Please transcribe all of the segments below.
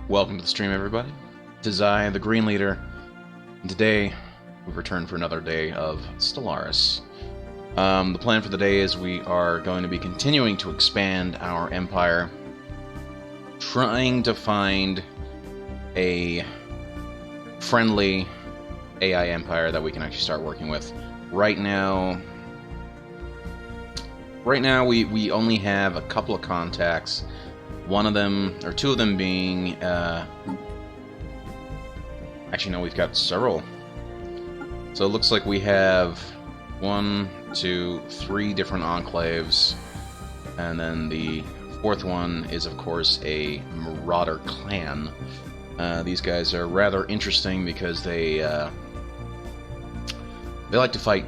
Welcome to the stream, everybody. It is I, the Green Leader, and today we've returned for another day of Stellaris. The plan for the day is we are going to be continuing to expand our empire, trying to find a friendly AI empire that we can actually start working with. Right now we only have a couple of contacts. One of them, or two of them being, actually no, we've got several. So it looks like we have 1, 2, 3 different enclaves, and then the fourth one is, of course, a marauder clan. These guys are rather interesting because they like to fight.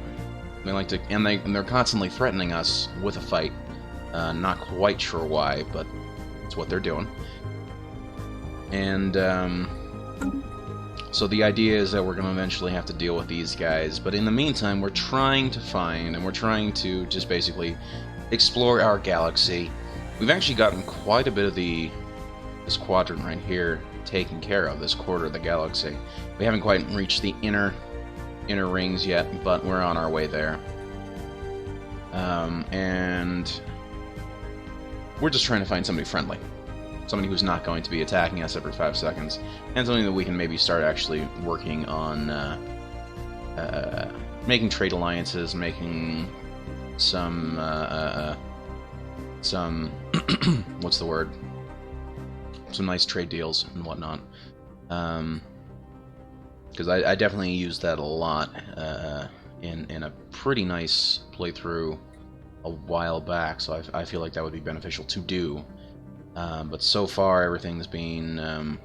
They like to, and they're constantly threatening us with a fight. Not quite sure why, but it's what they're doing. And so the idea is that we're going to eventually have to deal with these guys, but in the meantime we're trying to find, and we're trying to just basically explore our galaxy. We've actually gotten quite a bit of this quadrant right here taken care of, this quarter of the galaxy. We haven't quite reached the inner rings yet, but we're on our way there. And we're just trying to find somebody friendly. Somebody who's not going to be attacking us every 5 seconds. And something that we can maybe start actually working on making trade alliances, making some what's the word? Some nice trade deals and whatnot. Because I definitely used that a lot in a pretty nice playthrough a while back, so I feel like that would be beneficial to do. But so far, everything's been not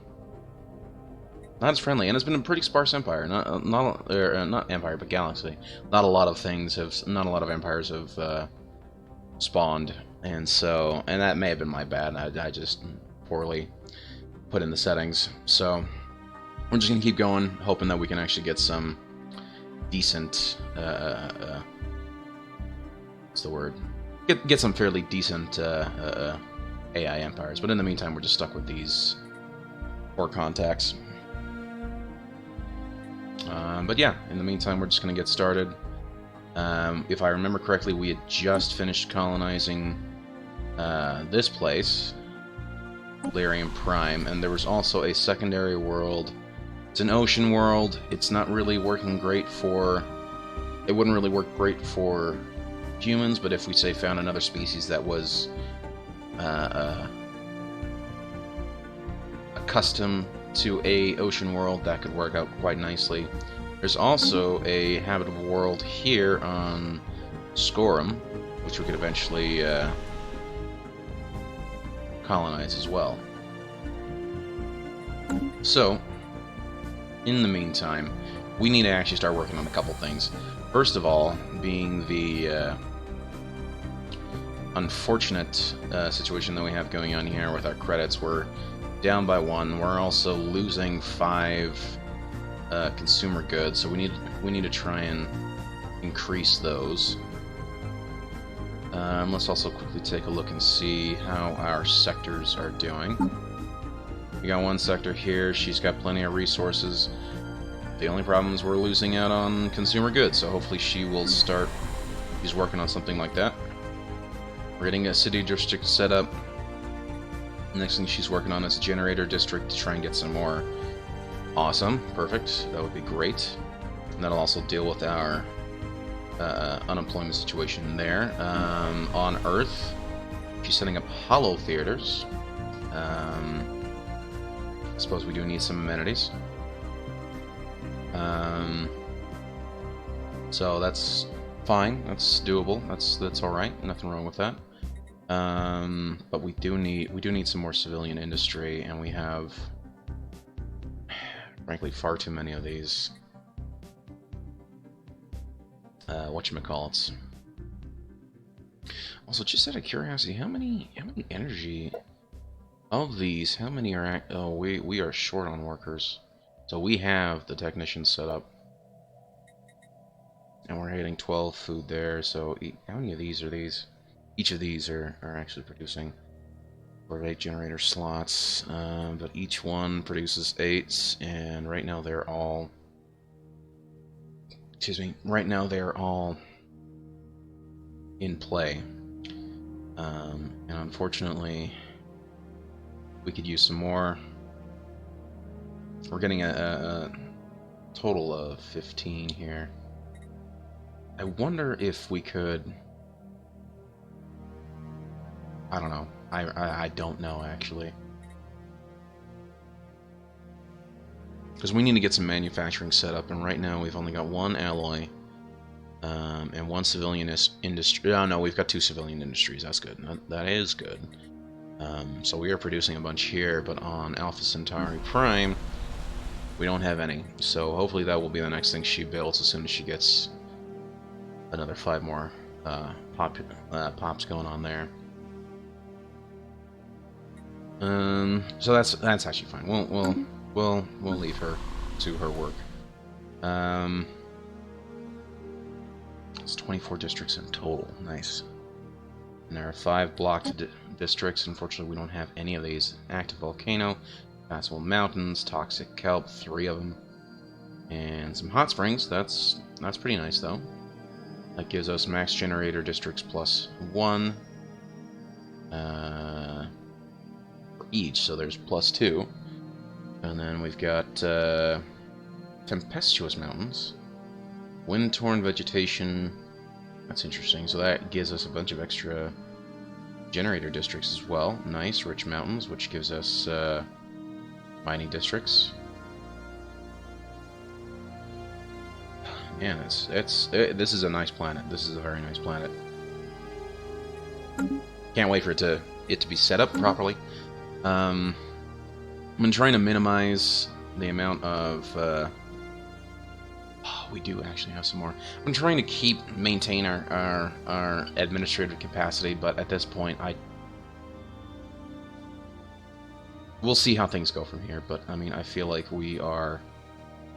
as friendly, and it's been a pretty sparse empire. Not empire, but galaxy. Not a lot of empires have spawned, and that may have been my bad. I just poorly put in the settings. So we're just gonna keep going, hoping that we can actually get some decent. What's the word? Get some fairly decent AI empires, but in the meantime, we're just stuck with these 4 contacts. But yeah, in the meantime, we're just going to get started. If I remember correctly, we had just finished colonizing this place, Lyrium Prime, and there was also a secondary world. It's an ocean world. It's not really working great for... It wouldn't really work great for humans, but if we, say, found another species that was accustomed to a ocean world, that could work out quite nicely. There's also a habitable world here on Scorum, which we could eventually colonize as well. So, in the meantime, we need to actually start working on a couple things. First of all, being the unfortunate situation that we have going on here with our credits. We're down by 1. We're also losing 5 consumer goods, so we need to try and increase those. Let's also quickly take a look and see how our sectors are doing. We got one sector here. She's got plenty of resources. The only problem is we're losing out on consumer goods, so hopefully she will start. She's working on something like that. We're getting a city district set up. Next thing she's working on is a generator district to try and get some more. Awesome, perfect. That would be great. And that'll also deal with our unemployment situation there. On Earth, she's setting up hollow theaters. I suppose we do need some amenities. So that's fine. That's doable. That's all right. Nothing wrong with that. But we do need some more civilian industry, and we have, frankly, far too many of these. Whatchamacallits. Also, just out of curiosity, how many energy of these? How many are? Oh, we are short on workers, so we have the technicians set up. And we're getting 12 food there, so how many of these are these? Each of these are actually producing. Or 8 generator slots, but each one produces 8, and right now they're all... Excuse me. Right now they're all in play. And unfortunately, we could use some more. We're getting a total of 15 here. I wonder if we could... I don't know. I don't know, actually. Because we need to get some manufacturing set up, and right now we've only got one alloy and one civilian industry. Oh, no, we've got 2 civilian industries. That's good. That is good. So we are producing a bunch here, but on Alpha Centauri Prime, we don't have any. So hopefully that will be the next thing she builds as soon as she gets another 5 more pops going on there. So that's actually fine. We'll leave her to her work. It's 24 districts in total. Nice. And there are 5 blocked districts. Unfortunately, we don't have any of these. Active volcano, passable mountains, toxic kelp, 3 of them, and some hot springs. That's pretty nice though. That gives us max generator districts plus 1. For each, so there's plus 2. And then we've got tempestuous mountains, wind-torn vegetation. That's interesting. So that gives us a bunch of extra generator districts as well. Nice, rich mountains, which gives us mining districts. Man, this is a nice planet. This is a very nice planet. Can't wait for it to be set up properly. I've been trying to minimize the amount of... we do actually have some more. I'm trying to maintain our administrative capacity, but at this point, we'll see how things go from here. But I mean, I feel like we are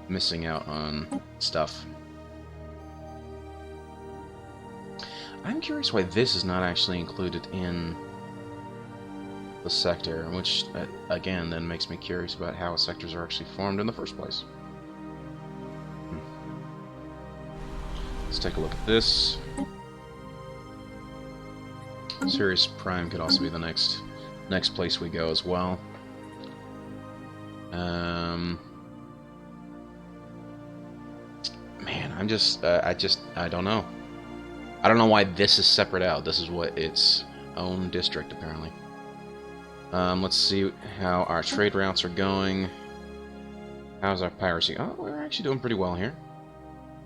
missing out on stuff. I'm curious why this is not actually included in the sector, which, again, then makes me curious about how sectors are actually formed in the first place. Let's take a look at this. Sirius Prime could also be the next place we go as well. Man, I don't know. I don't know why this is separate out. This is what its own district, apparently. Let's see how our trade routes are going. How's our piracy? Oh, we're actually doing pretty well here.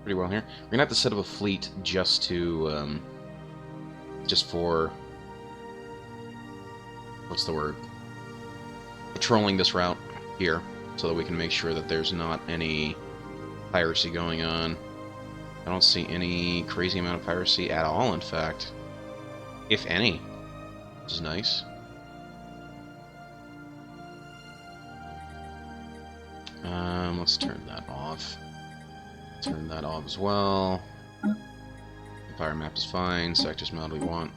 We're gonna have to set up a fleet just for what's the word? Patrolling this route here, so that we can make sure that there's not any piracy going on. I don't see any crazy amount of piracy at all, in fact. If any. Which is nice. Let's turn that off. Turn that off as well. Empire map is fine. Sectors mode we want.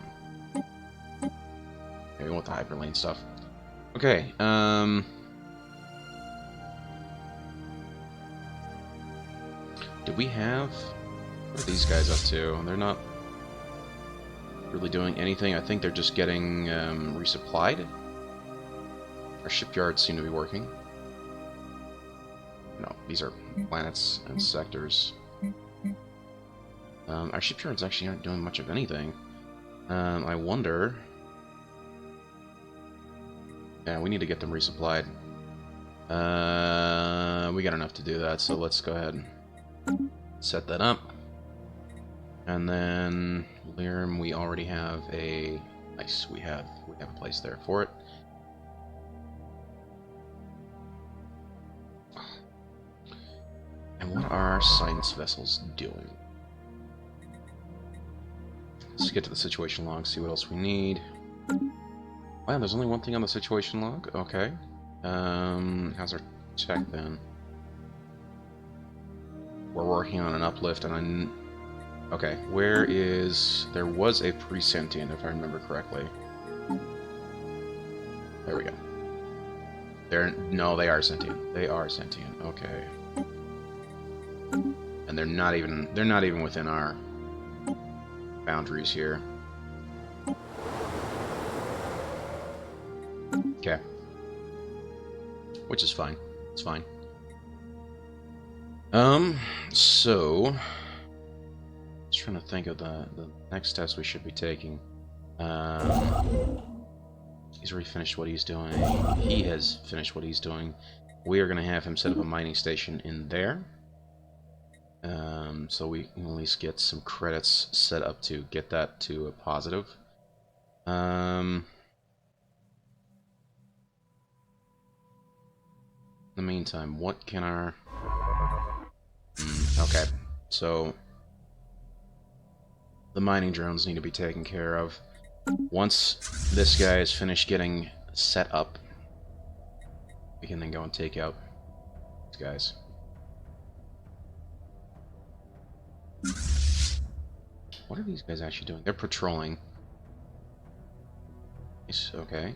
Okay, we want the hyperlane stuff. Okay, do we have... What are these guys up to? They're not really doing anything. I think they're just getting resupplied. Our shipyards seem to be working. No, these are planets and sectors. Our shipyards actually aren't doing much of anything. I wonder... Yeah, we need to get them resupplied. We got enough to do that, so let's go ahead and set that up. And then Lyrim, we already have a... Nice, we have a place there for it. And what are our science vessels doing? Let's get to the situation log, see what else we need. Wow, there's only one thing on the situation log? Okay. How's our tech then? We're working on an uplift, and okay, where is... There was a pre-sentient, if I remember correctly. There we go. No, they are sentient. They are sentient. Okay. And they're not even within our boundaries here. Okay. Which is fine. It's fine. So just trying to think of the next test we should be taking. He's already finished what he's doing. He has finished what he's doing. We are going to have him set up a mining station in there. So we can at least get some credits set up to get that to a positive. In the meantime, what can our... okay, so the mining drones need to be taken care of. Once this guy is finished getting set up, we can then go and take out these guys. What are these guys actually doing? They're patrolling. It's okay.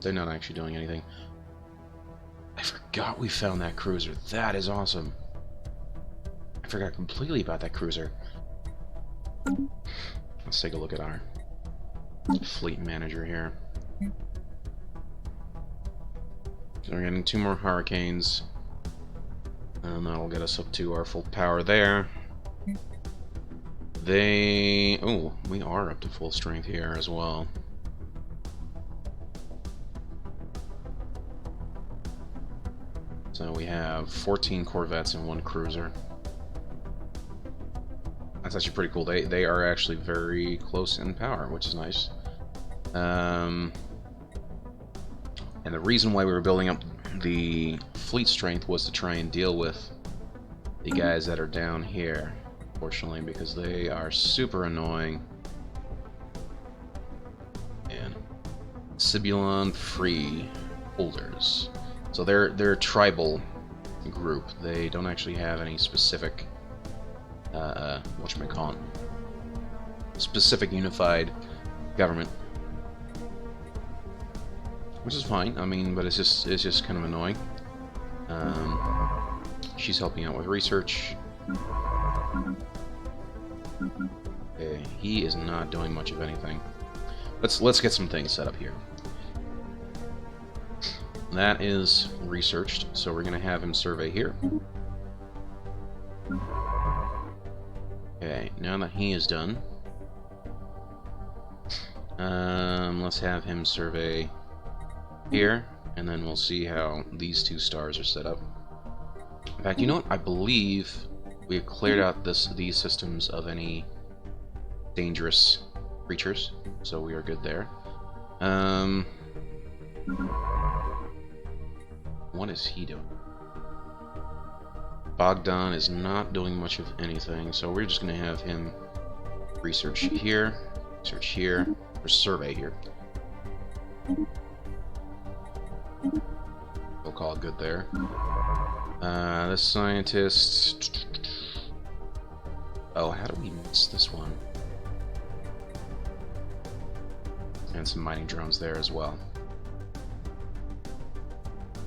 They're not actually doing anything. I forgot we found that cruiser. That is awesome. I forgot completely about that cruiser. Let's take a look at our fleet manager here. So we're getting 2 more hurricanes. And that'll get us up to our full power there. Oh, we are up to full strength here as well. So we have 14 corvettes and 1 cruiser. That's actually pretty cool. They are actually very close in power, which is nice. And the reason why we were building up the fleet strength was to try and deal with the guys that are down here, fortunately, because they are super annoying. And Sibulon free holders. So they're a tribal group. They don't actually have any specific whatchamacallit, specific unified government. Which is fine, I mean, but it's just kind of annoying. She's helping out with research. Okay, he is not doing much of anything. Let's get some things set up here. That is researched, so we're gonna have him survey here. Okay, now that he is done, let's have him survey here, and then we'll see how these 2 stars are set up. In fact, you know what? I believe we have cleared out these systems of any dangerous creatures, so we are good there. What is he doing? Bogdan is not doing much of anything, so we're just going to have him research here, or survey here. We'll call it good there. This scientist... Oh, how do we miss this one? And some mining drones there as well.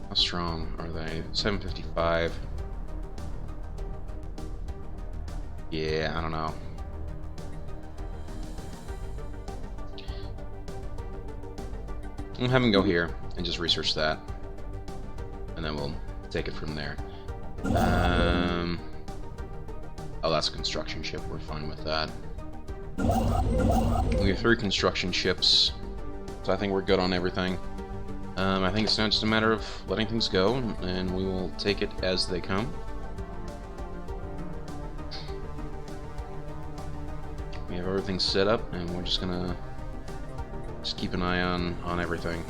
How strong are they? 755. Yeah, I don't know. We'll have him go here and just research that, and then we'll take it from there. Oh, that's a construction ship. We're fine with that. We have 3 construction ships, so I think we're good on everything. I think it's now just a matter of letting things go, and we will take it as they come. We have everything set up, and we're just gonna keep an eye on everything.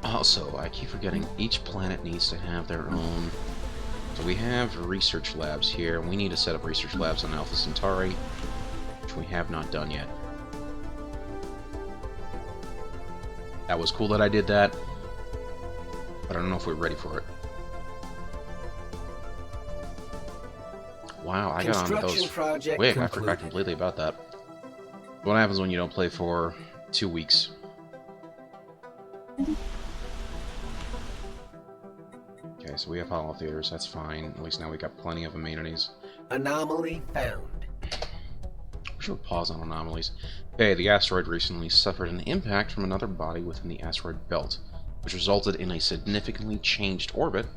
Also, I keep forgetting each planet needs to have their own. So we have research labs here. We need to set up research labs on Alpha Centauri, which we have not done yet. That was cool that I did that, but I don't know if we're ready for it. Wow, I got on those quick. I forgot completely about that. What happens when you don't play for 2 weeks? Okay, so we have hollow theaters. That's fine. At least now we got plenty of amenities. Anomaly found. We should pause on anomalies. Okay, the asteroid recently suffered an impact from another body within the asteroid belt, which resulted in a significantly changed orbit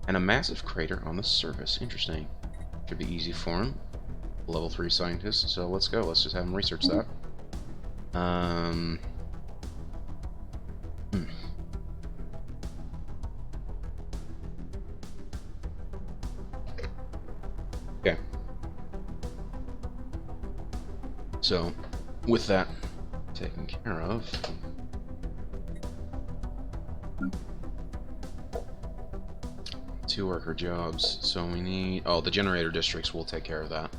and a massive crater on the surface. Interesting. Should be easy for him. Level 3 scientist, so let's go. Let's just have him research that. Okay. So, with that taken care of, two worker jobs. So we need... Oh, the generator districts will take care of that.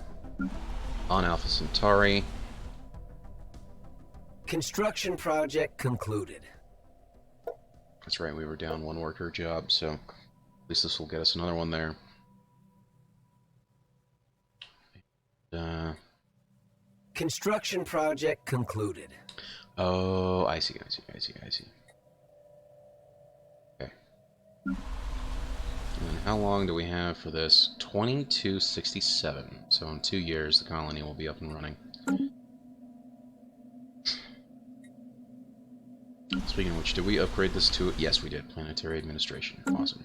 On Alpha Centauri. Construction project concluded. That's right, we were down one worker job, so at least this will get us another one there. Construction project concluded. Oh, I see. Okay. And how long do we have for this? 2267. So in 2 years, the colony will be up and running. Speaking of which, did we upgrade this to... Yes, we did. Planetary Administration. Awesome.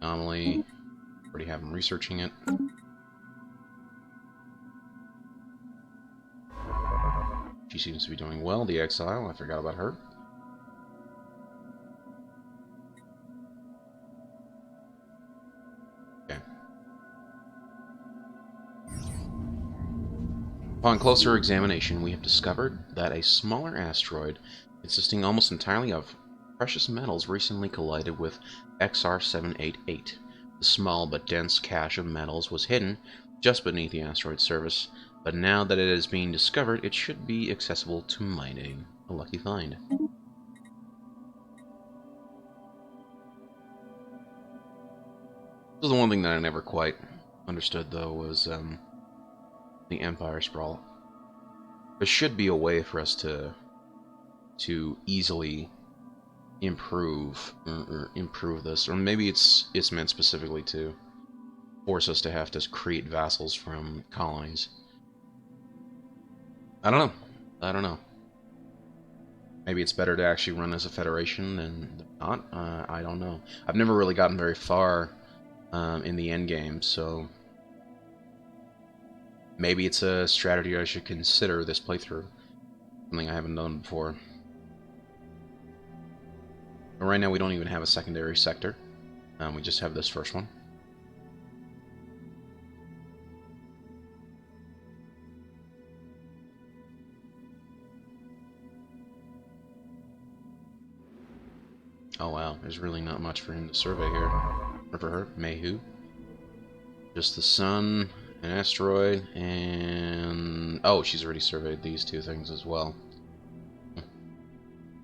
Anomaly. Already have them researching it. She seems to be doing well. The Exile, I forgot about her. Okay. Upon closer examination, we have discovered that a smaller asteroid, consisting almost entirely of precious metals, recently collided with XR788. The small but dense cache of metals was hidden just beneath the asteroid's surface, but now that it is being discovered, it should be accessible to mining. A lucky find. So the one thing that I never quite understood, though, was the Empire Sprawl. There should be a way for us to easily improve this, or maybe it's meant specifically to force us to have to create vassals from colonies. I don't know. Maybe it's better to actually run as a federation than not. I don't know. I've never really gotten very far in the end game, so maybe it's a strategy I should consider this playthrough. Something I haven't done before. But right now we don't even have a secondary sector. We just have this first one. Oh wow, there's really not much for him to survey here. Or for her, Mayhu. Just the sun, an asteroid, and... Oh, she's already surveyed these two things as well.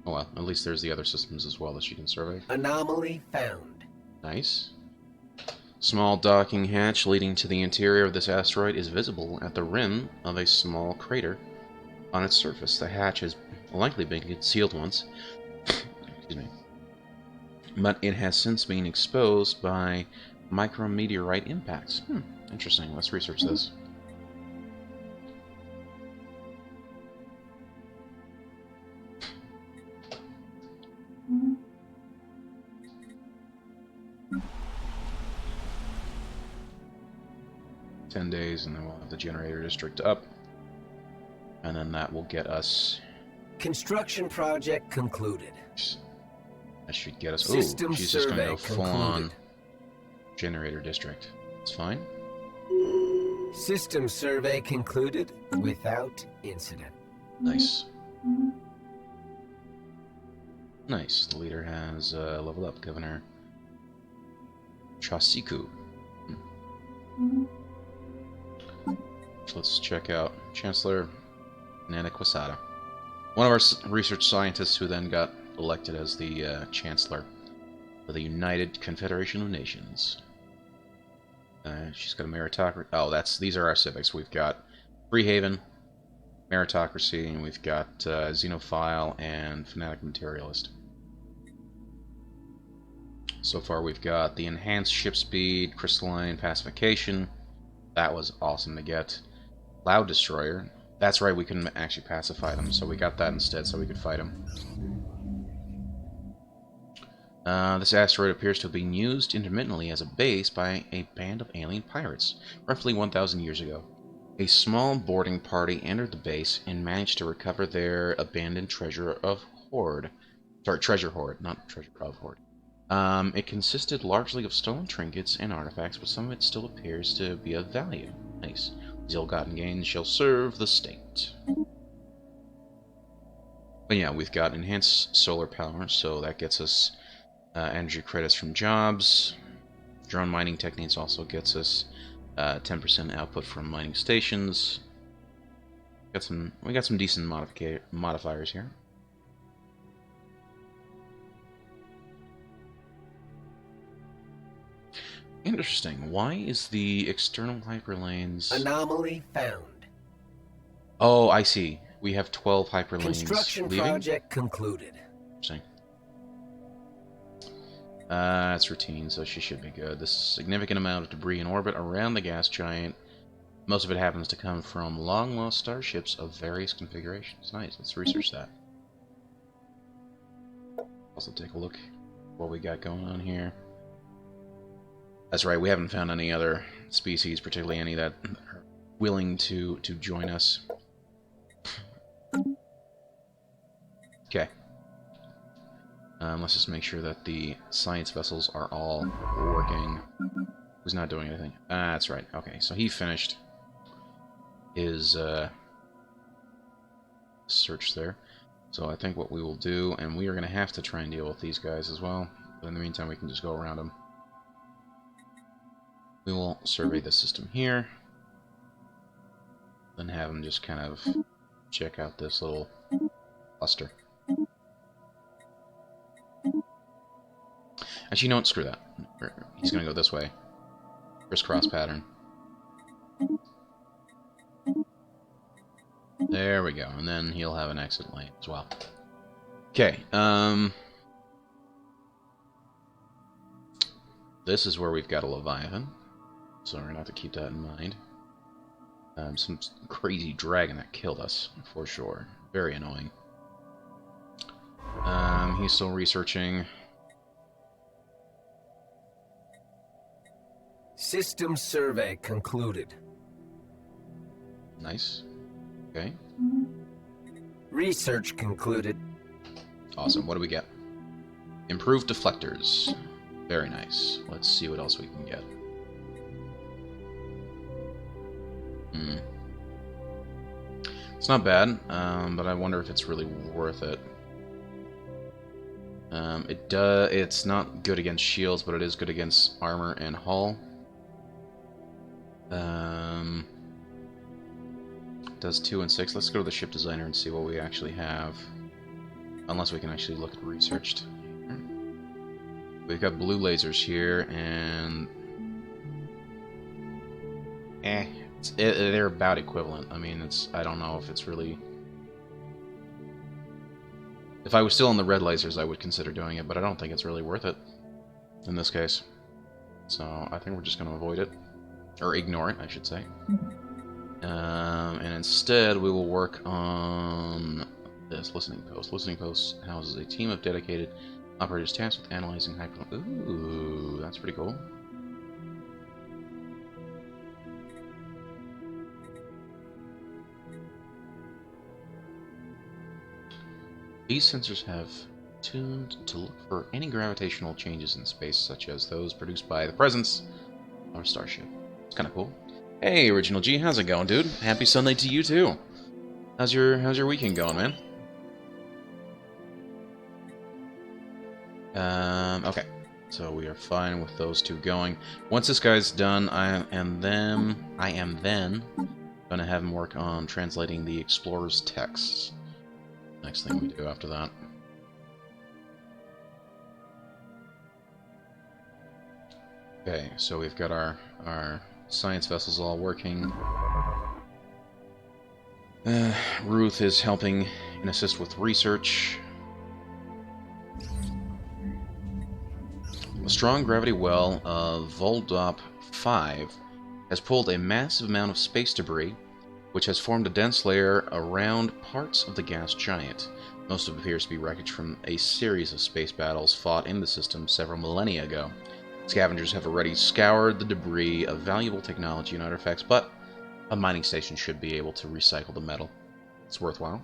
Oh well, at least there's the other systems as well that she can survey. Anomaly found. Nice. Small docking hatch leading to the interior of this asteroid is visible at the rim of a small crater on its surface. The hatch has likely been concealed once. Excuse me. But it has since been exposed by micrometeorite impacts. Interesting. Let's research this. Days, and then we'll have the generator district up, and then that will get us... Construction project concluded. That should get us... Ooh, she's just going to go full-on generator district. It's fine. System survey concluded without incident. Nice. Nice. The leader has leveled up. Governor Chasiku. Let's check out Chancellor Nana Quesada. One of our research scientists who then got elected as the Chancellor of the United Confederation of Nations. She's got a meritocracy. Oh, these are our civics. We've got Freehaven, meritocracy, and we've got xenophile and fanatic materialist. So far, we've got the enhanced ship speed, crystalline pacification. That was awesome to get. Cloud destroyer. That's right, we couldn't actually pacify them, so we got that instead, so we could fight them. This asteroid appears to have been used intermittently as a base by a band of alien pirates, roughly 1,000 years ago. A small boarding party entered the base and managed to recover their abandoned treasure of hoard. Sorry, treasure hoard, not treasure of hoard. It consisted largely of stolen trinkets and artifacts, but some of it still appears to be of value. Nice. These ill-gotten gains shall serve the state. But yeah, we've got enhanced solar power, so that gets us energy credits from jobs. Drone mining techniques also gets us 10% output from mining stations. We got some decent modifiers here. Interesting. Why is the external hyperlanes... Anomaly found. Oh, I see. We have 12 hyperlanes Construction leaving? project concluded. Interesting. It's routine, so she should be good. This significant amount of debris in orbit around the gas giant. Most of it happens to come from long-lost starships of various configurations. Nice, let's research that. Also take a look at what we got going on here. That's right, we haven't found any other species, particularly any that are willing to join us. Okay. Let's just make sure that the science vessels are all working. Who's not doing anything? That's right. Okay, so he finished his search there. So I think what we will do, and we are going to have to try and deal with these guys as well. But in the meantime, we can just go around them. We will survey the system here. Then have them just kind of check out this little cluster. Actually, no, screw that. He's going to go this way. Crisscross pattern. There we go. And then he'll have an exit lane as well. Okay. This is where we've got a Leviathan. So we're going to have to keep that in mind. Some crazy dragon that killed us, for sure. Very annoying. He's still researching. System survey concluded. Nice. Okay. Research concluded. Awesome. What do we get? Improved deflectors. Very nice. Let's see what else we can get. It's not bad, but I wonder if it's really worth it. It's not good against shields, but it is good against armor and hull. Does 2 and 6. Let's go to the ship designer and see what we actually have. Unless we can actually look at researched. We've got blue lasers here, and they're about equivalent. I mean, I don't know if it's really... If I was still on the red lasers, I would consider doing it, but I don't think it's really worth it in this case. So I think we're just going to avoid it. Or ignore it, I should say. And instead, we will work on this listening post. Listening post houses a team of dedicated operators tasked with analyzing hyper... Ooh, that's pretty cool. These sensors have tuned to look for any gravitational changes in space, such as those produced by the presence of a starship. It's kind of cool. Hey, Original G, how's it going, dude? Happy Sunday to you too. How's your weekend going, man? Okay. So we are fine with those two going. Once this guy's done, I am then going to have him work on translating the explorer's texts. Next thing we do after that. Okay, so we've got our science vessels all working. Ruth is helping and assist with research. A strong gravity well of Voldop 5 has pulled a massive amount of space debris, which has formed a dense layer around parts of the gas giant. Most of it appears to be wreckage from a series of space battles fought in the system several millennia ago. Scavengers have already scoured the debris of valuable technology and artifacts, but a mining station should be able to recycle the metal. It's worthwhile.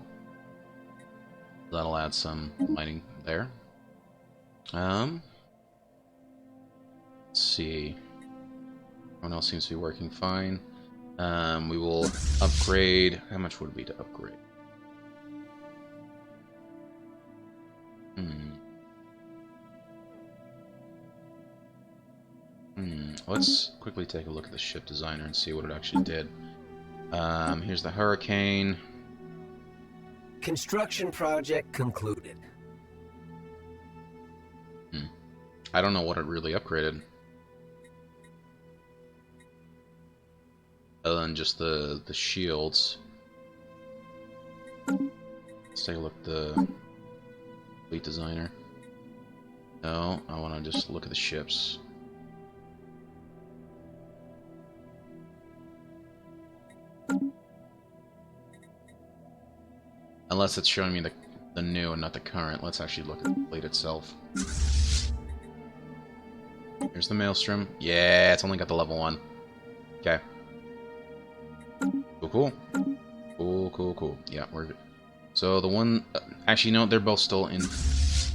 That'll add some mining there. Let's see. Everyone else seems to be working fine. We will upgrade. How much would it be to upgrade? Let's quickly take a look at the ship designer and see what it actually did. Here's the Hurricane. Construction project concluded. I don't know what it really upgraded. Other than just the shields. Let's take a look at the fleet designer. No, I want to just look at the ships. Unless it's showing me the new and not the current. Let's actually look at the fleet itself. Here's the Maelstrom. Yeah, it's only got the level 1. Okay. Cool. Cool. Yeah, we're good. So the one... actually, no, they're both still in...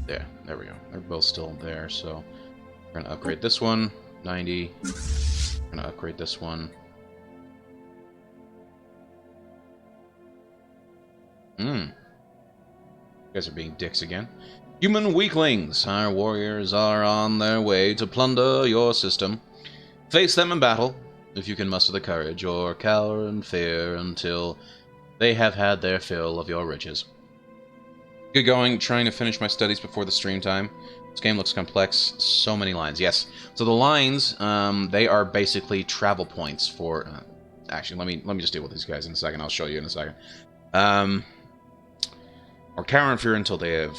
There we go. They're both still there, so... We're going to upgrade this one. 90. We're going to upgrade this one. You guys are being dicks again. Human weaklings! Our warriors are on their way to plunder your system. Face them in battle, if you can muster the courage, or cower in fear until they have had their fill of your riches. Good going, trying to finish my studies before the stream time. This game looks complex, so many lines. Yes, so the lines, they are basically travel points for... actually, let me just deal with these guys in a second. I'll show you in a second. Or cower in fear until they have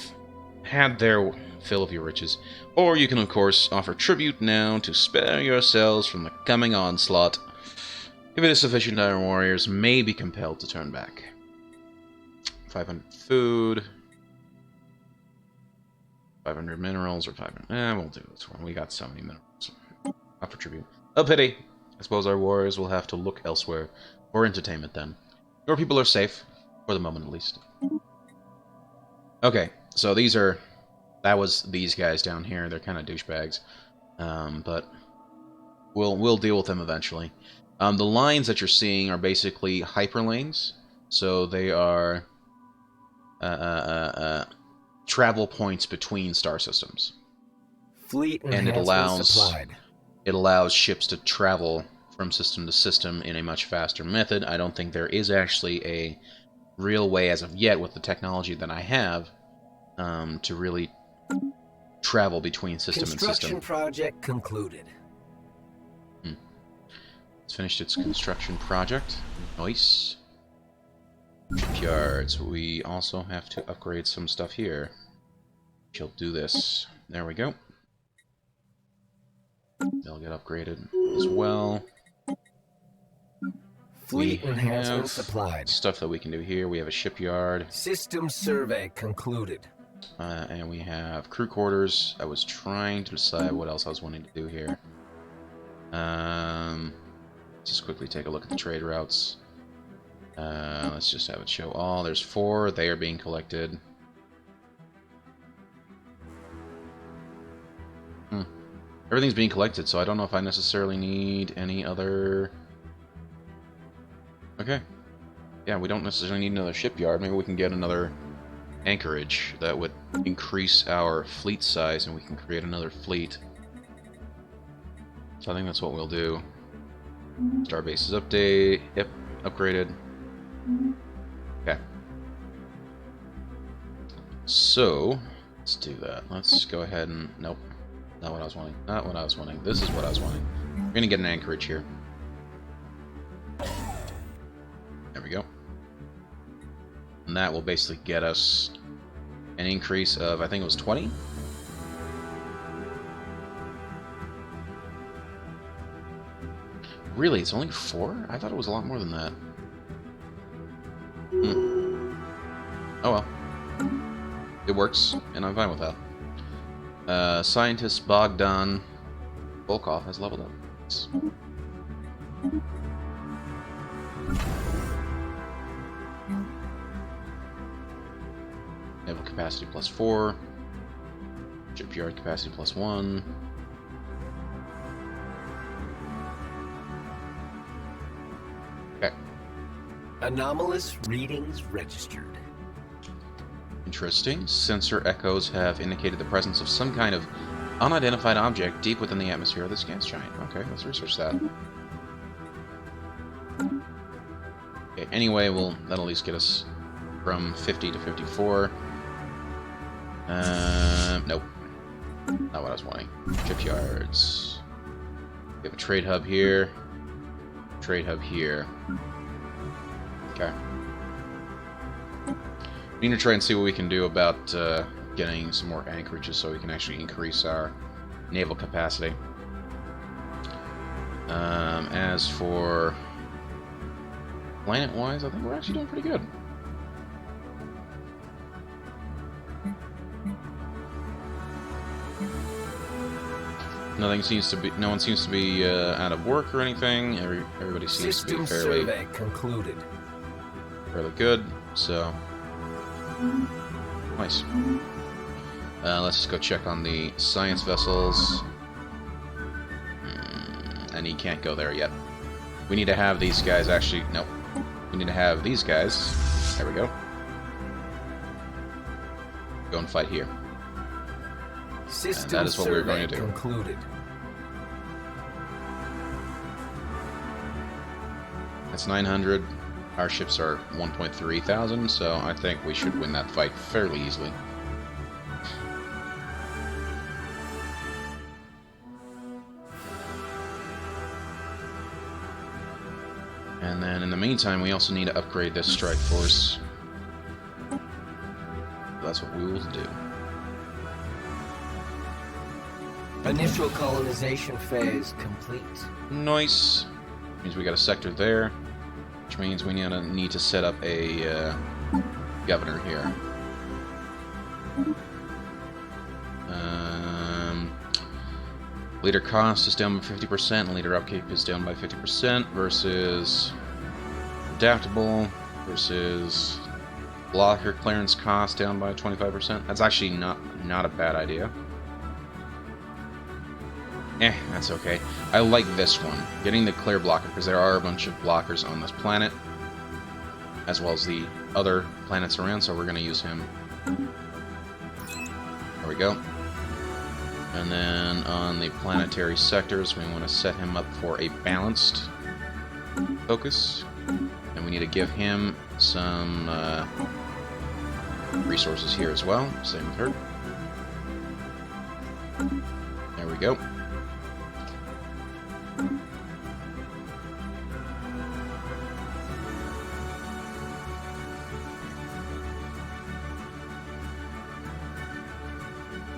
had their fill of your riches. Or you can, of course, offer tribute now to spare yourselves from the coming onslaught. If it is sufficient, our warriors may be compelled to turn back. 500 food. 500 minerals, or 500... we'll do this one. We got so many minerals. Offer tribute. A pity. I suppose our warriors will have to look elsewhere for entertainment then. Your people are safe. For the moment, at least. Okay, so these are... That was these guys down here. They're kind of douchebags. But we'll deal with them eventually. The lines that you're seeing are basically hyperlanes. So they are travel points between star systems. Fleet and it supplied. allows ships to travel from system to system in a much faster method. I don't think there is actually a real way as of yet with the technology that I have to really travel between system and system. Construction project concluded. It's finished its construction project. Nice. Shipyards. We also have to upgrade some stuff here. She'll do this. There we go. They'll get upgraded as well. Fleet enhancement supplied. Stuff that we can do here. We have a shipyard. System survey concluded. And we have crew quarters. I was trying to decide what else I was wanting to do here. Just quickly take a look at the trade routes. Let's just have it show all. There's 4. They are being collected. Everything's being collected, so I don't know if I necessarily need any other... Okay. Yeah, we don't necessarily need another shipyard. Maybe we can get another anchorage that would increase our fleet size and we can create another fleet. So I think that's what we'll do. Starbase is update. Yep, upgraded. Okay. So, let's do that. Let's go ahead and... Nope. Not what I was wanting. Not what I was wanting. This is what I was wanting. We're going to get an anchorage here. There we go. And that will basically get us an increase of, I think it was 20? Really? It's only 4? I thought it was a lot more than that. Oh well. It works, and I'm fine with that. Scientist Bogdan Volkov has leveled up. Nice. Naval capacity +4. Shipyard capacity +1. Okay. Anomalous readings registered. Interesting. Sensor echoes have indicated the presence of some kind of unidentified object deep within the atmosphere of this gas giant. Okay, let's research that. Okay, anyway, that'll at least get us from 50 to 54. Nope. Not what I was wanting. Shipyards. We have a trade hub here. Trade hub here. Okay. We need to try and see what we can do about getting some more anchorages so we can actually increase our naval capacity. As for planet-wise, I think we're actually doing pretty good. No one seems to be out of work or anything. Everybody seems to be fairly concluded. Fairly good. So nice. Let's just go check on the science vessels. And he can't go there yet. We need to have these guys actually. Nope. We need to have these guys. There we go. Go and fight here. System that is what we're going to do. Concluded. That's 900. Our ships are 1.3 thousand, so I think we should win that fight fairly easily. And then in the meantime, we also need to upgrade this strike force. That's what we will do. Initial colonization phase complete. Nice. Means we got a sector there, which means we need to set up a governor here. Leader cost is down by 50%, and leader upkeep is down by 50% versus adaptable versus blocker clearance cost down by 25%. That's actually not a bad idea. That's okay. I like this one. Getting the clear blocker, because there are a bunch of blockers on this planet, as well as the other planets around, so we're going to use him. There we go. And then on the planetary sectors, we want to set him up for a balanced focus. And we need to give him some resources here as well. Same with her. There we go.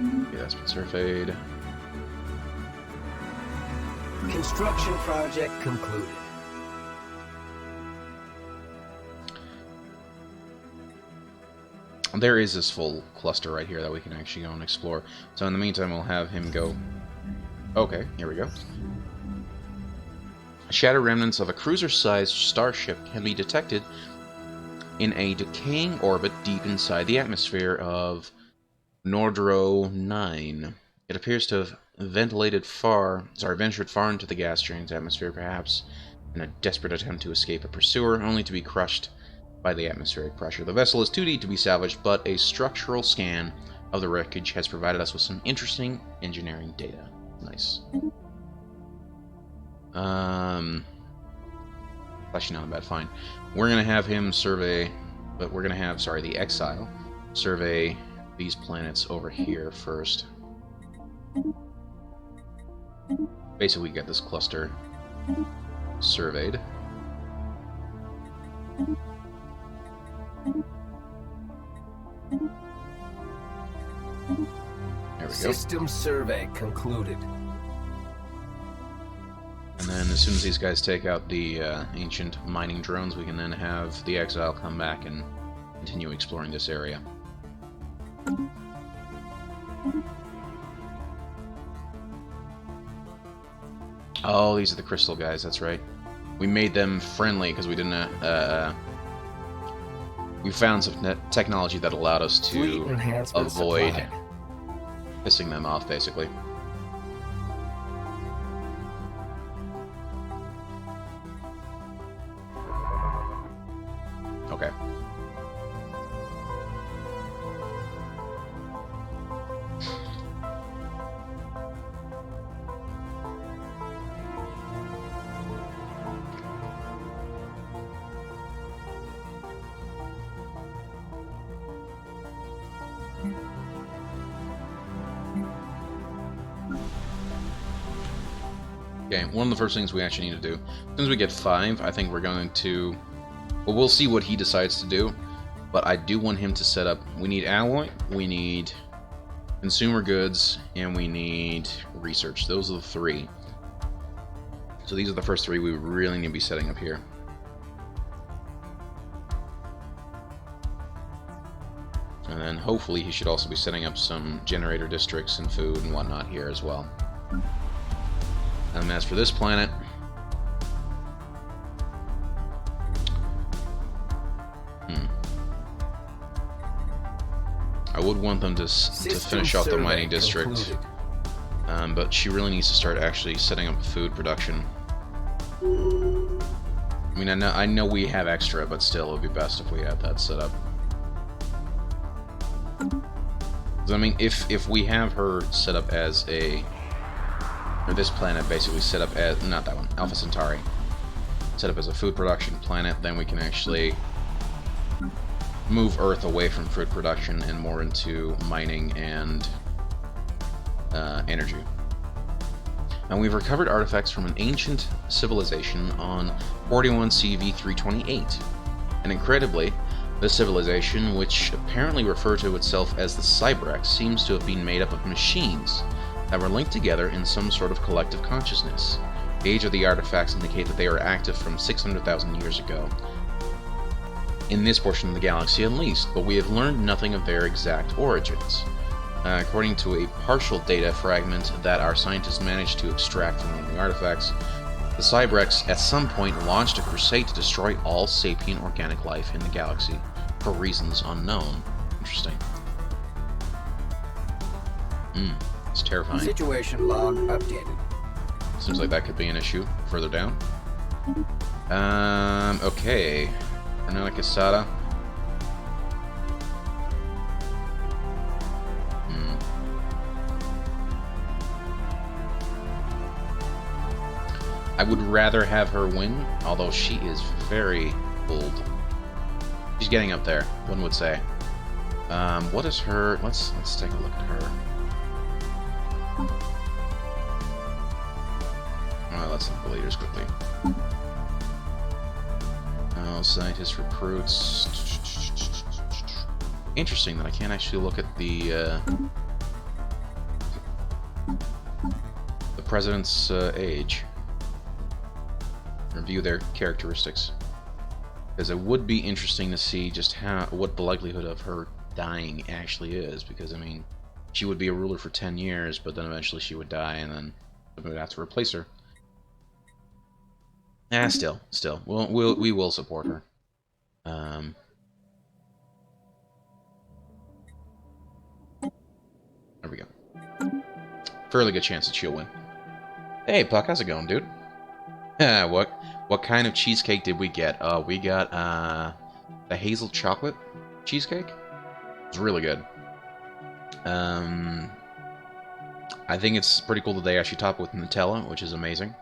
Okay, that's been surveyed. Construction project concluded. There is this full cluster right here that we can actually go and explore. So in the meantime, we'll have him go. Okay, here we go. Shattered remnants of a cruiser-sized starship can be detected in a decaying orbit deep inside the atmosphere of Nordro 9. It appears to have ventured far into the gas giant's atmosphere, perhaps in a desperate attempt to escape a pursuer, only to be crushed by the atmospheric pressure. The vessel is too deep to be salvaged, but a structural scan of the wreckage has provided us with some interesting engineering data. Nice. Actually not a bad find. We're gonna have him survey, but we're gonna have, sorry, the Exile survey these planets over here first. Basically, get this cluster surveyed. There we go. System survey concluded. And then as soon as these guys take out the ancient mining drones, we can then have the Exile come back and continue exploring this area. Oh, these are the crystal guys, that's right. We made them friendly because we didn't... we found some technology that allowed us to avoid pissing them off, basically. Okay. Okay, one of the first things we actually need to do, as soon as we get 5, I think we're going to... Well, we'll see what he decides to do, but I do want him to set up... We need alloy, we need consumer goods, and we need research. Those are the 3. So these are the first 3 we really need to be setting up here. And then hopefully he should also be setting up some generator districts and food and whatnot here as well. As for this planet, I would want them to finish off the mining district, but she really needs to start actually setting up food production. I mean, I know we have extra, but still, it would be best if we had that set up. So, I mean, if we have her set up as a... Or this planet basically set up as... Not that one. Alpha Centauri. Set up as a food production planet, then we can actually move Earth away from food production and more into mining and energy. And we've recovered artifacts from an ancient civilization on 41 CV328. And incredibly, this civilization, which apparently referred to itself as the Cybrex, seems to have been made up of machines that were linked together in some sort of collective consciousness. The age of the artifacts indicate that they are active from 600,000 years ago, in this portion of the galaxy at least, but we have learned nothing of their exact origins. According to a partial data fragment that our scientists managed to extract from one of the artifacts, the Cybrex at some point launched a crusade to destroy all sapient organic life in the galaxy, for reasons unknown. Interesting. It's terrifying. Situation log updated. Seems like that could be an issue further down. Okay. Fernanda Quesada. I would rather have her win, although she is very old. She's getting up there, one would say. What is her... Let's take a look at her. Let's look at the leaders quickly. Scientist recruits. Interesting that I can't actually look at the president's age. Review their characteristics. Because it would be interesting to see just what the likelihood of her dying actually is. Because, I mean, she would be a ruler for 10 years, but then eventually she would die, and then we would have to replace her. Still, we will support her. There we go. Fairly good chance that she'll win. Hey, Puck, how's it going, dude? What kind of cheesecake did we get? We got the hazel chocolate cheesecake. It's really good. I think it's pretty cool that they actually top it with Nutella, which is amazing.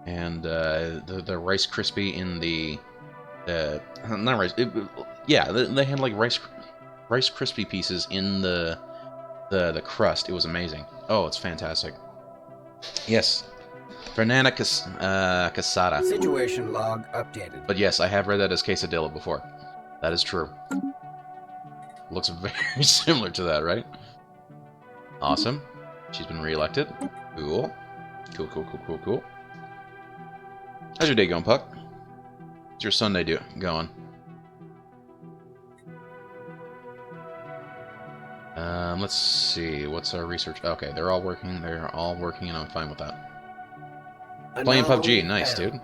And the Rice Krispie in the not rice. Yeah, they had like rice. Rice Krispie pieces in the crust. It was amazing. Oh, it's fantastic. Yes. Fernanda Casada. Situation log updated. But yes, I have read that as quesadilla before. That is true. Looks very similar to that, right? Awesome. She's been reelected. Cool. Cool, cool, cool, cool, cool. How's your day going, Puck? How's your Sunday going? Let's see. What's our research? Okay, they're all working. They're all working, and I'm fine with that. Playing PUBG. Nice, dude.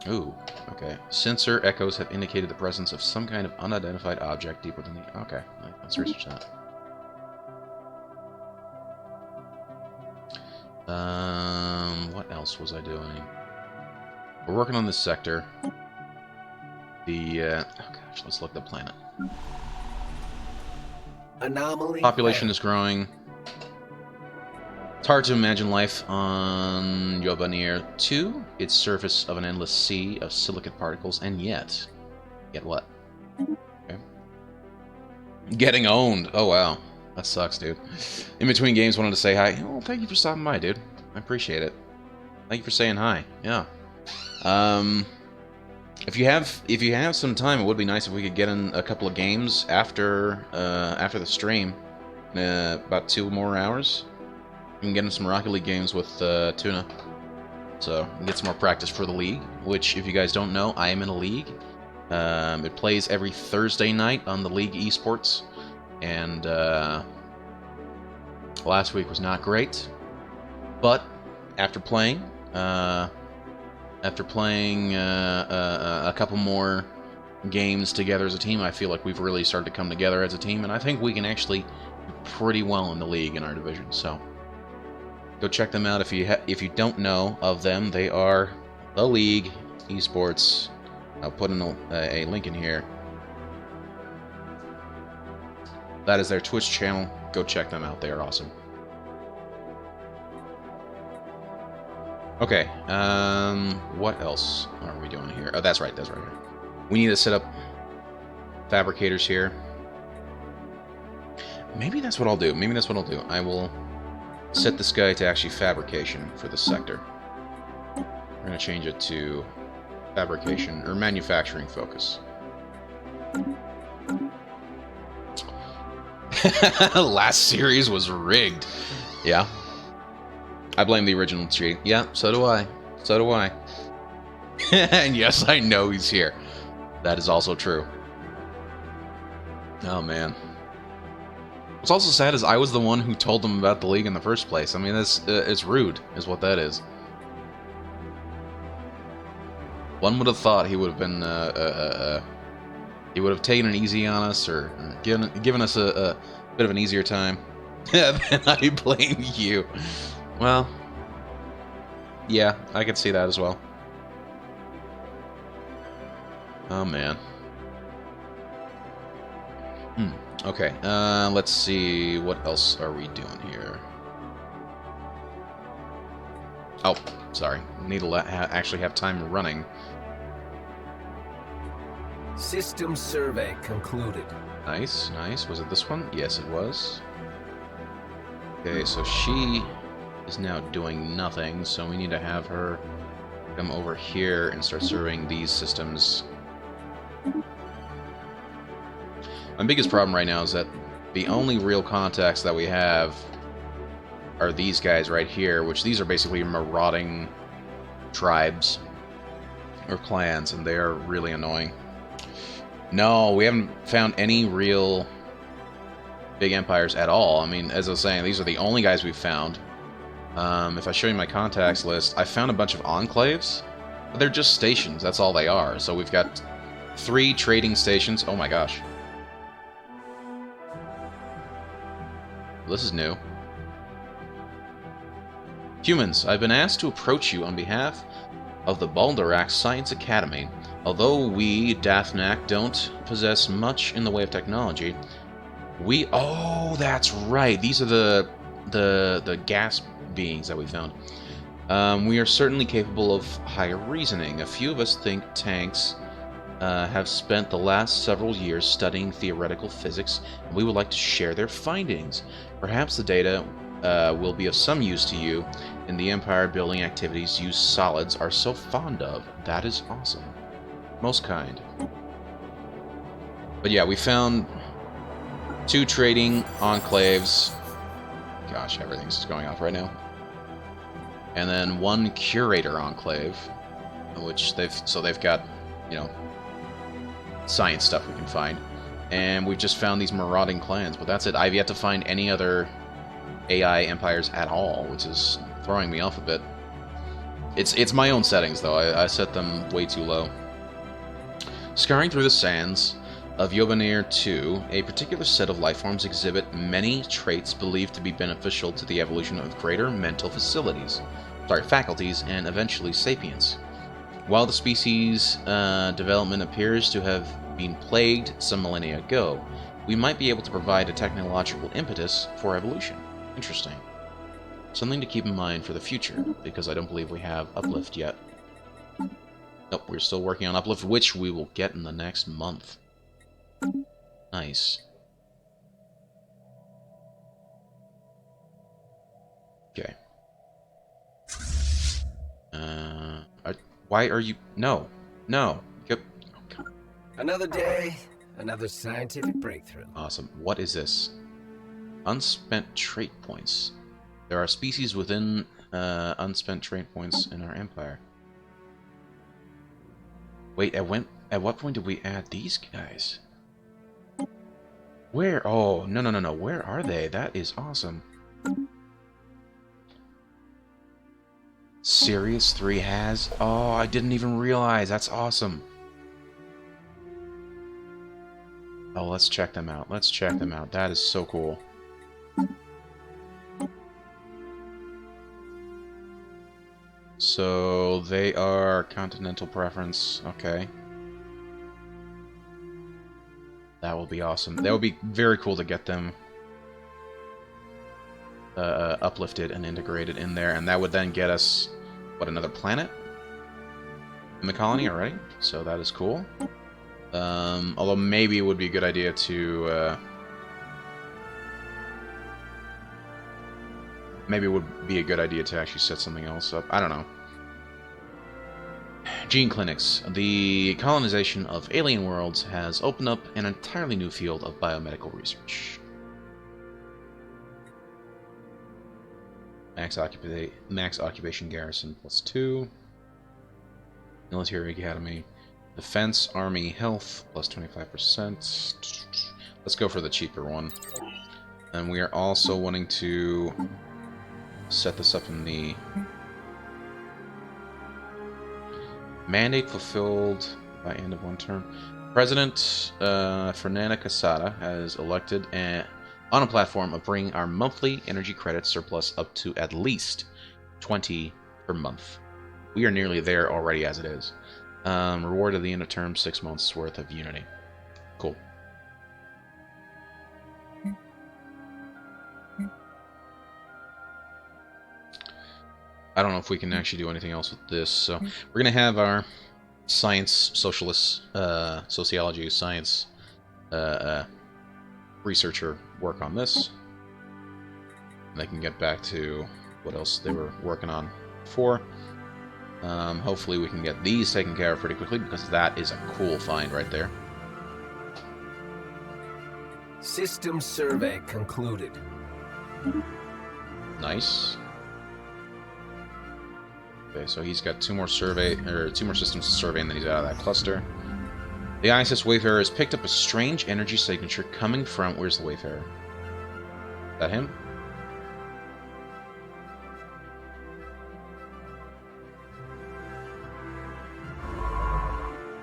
Ooh, okay. Sensor echoes have indicated the presence of some kind of unidentified object deep within the... Okay, let's research that. What else was I doing? We're working on this sector. The, oh gosh, let's look at the planet. Anomaly. Population is growing. It's hard to imagine life on Yovanir 2, its surface of an endless sea of silicate particles, and yet what? Okay. Getting owned. Oh wow, that sucks, dude. In between games, wanted to say hi. Well, thank you for stopping by, dude. I appreciate it. Thank you for saying hi. Yeah. If you have some time, it would be nice if we could get in a couple of games after the stream. About 2 more hours. We can get in some Rocket League games with Tuna. So, get some more practice for the league, which, if you guys don't know, I am in a league. It plays every Thursday night on the League Esports, and last week was not great. But after playing a couple more games together as a team, I feel like we've really started to come together as a team, and I think we can actually do pretty well in the league in our division. So. Go check them out if you don't know of them. They are the League Esports. I'll put in a link in here. That is their Twitch channel. Go check them out. They are awesome. Okay. What else are we doing here? Oh, that's right. That's right. We need to set up fabricators here. Maybe that's what I'll do. I will set this guy to actually fabrication for this sector. We're going to change it to fabrication or manufacturing focus. Last series was rigged. Yeah. I blame the original cheat. Yeah, so do I. And yes, I know he's here. That is also true. Oh, man. What's also sad is I was the one who told them about the league in the first place. I mean, it's rude, is what that is. One would have thought he would have been, he would have taken it easy on us, or given us a bit of an easier time. Then I blame you. Well, yeah, I could see that as well. Oh, man. Okay, let's see, what else are we doing here? Oh, sorry. Need to actually have time running. System survey concluded. Nice, nice. Was it this one? Yes, it was. Okay, so she is now doing nothing, so we need to have her come over here and start surveying these systems. My biggest problem right now is that the only real contacts that we have are these guys right here, which these are basically marauding tribes or clans, and they are really annoying. No, we haven't found any real big empires at all. I mean, as I was saying, these are the only guys we've found. If I show you my contacts list, I found a bunch of enclaves, but they're just stations. That's all they are. So we've got 3 trading stations. Oh my gosh. This is new. Humans, I've been asked to approach you on behalf of the Baldorak Science Academy. Although we, Dathnak, don't possess much in the way of technology, we... Oh, that's right. These are the gas beings that we found. We are certainly capable of higher reasoning. A few of us think tanks have spent the last several years studying theoretical physics, and we would like to share their findings. Perhaps the data will be of some use to you in the empire building activities you solids are so fond of. That is awesome. Most kind. But yeah, we found 2 trading enclaves. Gosh, everything's just going off right now. And then 1 curator enclave, which they've got, you know, science stuff we can find. And we've just found these marauding clans, but that's it. I've yet to find any other AI empires at all, which is throwing me off a bit. It's my own settings, though. I set them way too low. Scouring through the sands of Yovanir 2, a particular set of lifeforms exhibit many traits believed to be beneficial to the evolution of greater mental faculties, and eventually sapience. While the species' development appears to have been plagued some millennia ago, we might be able to provide a technological impetus for evolution. Interesting. Something to keep in mind for the future, because I don't believe we have Uplift yet. Nope, we're still working on Uplift, which we will get in the next month. Nice. Okay. Why are you... No. No. Yep. Oh, Another day, another scientific breakthrough. awesome. What is this? Unspent trait points. There are species within unspent trait points in our empire. Wait, at what point did we add these guys? Where? Oh, no. Where are they? That is awesome. Sirius 3 has... Oh, I didn't even realize. That's awesome. Oh, let's check them out. Let's check them out. That is so cool. So, they are continental preference. Okay. That will be awesome. That would be very cool to get them uplifted and integrated in there, and that would then get us, what, another planet in the colony already? So that is cool. Although maybe it would be a good idea to... maybe it would be a good idea to actually set something else up. I don't know. Gene clinics. The colonization of alien worlds has opened up an entirely new field of biomedical research. Max occupation garrison +2. Military academy. Defense, army, health +25%. Let's go for the cheaper one. And we are also wanting to set this up in the mandate fulfilled by end of 1 term. President Fernanda Casada has elected on a platform of bringing our monthly energy credit surplus up to at least 20 per month. We are nearly there already as it is. Reward at the end of term, 6 months worth of unity. Cool. I don't know if we can actually do anything else with this, so we're going to have our science, sociology, science researcher work on this. And they can get back to what else they were working on before. Hopefully we can get these taken care of pretty quickly, because that is a cool find right there. System survey concluded. Nice. Okay, so he's got 2 more systems to survey, and then he's out of that cluster. The ISS Wayfarer has picked up a strange energy signature coming from... Where's the Wayfarer? Is that him?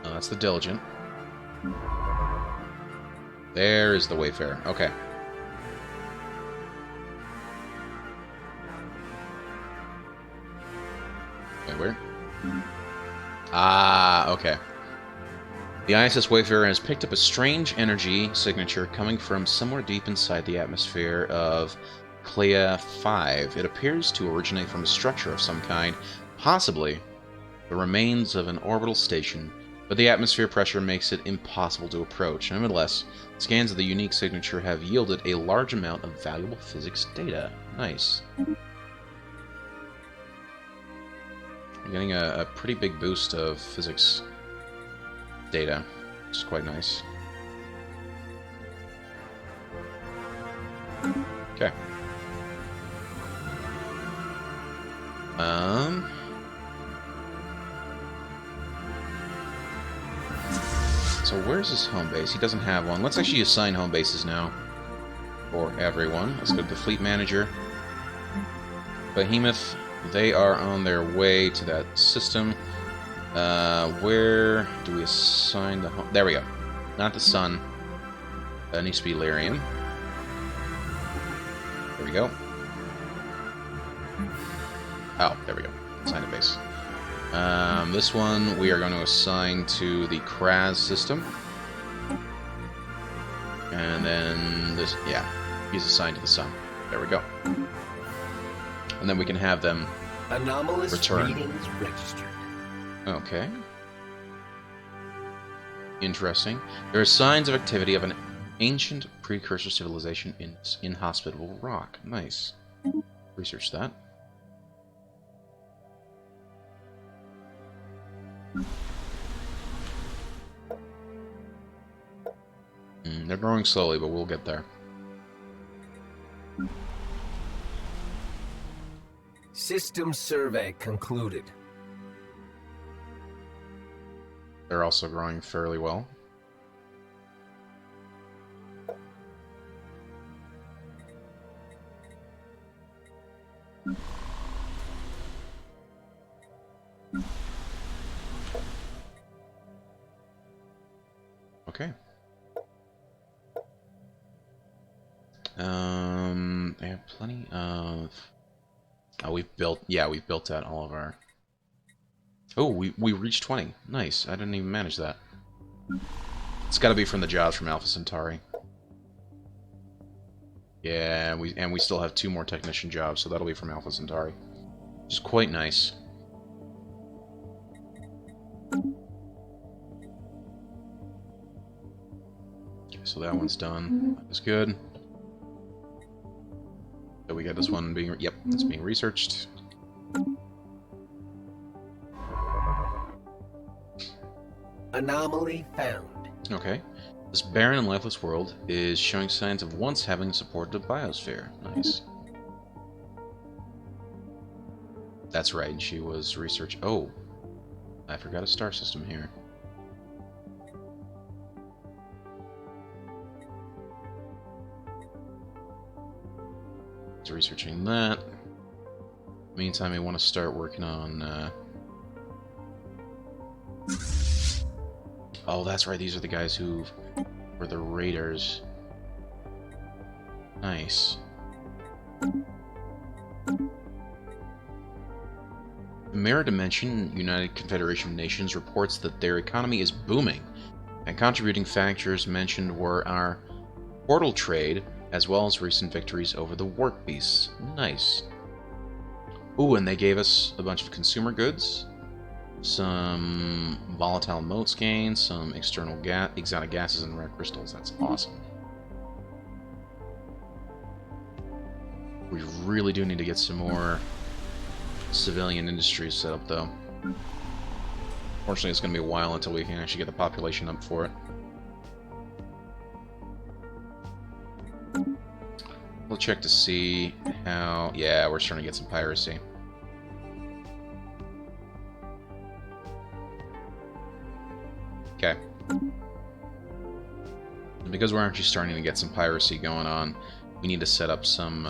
No, that's the Diligent. There is the Wayfarer. Okay. Wait, where? Ah, okay. The ISS Wayfarer has picked up a strange energy signature coming from somewhere deep inside the atmosphere of Clea 5. It appears to originate from a structure of some kind, possibly the remains of an orbital station but the atmosphere pressure makes it impossible to approach. Nevertheless, scans of the unique signature have yielded a large amount of valuable physics data. Nice. You're getting a pretty big boost of physics data, which is quite nice. Okay. So where's his home base? He doesn't have one. Let's actually assign home bases now for everyone. Let's go to the fleet manager. Behemoth, they are on their way to that system. Where do we assign the home? There we go. Not the sun. That needs to be Lyrium. There we go. Oh, there we go. Assign a base. This one we are going to assign to the Kraz system. And then this, yeah, he's assigned to the sun. There we go. And then we can have them Anomalous return. readings registered. Okay. Interesting. There are signs of activity of an ancient precursor civilization in inhospitable rock. Nice. Research that. They're growing slowly, but we'll get there. System survey concluded. They're also growing fairly well. Okay. They have plenty of... Oh, we've built out all of our... Oh, we reached 20. Nice. I didn't even manage that. It's got to be from the jobs from Alpha Centauri. Yeah, we still have 2 more technician jobs, so that'll be from Alpha Centauri. Which is quite nice. Okay, so that one's done. That's good. So we got this one being... Yep, it's being researched. Anomaly found. Okay. This barren and lifeless world is showing signs of once having supported a biosphere. Nice. That's right, she was research... Oh! I forgot a star system here. It's researching that. Meantime, I want to start working on... Oh, that's right, these are the guys who were the raiders. Nice. The Mirror Dimension, United Confederation of Nations, reports that their economy is booming, and contributing factors mentioned were our portal trade, as well as recent victories over the Warp Beasts. Nice. Ooh, and they gave us a bunch of consumer goods. Some volatile motes gain, some external exotic gases and rare crystals. That's awesome. We really do need to get some more civilian industries set up, though. Fortunately, it's going to be a while until we can actually get the population up for it. We'll check to see how... Yeah, we're starting to get some piracy. Okay. And because we're actually starting to get some piracy going on, we need to set up some...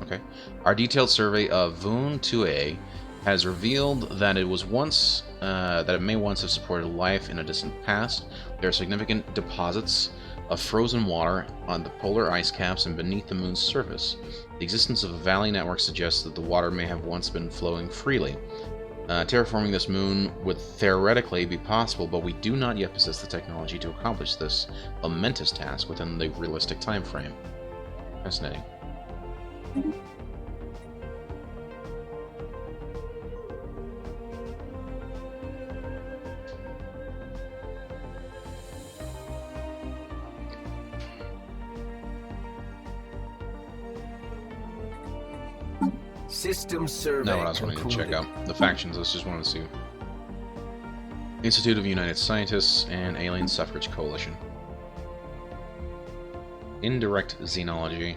Okay. Our detailed survey of Voon 2A has revealed that it was once... that it may once have supported life in a distant past. There are significant deposits of frozen water on the polar ice caps and beneath the moon's surface. The existence of a valley network suggests that the water may have once been flowing freely. Terraforming this moon would theoretically be possible, but we do not yet possess the technology to accomplish this momentous task within the realistic time frame. Fascinating. System survey Not what I was wanting to check concluded. out. The factions, I just wanted to see. Institute of United Scientists and Alien Suffrage Coalition. Indirect Xenology.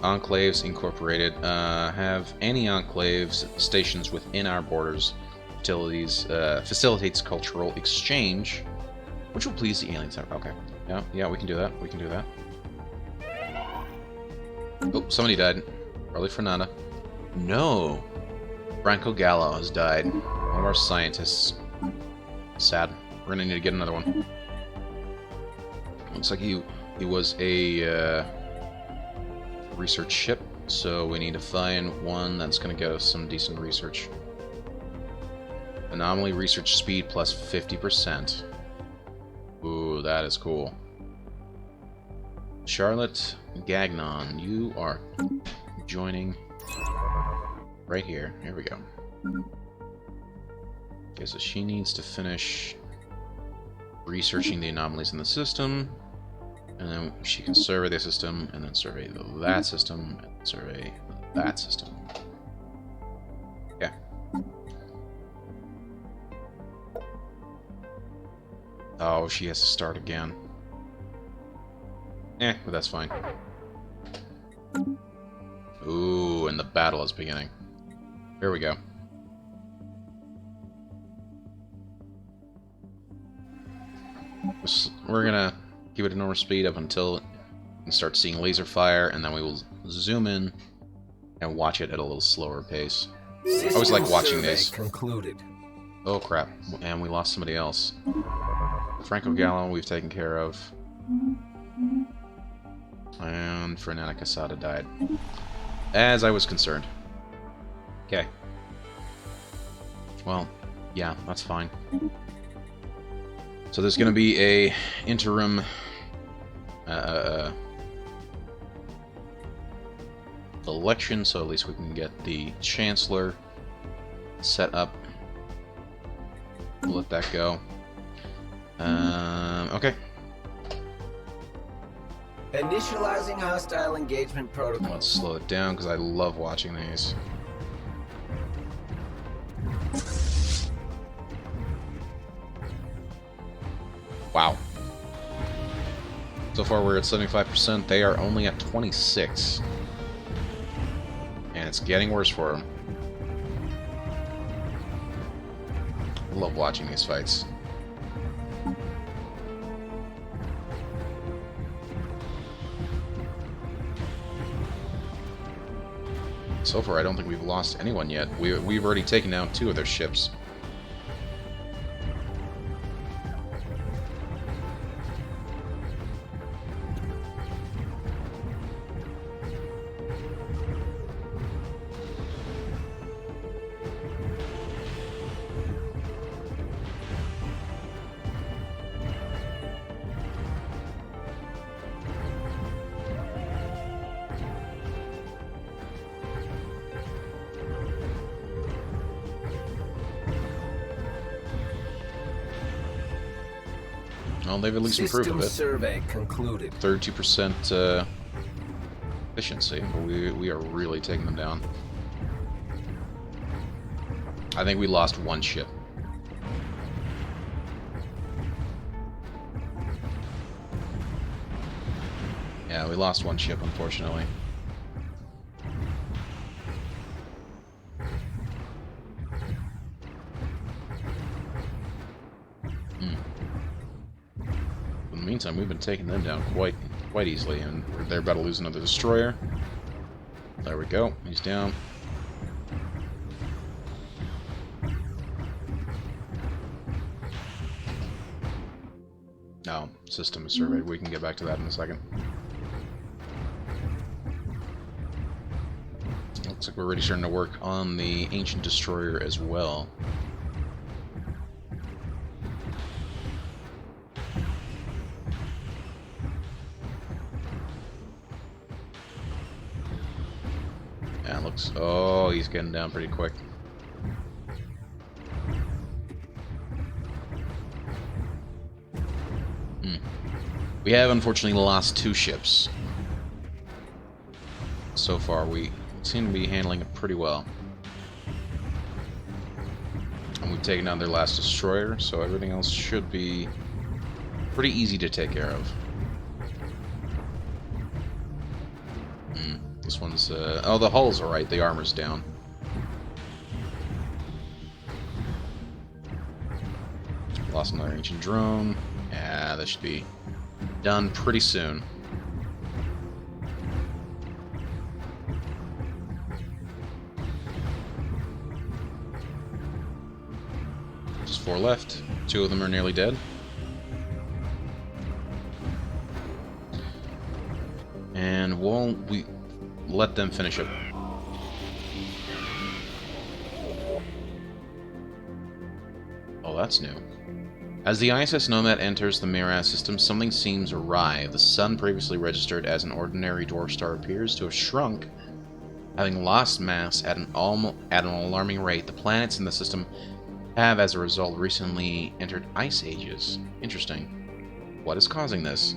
Enclaves Incorporated. Have any enclaves stations within our borders. Facilitates cultural exchange, which will please the aliens. Okay. Yeah, we can do that. We can do that. Oh, somebody died. Probably Fernanda. No! Franco Gallo has died. One of our scientists. Sad. We're gonna need to get another one. Looks like he was a research ship, so we need to find one that's gonna get us some decent research. Anomaly research speed plus 50%. Ooh, that is cool. Charlotte Gagnon, you are joining right here. Here we go. Okay, so she needs to finish researching the anomalies in the system, and then she can survey the system, and then survey that system, and survey that system. Okay. Oh, she has to start again. But that's fine. Ooh, and the battle is beginning. Here we go. We're gonna keep it at normal speed up until we start seeing laser fire, and then we will zoom in and watch it at a little slower pace. I always like watching these. Concluded. Oh crap, and we lost somebody else. Franco Gallo we've taken care of. And Fernanda Casada died. As I was concerned. Okay. Well, yeah, that's fine. So there's going to be a interim election, so at least we can get the Chancellor set up. We'll let that go. Okay. Initializing hostile engagement protocol. Let's slow it down because I love watching these. Wow. So far we're at 75%. They are only at 26. And it's getting worse for them. Love watching these fights. So far, I don't think we've lost anyone yet. We've already taken down 2 of their ships. Well, they've at least improved a bit. Survey concluded. 32% efficiency, but we are really taking them down. I think we lost 1 ship. Yeah, we lost 1 ship, unfortunately. In the meantime, we've been taking them down quite easily, and they're about to lose another destroyer. There we go. He's down. No, system is surveyed. We can get back to that in a second. Looks like we're already starting to work on the ancient destroyer as well. Yeah, it looks... Oh, he's getting down pretty quick. We have unfortunately lost 2 ships. So far, we seem to be handling it pretty well. And we've taken out their last destroyer, so everything else should be pretty easy to take care of. This one's, oh, the hull's alright, the armor's down. Lost another ancient drone. Yeah, that should be done pretty soon. Just 4 left. 2 of them are nearly dead. And we let them finish it. Oh, that's new. As the ISS Nomad enters the Miraz system, something seems awry. The sun, previously registered as an ordinary dwarf star, appears to have shrunk, having lost mass at an alarming rate. The planets in the system have, as a result, recently entered ice ages. Interesting. What is causing this?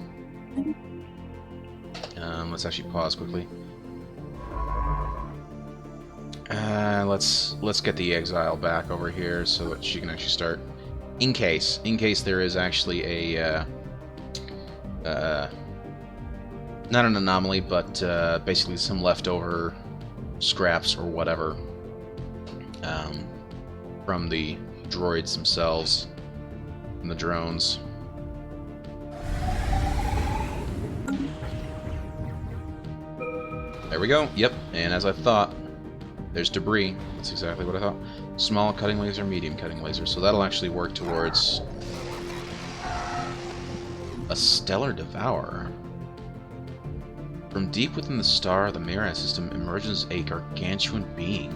Let's actually pause quickly. Let's get the exile back over here so that she can actually start. In case there is actually a not an anomaly, but basically some leftover scraps or whatever from the droids themselves and the drones. There we go. Yep, and as I thought, there's debris. That's exactly what I thought. Small cutting laser, medium cutting laser. So that'll actually work towards a stellar devourer. From deep within the star, the Miraz system emerges a gargantuan being.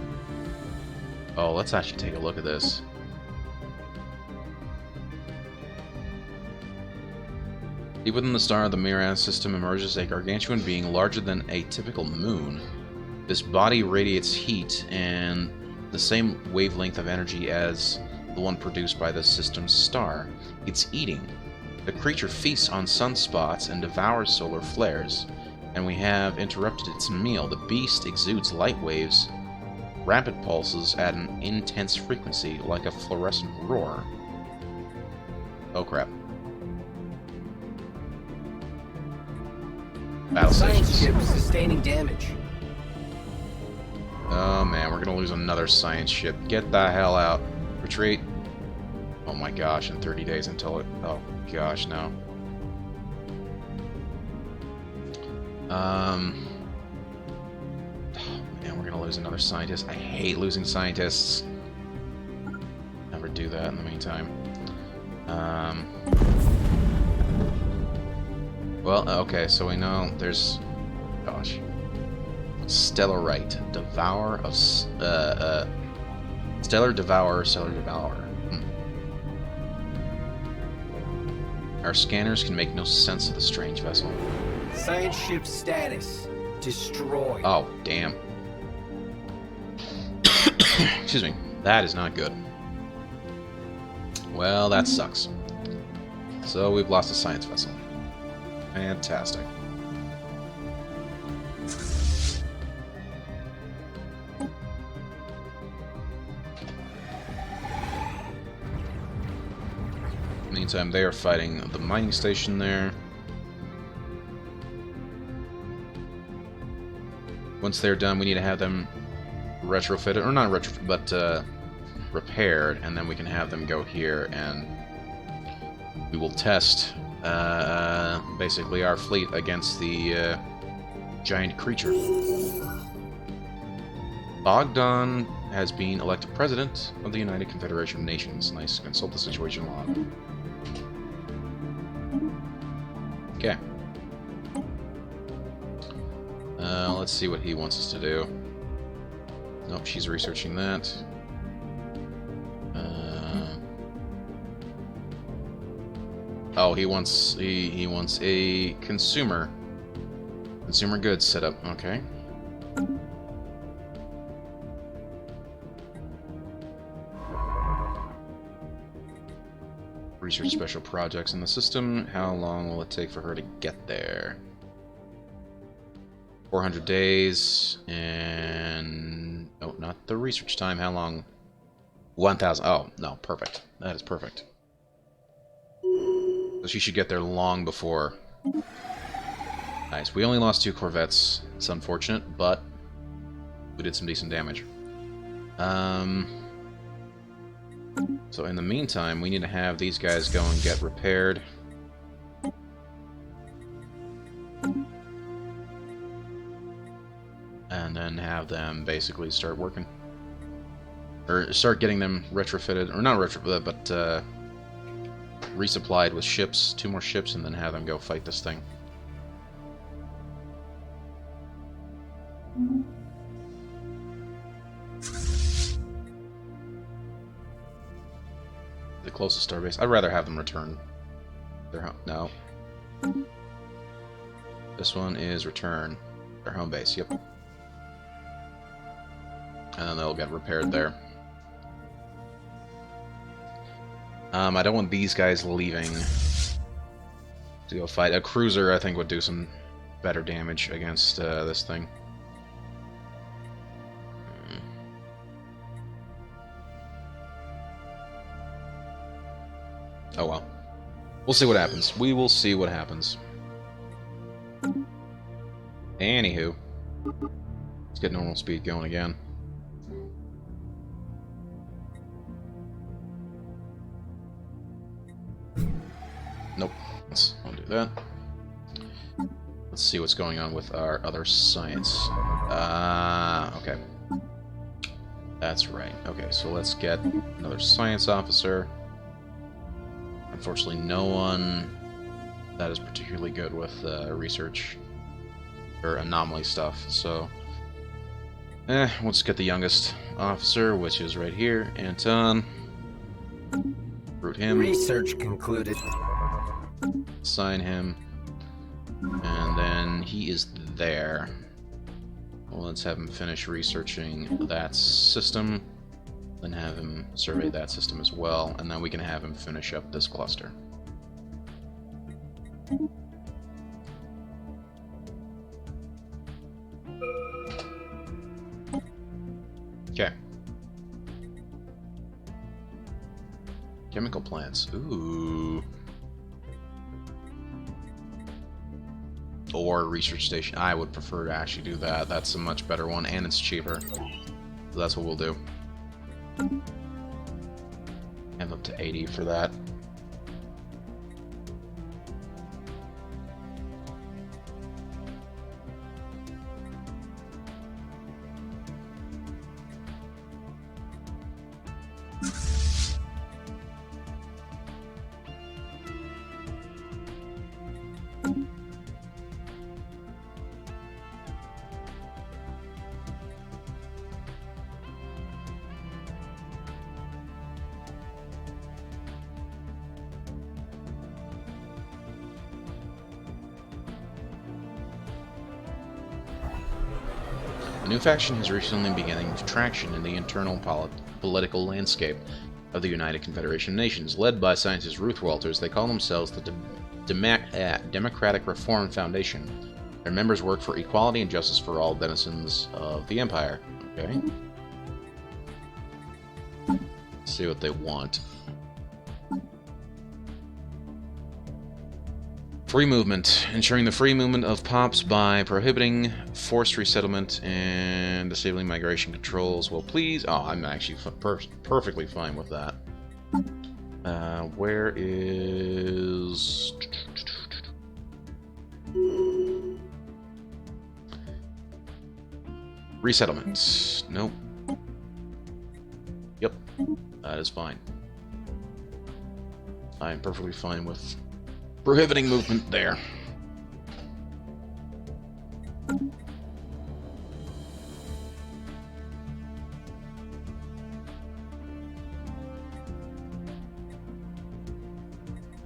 Oh, let's actually take a look at this. Deep within the star, the Miraz system emerges a gargantuan being larger than a typical moon. This body radiates heat and the same wavelength of energy as the one produced by the system's star. It's eating. The creature feasts on sunspots and devours solar flares, and we have interrupted its meal. The beast exudes light waves, rapid pulses at an intense frequency, like a fluorescent roar. Oh crap. Battle Science stations. ship sustaining damage. Oh man, we're gonna lose another science ship. Get the hell out. Retreat. Oh my gosh, in 30 days until it... Oh gosh, no. Oh man, we're gonna lose another scientist. I hate losing scientists. Never do that in the meantime. Well, okay, so we know there's... Gosh. Stellarite Devourer of... Stellar Devourer. Our scanners can make no sense of the strange vessel. Science ship status. Destroyed. Oh, damn. Excuse me. That is not good. Well, that sucks. So we've lost a science vessel. Fantastic. Meantime, they are fighting the mining station there. Once they're done, we need to have them retrofitted, or not retrofitted, but repaired, and then we can have them go here, and we will test basically our fleet against the giant creature. Bogdan has been elected president of the United Confederation of Nations. Nice. Consult the situation log. Okay. Let's see what he wants us to do. Nope, she's researching that. Oh, he wants a consumer goods setup. Okay. Research special projects in the system. How long will it take for her to get there? 400 days, and... oh, not the research time. How long? 1,000. Oh, no, perfect. That is perfect. So she should get there long before. Nice. We only lost 2 corvettes. It's unfortunate, but we did some decent damage. So in the meantime, we need to have these guys go and get repaired. And then have them basically start working. Or start getting them retrofitted, or not retrofitted, but resupplied with ships, 2 more ships, and then have them go fight this thing. The closest starbase. I'd rather have them return their home. No. This one is return their home base. Yep. And then they'll get repaired there. I don't want these guys leaving to go fight. A cruiser, I think, would do some better damage against this thing. Oh well. We'll see what happens. We will see what happens. Anywho. Let's get normal speed going again. Nope. Let's undo that. Let's see what's going on with our other science. Okay. That's right. Okay, so let's get another science officer. Unfortunately, no one that is particularly good with research or anomaly stuff, so we'll just get the youngest officer, which is right here, Anton. Recruit him. Research concluded. Assign him, and then he is there. Well, let's have him finish researching that system. Then have him survey that system as well, and then we can have him finish up this cluster. Okay. Chemical plants. Ooh. Or research station. I would prefer to actually do that. That's a much better one, and it's cheaper. So that's what we'll do. I'm up to 80 for that. A new faction has recently beginning traction in the internal political landscape of the United Confederation Nations. Led by scientist Ruth Walters, they call themselves the Democratic Reform Foundation. Their members work for equality and justice for all denizens of the Empire. Okay. Let's see what they want. Free movement. Ensuring the free movement of POPs by prohibiting forced resettlement and disabling migration controls. Well, please. Oh, I'm actually perfectly fine with that. Where is... resettlement? Nope. Yep. That is fine. I am perfectly fine with prohibiting movement there.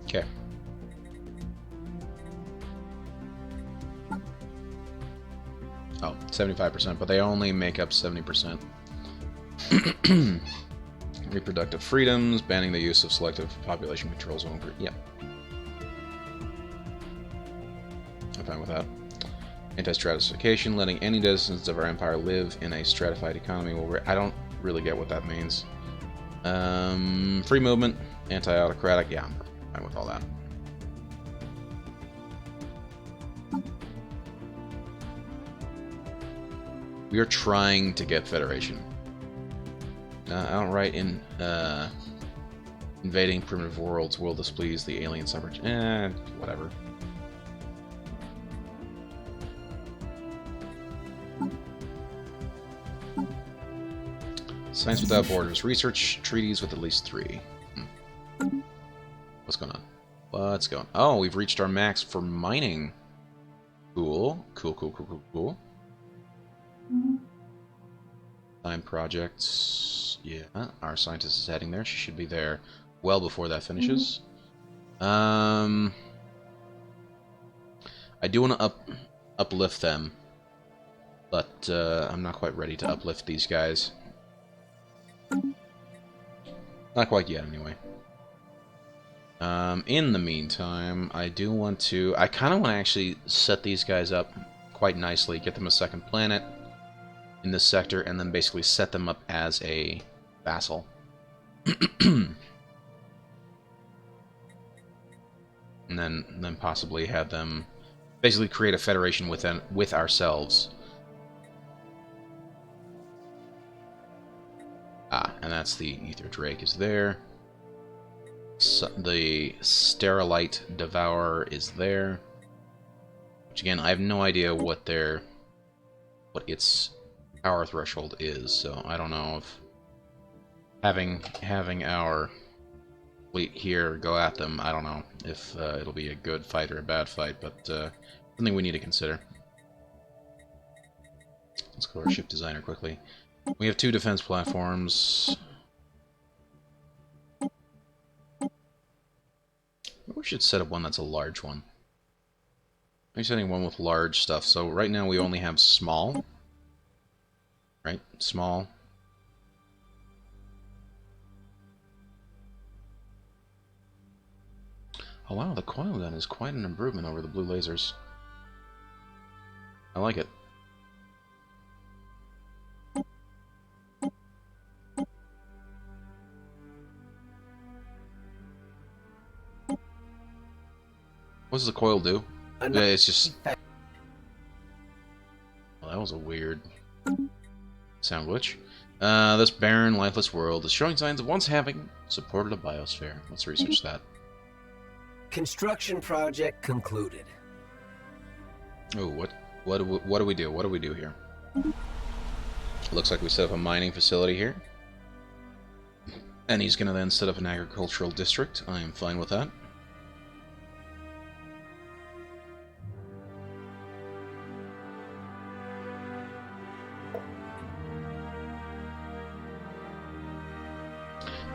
Okay. Oh, 75%, but they only make up 70%. Reproductive freedoms, banning the use of selective population controls. Yep. I'm fine with that. Anti-stratification, letting any citizens of our empire live in a stratified economy. Well, I don't really get what that means. Free movement, anti-autocratic. Yeah, I'm fine with all that. We are trying to get Federation. Outright in invading primitive worlds will displease the alien suffrage. Whatever. Science Without Borders. Research treaties with at least 3. What's going on? What's going on? Oh, we've reached our max for mining. Cool. Cool. Time projects. Yeah, our scientist is heading there. She should be there well before that finishes. I do want to uplift them, but I'm not quite ready to uplift these guys. Not quite yet, anyway. In the meantime, I do want to... I kind of want to actually set these guys up quite nicely, get them a second planet in this sector, and then basically set them up as a vassal. And then possibly have them basically create a federation with ourselves. And that's the Ether Drake is there. So the Stellarite Devourer is there. Which again, I have no idea what its power threshold is, so I don't know if having our fleet here go at them, I don't know if it'll be a good fight or a bad fight, but something we need to consider. Let's go to our ship designer quickly. We have 2 defense platforms. We should set up one that's a large one. I'm setting one with large stuff. So right now we only have small. Right? Small. Oh wow, the coil gun is quite an improvement over the blue lasers. I like it. What does the coil do? It's just... Well, that was a weird sound glitch. This barren, lifeless world is showing signs of once having supported a biosphere. Let's research that. Construction project concluded. Oh, what do we do? What do we do here? Looks like we set up a mining facility here. And he's going to then set up an agricultural district. I am fine with that.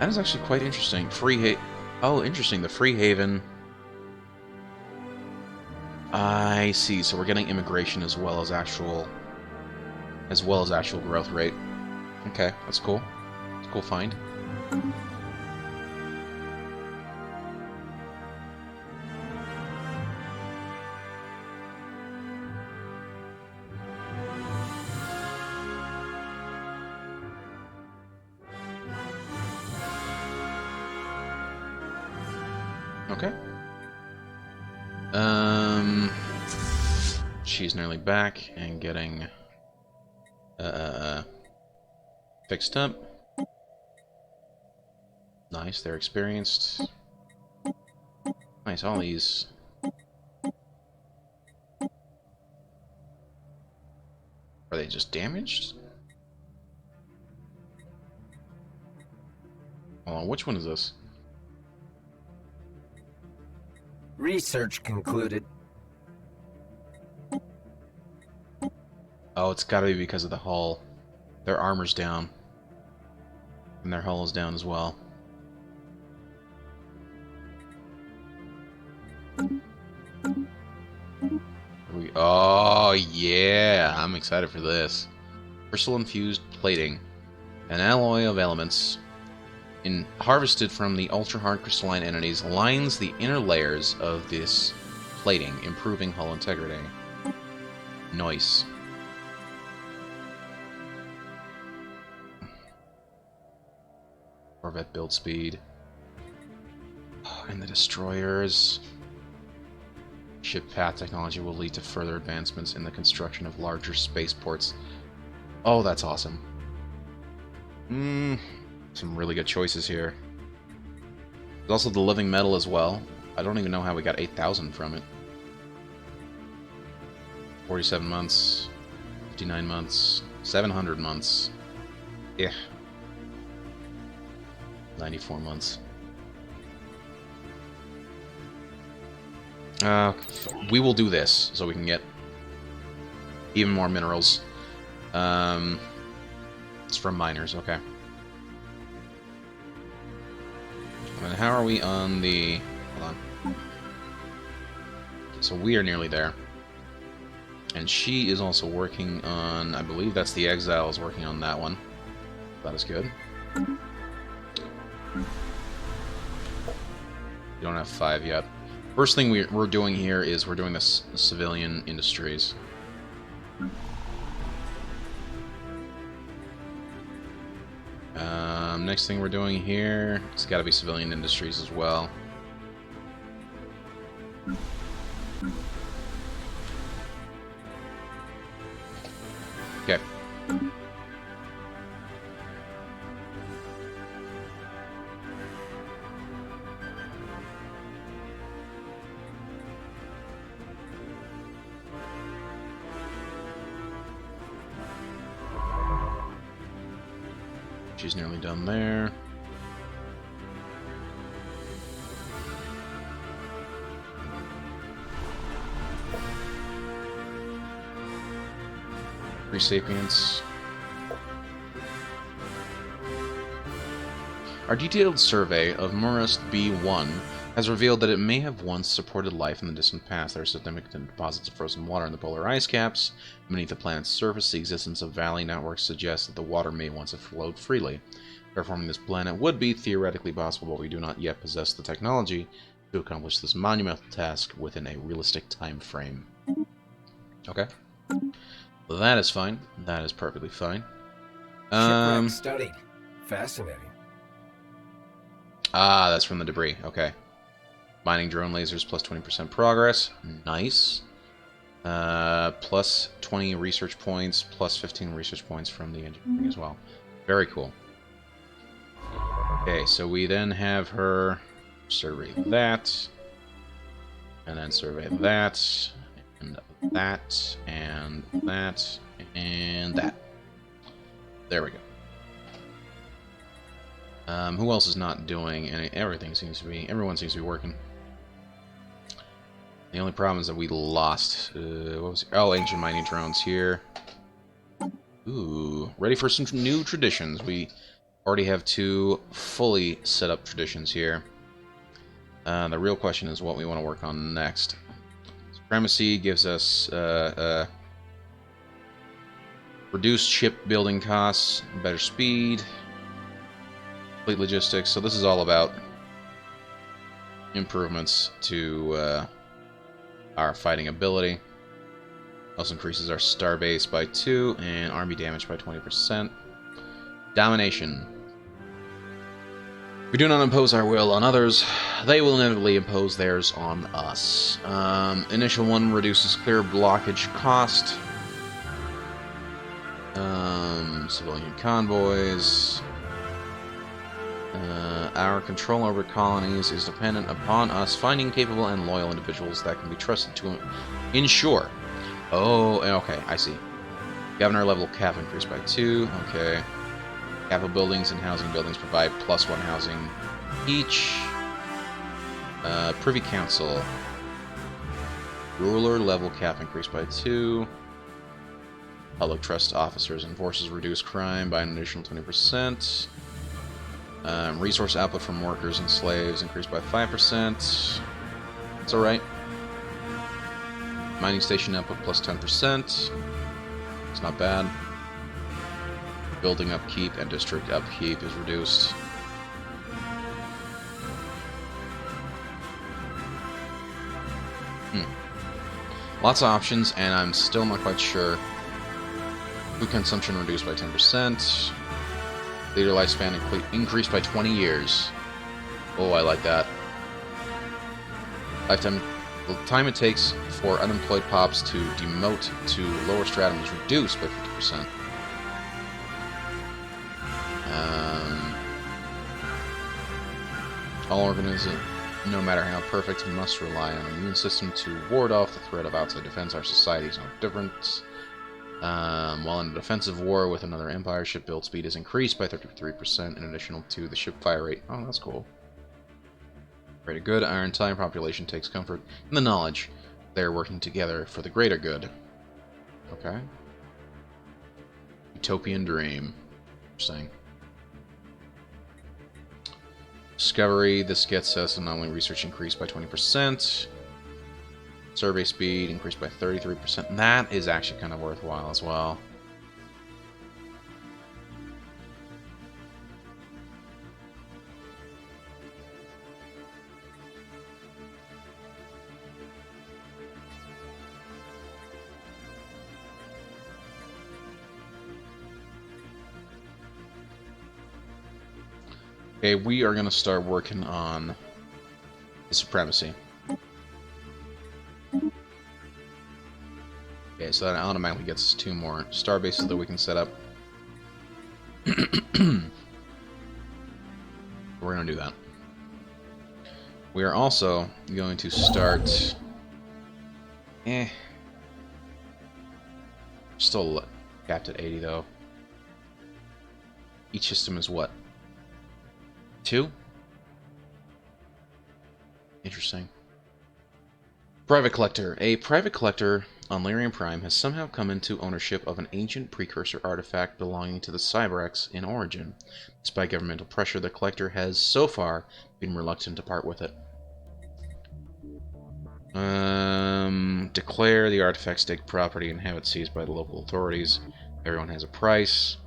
That is actually quite interesting. Oh, interesting. The Free Haven. I see. So we're getting immigration as well as actual growth rate. Okay, that's cool. It's a cool find. Okay. She's nearly back and getting fixed up. Nice, they're experienced. Nice, all these. Are they just damaged? Hold on, which one is this? Research concluded. Oh, it's gotta be because of the hull. Their armor's down. And their hull is down as well. Oh, yeah! I'm excited for this. Crystal-infused plating. An alloy of elements harvested from the ultra-hard crystalline entities lines the inner layers of this plating, improving hull integrity. Nice. Corvette build speed. And the destroyers. Ship path technology will lead to further advancements in the construction of larger spaceports. Oh, that's awesome. Some really good choices here. There's also the living metal as well. I don't even know how we got 8,000 from it. 47 months, 59 months, 700 months. Yeah. 94 months. We will do this so we can get even more minerals. It's from miners, okay. And how are we on the... Hold on. So we are nearly there. And she is also working on... I believe that's the Exiles working on that one. That is good. You don't have 5 yet. First thing we're doing here is we're doing this civilian industries. Next thing we're doing here, it's got to be civilian industries as well. Okay. She's nearly done there. Free Sapiens. Our detailed survey of Murust B1 has revealed that it may have once supported life in the distant past. There are significant deposits of frozen water in the polar ice caps. Beneath the planet's surface, the existence of valley networks suggests that the water may once have flowed freely. Terraforming this planet would be theoretically possible, but we do not yet possess the technology to accomplish this monumental task within a realistic time frame. Okay. That is fine. That is perfectly fine. Shipwreck studied. Fascinating. Ah, that's from the debris. Okay. Mining drone lasers plus 20% progress. Nice. Plus 20 research points, plus 15 research points from the engineering as well. Very cool. Okay, so we then have her survey that, and then survey that, and that, and that, and that. There we go. Who else is not doing any? Everyone seems to be working. The only problem is that we lost. What was it? Oh, ancient mining drones here. Ooh, ready for some new traditions. We already have 2 fully set up traditions here. The real question is what we want to work on next. Supremacy gives us reduced shipbuilding costs, better speed, fleet logistics. So this is all about improvements to our fighting ability. Also increases our star base by 2 and army damage by 20%. Domination. We do not impose our will on others, they will inevitably impose theirs on us. Initial one reduces clear blockage cost. Civilian convoys. Our control over colonies is dependent upon us finding capable and loyal individuals that can be trusted to ensure. Oh, okay, I see. Governor level cap increased by 2. Okay. Capital buildings and housing buildings provide +1 housing each. Privy Council. Ruler level cap increased by 2. Public trust officers and forces reduce crime by an additional 20%. Resource output from workers and slaves increased by 5%. It's alright. Mining station output plus 10%. It's not bad. Building upkeep and district upkeep is reduced. Lots of options, and I'm still not quite sure. Food consumption reduced by 10%. Leader lifespan increased by 20 years. Oh, I like that. Lifetime. The time it takes for unemployed pops to demote to lower stratum is reduced by 50%. All organisms, no matter how perfect, must rely on an immune system to ward off the threat of outside defense. Our society is no different. While in a defensive war with another empire, ship build speed is increased by 33% in addition to the ship fire rate. Oh, that's cool. Greater good. Our entire population takes comfort in the knowledge they're working together for the greater good. Okay. Utopian dream. Interesting. Discovery. This gets us anomaly research increased by 20%. Survey speed increased by 33%. And that is actually kind of worthwhile as well. Okay, we are going to start working on the supremacy. Okay, so that automatically gets us 2 more star bases that we can set up. We're going to do that. We are also going to start... Still capped at 80, though. Each system is what? 2? Interesting. Private Collector. A private collector on Lyrium Prime has somehow come into ownership of an ancient precursor artifact belonging to the Cyberx in origin. Despite governmental pressure, the collector has so far been reluctant to part with it. Declare the artifact state property and have it seized by the local authorities. Everyone has a price.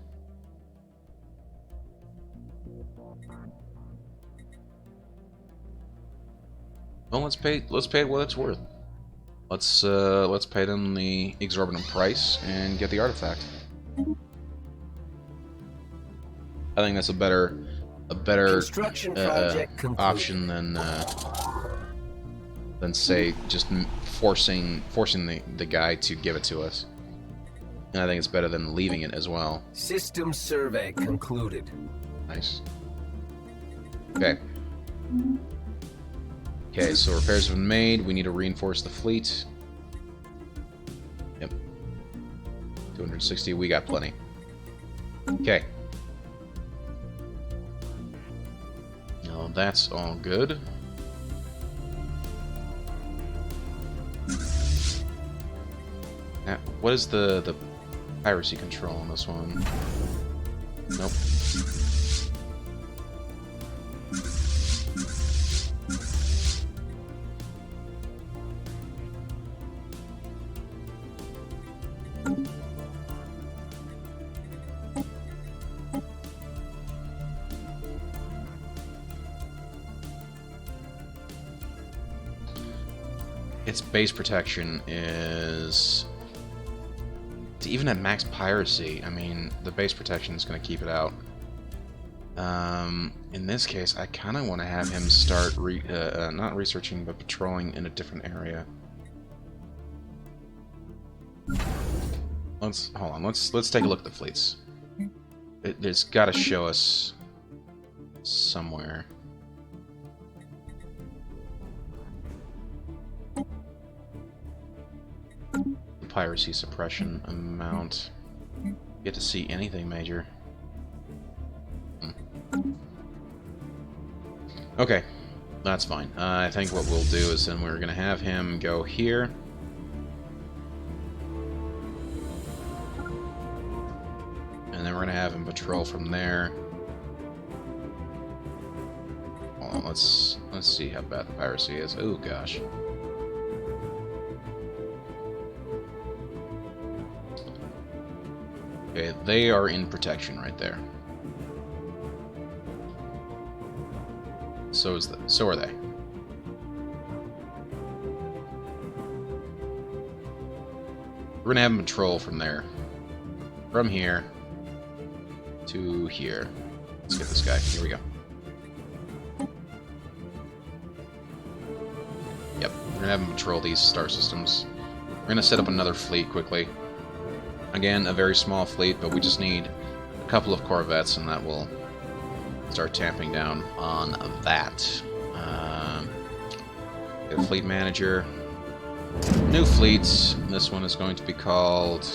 Well, let's pay it what it's worth. Let's pay them the exorbitant price and get the artifact. I think that's a better option than say just forcing the guy to give it to us. And I think it's better than leaving it as well. System survey concluded. Nice. Okay. Okay, so repairs have been made. We need to reinforce the fleet. Yep. 260. We got plenty. Okay. Now that's all good. Now, what is the piracy control on this one? Nope. Its base protection is... Even at max piracy, I mean, the base protection is going to keep it out. In this case, I kind of want to have him start not researching, but patrolling in a different area. Hold on. Let's take a look at the fleets. It's got to show us somewhere. Piracy suppression amount. Get to see anything major. Okay, that's fine. I think what we'll do is then we're going to have him go here. And then we're going to have him patrol from there. Hold on, let's see how bad the piracy is. Oh gosh. Okay, they are in protection right there. So are they. We're gonna have him patrol from there. From here to here. Let's get this guy. Here we go. Yep, we're gonna have him patrol these star systems. We're gonna set up another fleet quickly. Again, a very small fleet, but we just need a couple of corvettes, and that will start tamping down on that. Get a fleet manager. New fleets. This one is going to be called...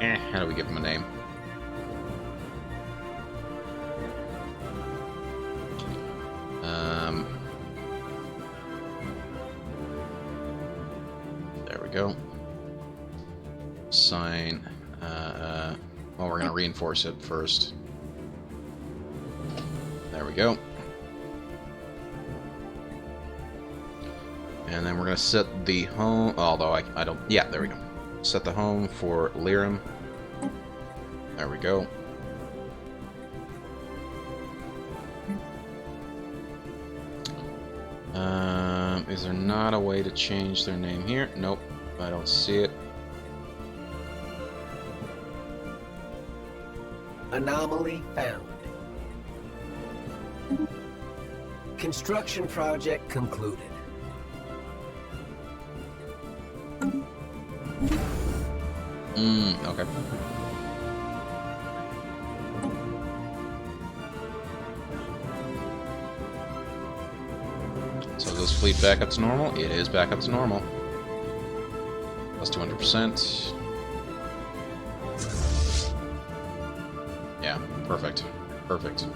how do we give him a name? There we go. Sign. Well, we're going to reinforce it first. There we go. And then we're going to set the home, although I don't, yeah, there we go. Set the home for Lyrim. There we go. Is there not a way to change their name here? Nope, I don't see it. Anomaly found. Construction project concluded. Okay. So is this fleet back up to normal? It is back up to normal. Plus 200%. Yeah, perfect. Perfect.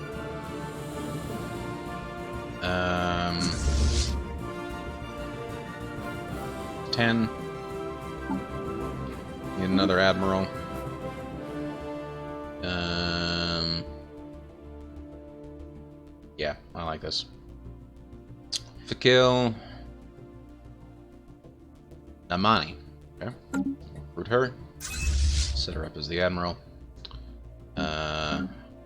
10. Need another admiral. Yeah, I like this. Fakil. Namani. Okay. Recruit her. Set her up as the admiral.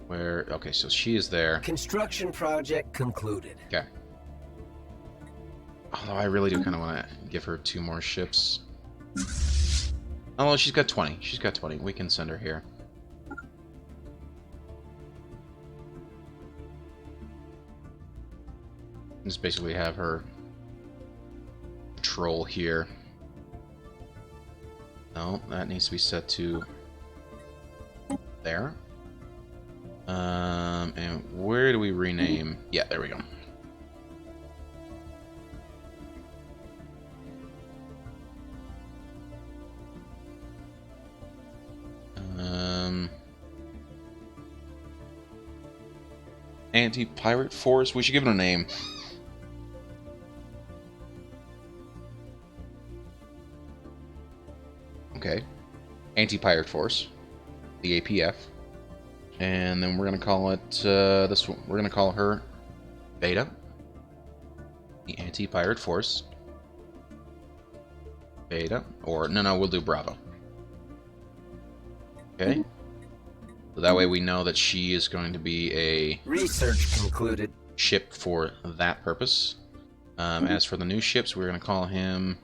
Where? Okay, so she is there. Construction project concluded. Okay. Although I really do kind of want to give her 2 more ships. Oh, she's got 20. She's got 20. We can send her here. Just basically have her patrol here. No, that needs to be set to there. And where do we rename? Yeah, there we go. Anti-pirate force. We should give it a name. Okay. Anti-pirate force. The APF. And then we're gonna call it this one. We're gonna call her Beta. The anti-pirate force. Beta. Or no, we'll do Bravo. Okay. So that way we know that she is going to be a research concluded ship for that purpose. As for the new ships, we're going to call him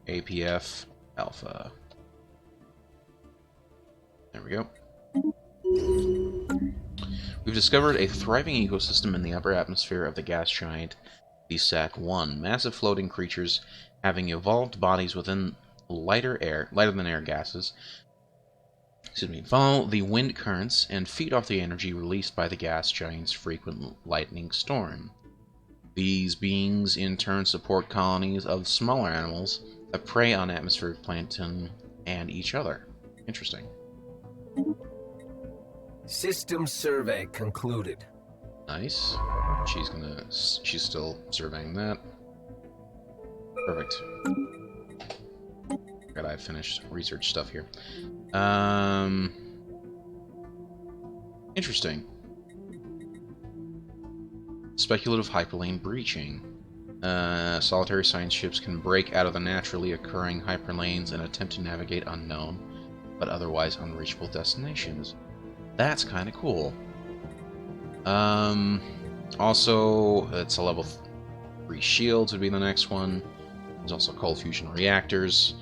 APF Alpha. There we go. We've discovered a thriving ecosystem in the upper atmosphere of the gas giant BSAC-1. Massive floating creatures having evolved bodies within lighter than air gases. Follow the wind currents and feed off the energy released by the gas giant's frequent lightning storm. These beings in turn support colonies of smaller animals that prey on atmospheric plankton and each other. Interesting. System survey concluded. Nice. She's still surveying that. Perfect. Forgot I finished research stuff here. Interesting. Speculative hyperlane breaching. Solitary science ships can break out of the naturally occurring hyperlanes and attempt to navigate unknown, but otherwise unreachable destinations. That's kind of cool. Also, it's a level 3 shields would be the next one. There's also cold fusion reactors.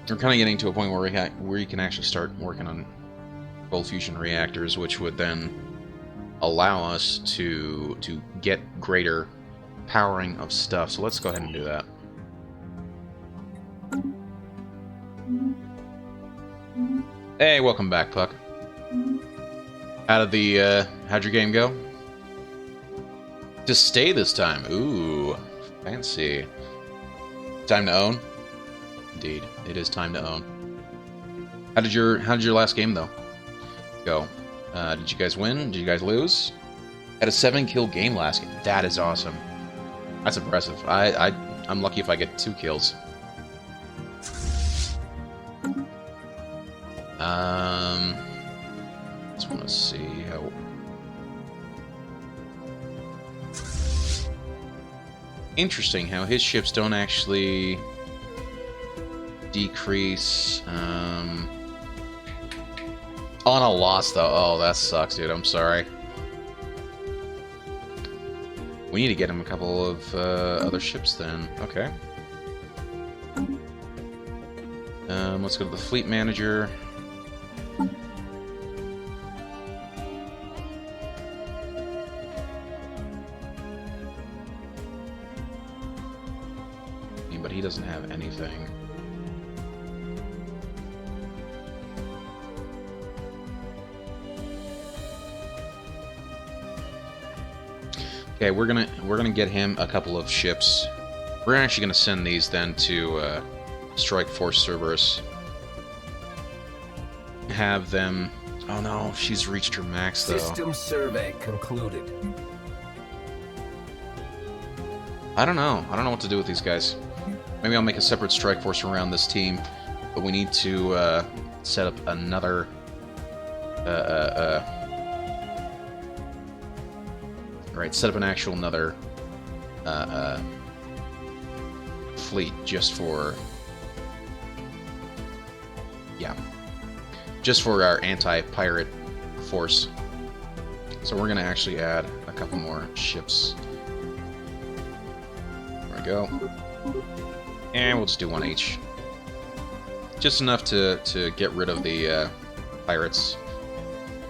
We're kind of getting to a point where you can actually start working on cold fusion reactors, which would then allow us to get greater powering of stuff. So let's go ahead and do that. Hey, welcome back, Puck. How'd your game go? To stay this time. Ooh, fancy. Time to own. Indeed, it is time to own. How did your last game though go? Did you guys win? Did you guys lose? Had a 7-kill game last game. That is awesome. That's impressive. I'm lucky if I get 2 kills. Just want to see how. Interesting how his ships don't actually decrease. On a loss, though. Oh, that sucks, dude. I'm sorry. We need to get him a couple of other ships then. Okay. Let's go to the fleet manager. But he doesn't have anything. Okay, we're gonna get him a couple of ships. We're actually gonna send these then to Strike Force Cerberus. Have them. Oh no, she's reached her max though. System survey concluded. I don't know. I don't know what to do with these guys. Maybe I'll make a separate strike force around this team, but we need to set up another. Right, set up an actual another fleet just for. Yeah. Just for our anti-pirate force. So we're going to actually add a couple more ships. There we go. And we'll just do 1 each. Just enough to get rid of the pirates.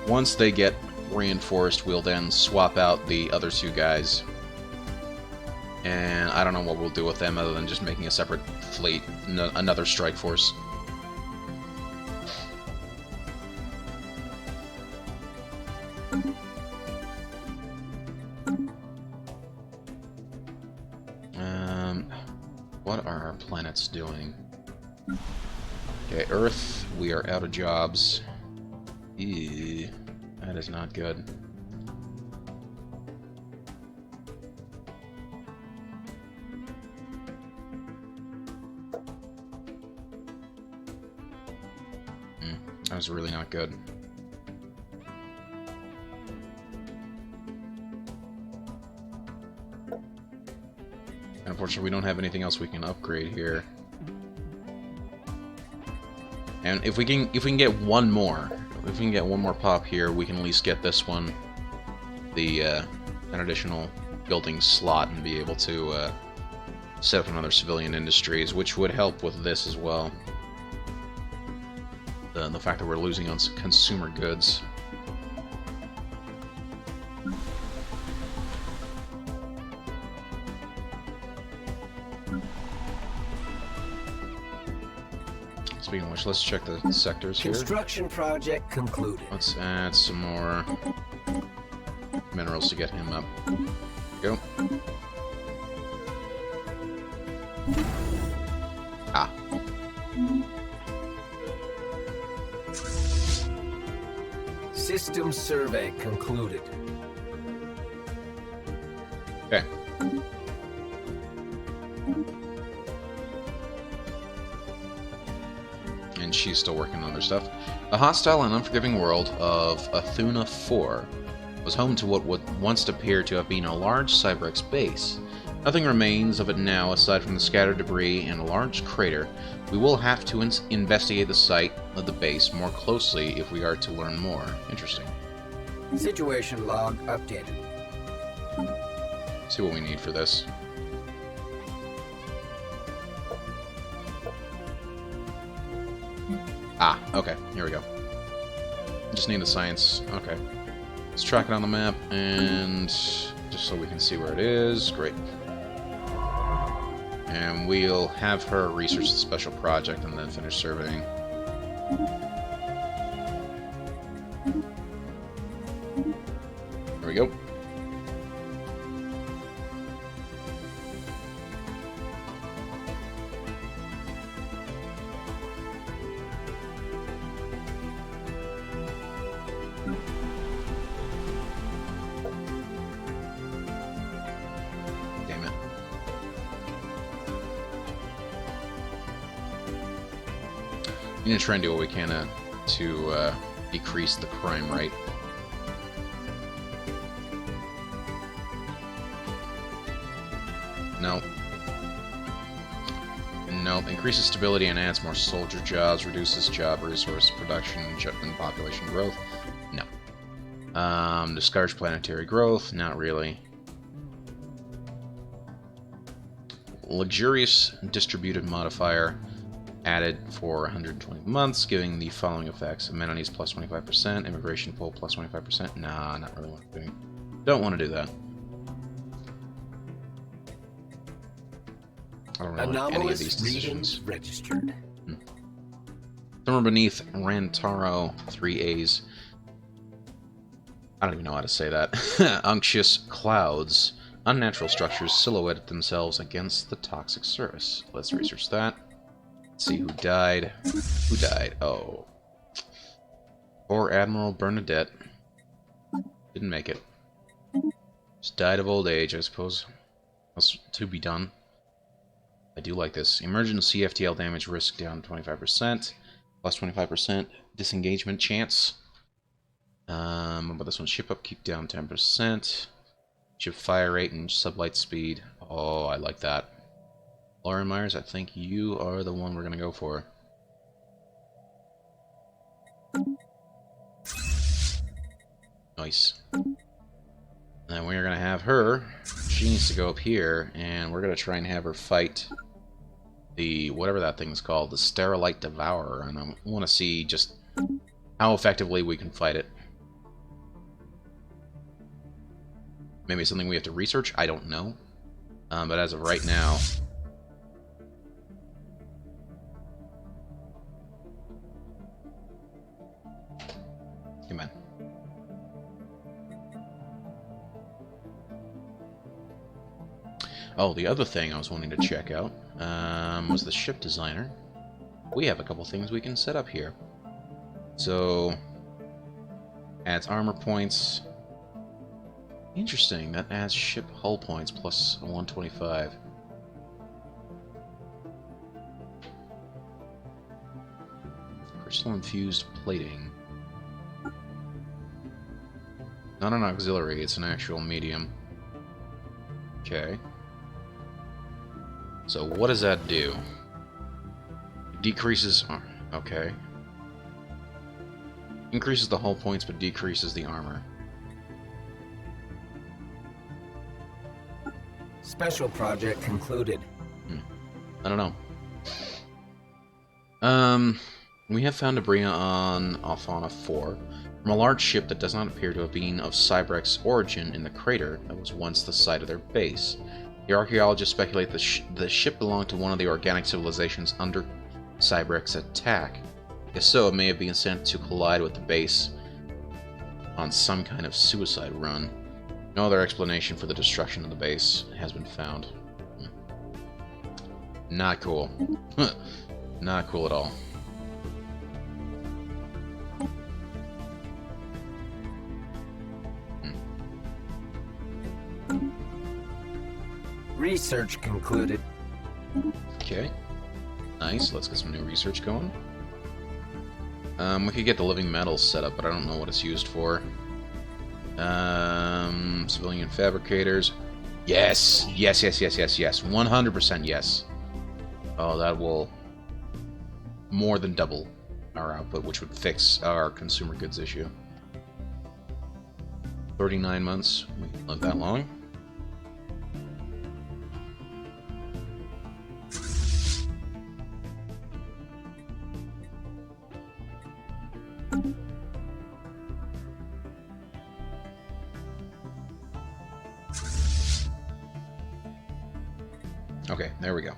Once they get reinforced, we'll then swap out the other 2 guys. And I don't know what we'll do with them other than just making a separate fleet, another strike force. What are our planets doing? Okay, Earth, we are out of jobs. Eee, that is not good. That was really not good. Unfortunately, we don't have anything else we can upgrade here. And if we can get one more, if we can get one more pop here, we can at least get this one, an additional building slot, and be able to set up another civilian industries, which would help with this as well. The fact that we're losing on consumer goods. Speaking of which, let's check the sectors here. Construction project concluded. Let's add some more minerals to get him up. Go. Ah. System survey concluded. Okay. And she's still working on other stuff. The hostile and unforgiving world of Athuna 4 was home to what would once appear to have been a large Cyberx base. Nothing remains of it now aside from the scattered debris and a large crater. We will have to investigate the site of the base more closely if we are to learn more. Interesting. Situation log updated. See what we need for this. Ah, okay. Here we go. Just need the science. Okay. Let's track it on the map, and just so we can see where it is. Great. And we'll have her research the special project and then finish surveying. There we go. Damn it. We need to try and do what we can to decrease the crime rate. No. Nope. Increases stability and adds more soldier jobs, reduces job resource production and population growth. No. Discourage planetary growth. Not really. Luxurious distributed modifier added for 120 months, giving the following effects: amenities plus 25%, immigration pull plus 25%. Nah, not really what I'm doing. Don't want to do that. I don't really like any of these decisions. Registered. Somewhere beneath Rantaro 3A's. I don't even know how to say that. Unctuous clouds. Unnatural structures silhouetted themselves against the toxic surface. Let's research that. Let's see who died. Who died? Oh. Poor Admiral Bernadette. Didn't make it. Just died of old age, I suppose. What's to be done? I do like this. Emergent CFTL damage risk down 25%. Plus 25% disengagement chance. But this one, ship upkeep down 10%. Ship fire rate and sublight speed. Oh, I like that. Lauren Myers, I think you are the one we're going to go for. Nice. And we're going to have her. She needs to go up here, and we're going to try and have her fight the, whatever that thing's called, the Stellarite Devourer. And I want to see just how effectively we can fight it. Maybe it's something we have to research, I don't know. But as of right now... Come on. Oh, the other thing I was wanting to check out was the ship designer. We have a couple things we can set up here. So, adds armor points. Interesting, that adds ship hull points plus 125. Crystal infused plating. Not an auxiliary, it's an actual medium. Okay. So what does that do? It decreases... okay. Increases the hull points but decreases the armor. Special project concluded. I don't know. We have found debris on Alphana 4 from a large ship that does not appear to have been of Cybrex origin in the crater that was once the site of their base. The archaeologists speculate the ship belonged to one of the organic civilizations under Cybrex's attack. If so, it may have been sent to collide with the base on some kind of suicide run. No other explanation for the destruction of the base has been found. Not cool. Not cool at all. Research concluded. Okay. Nice, let's get some new research going. We could get the living metals set up, but I don't know what it's used for. Civilian fabricators. Yes! Yes, yes, yes, yes, yes. 100% yes. Oh, that will more than double our output, which would fix our consumer goods issue. 39 months. We can live that long. Okay, there we go.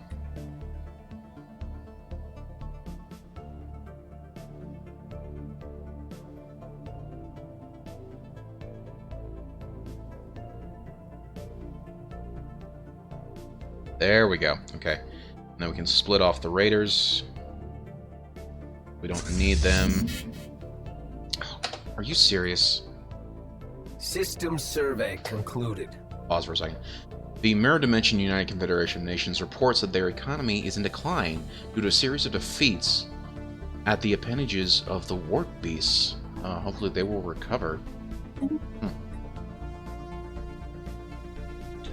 There we go. Okay. Now we can split off the raiders. We don't need them. Are you serious? System survey concluded. Pause for a second. The Mirror Dimension United Confederation of Nations reports that their economy is in decline due to a series of defeats at the appendages of the Warp Beasts. Hopefully they will recover.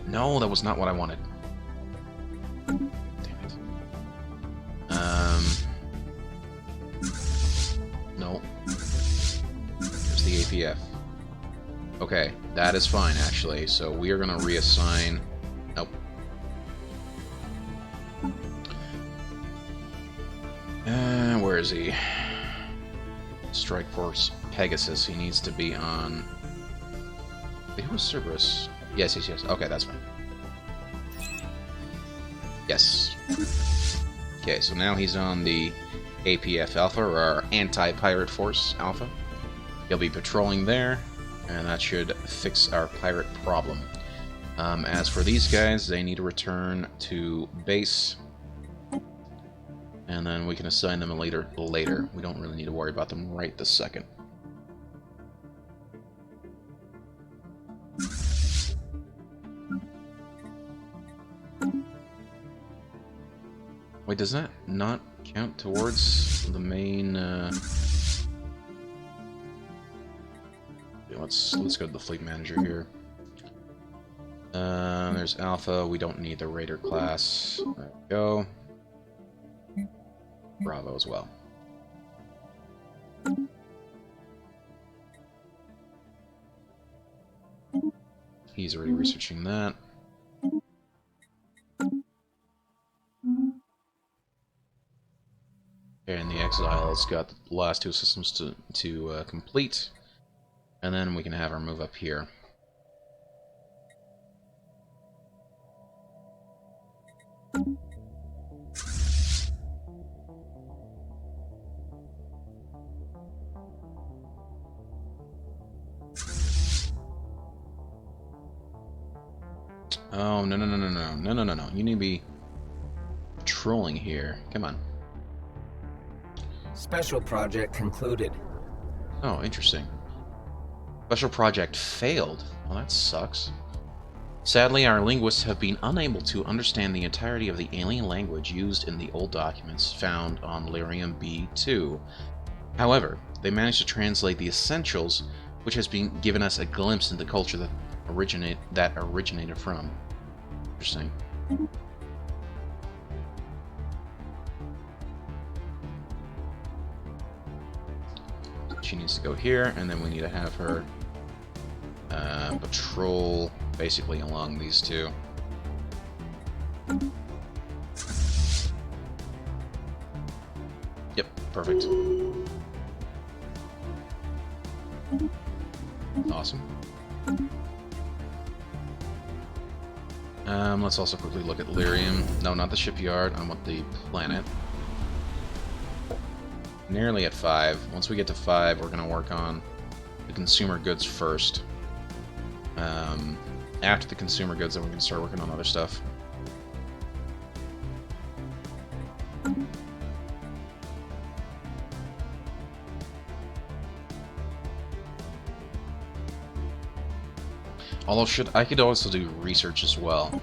No, that was not what I wanted. Damn it. No. There's the APF. Okay, that is fine, actually. So we are going to reassign... Nope. Where is he? Strike Force Pegasus. He needs to be on... Wait, who was Cerberus? Yes. Okay, that's fine. Yes. Okay, so now he's on the APF Alpha, or our Anti-Pirate Force Alpha. He'll be patrolling there, and that should fix our pirate problem. As for these guys, they need to return to base, and then we can assign them later. We don't really need to worry about them right this second. Wait, does that not count towards the main? Let's go to the fleet manager here. There's Alpha. We don't need the Raider class. There we go. Bravo as well. He's already researching that. And the Exile has got the last two systems to complete. And then we can have our move up here. Oh, no. You need to be patrolling here. Come on. Special project concluded. Oh, interesting. Special project failed. Well, that sucks. Sadly, our linguists have been unable to understand the entirety of the alien language used in the old documents found on Lyrium B2. However, they managed to translate the essentials, which has been given us a glimpse into the culture that originated from. Interesting. She needs to go here, and then we need to have her patrol basically along these two. Yep, perfect. Awesome. Let's also quickly look at Lyrium. No, not the shipyard. I want the planet. Nearly at 5. Once we get to 5, we're going to work on the consumer goods first. After the consumer goods, then we can start working on other stuff. Although, I could also do research as well.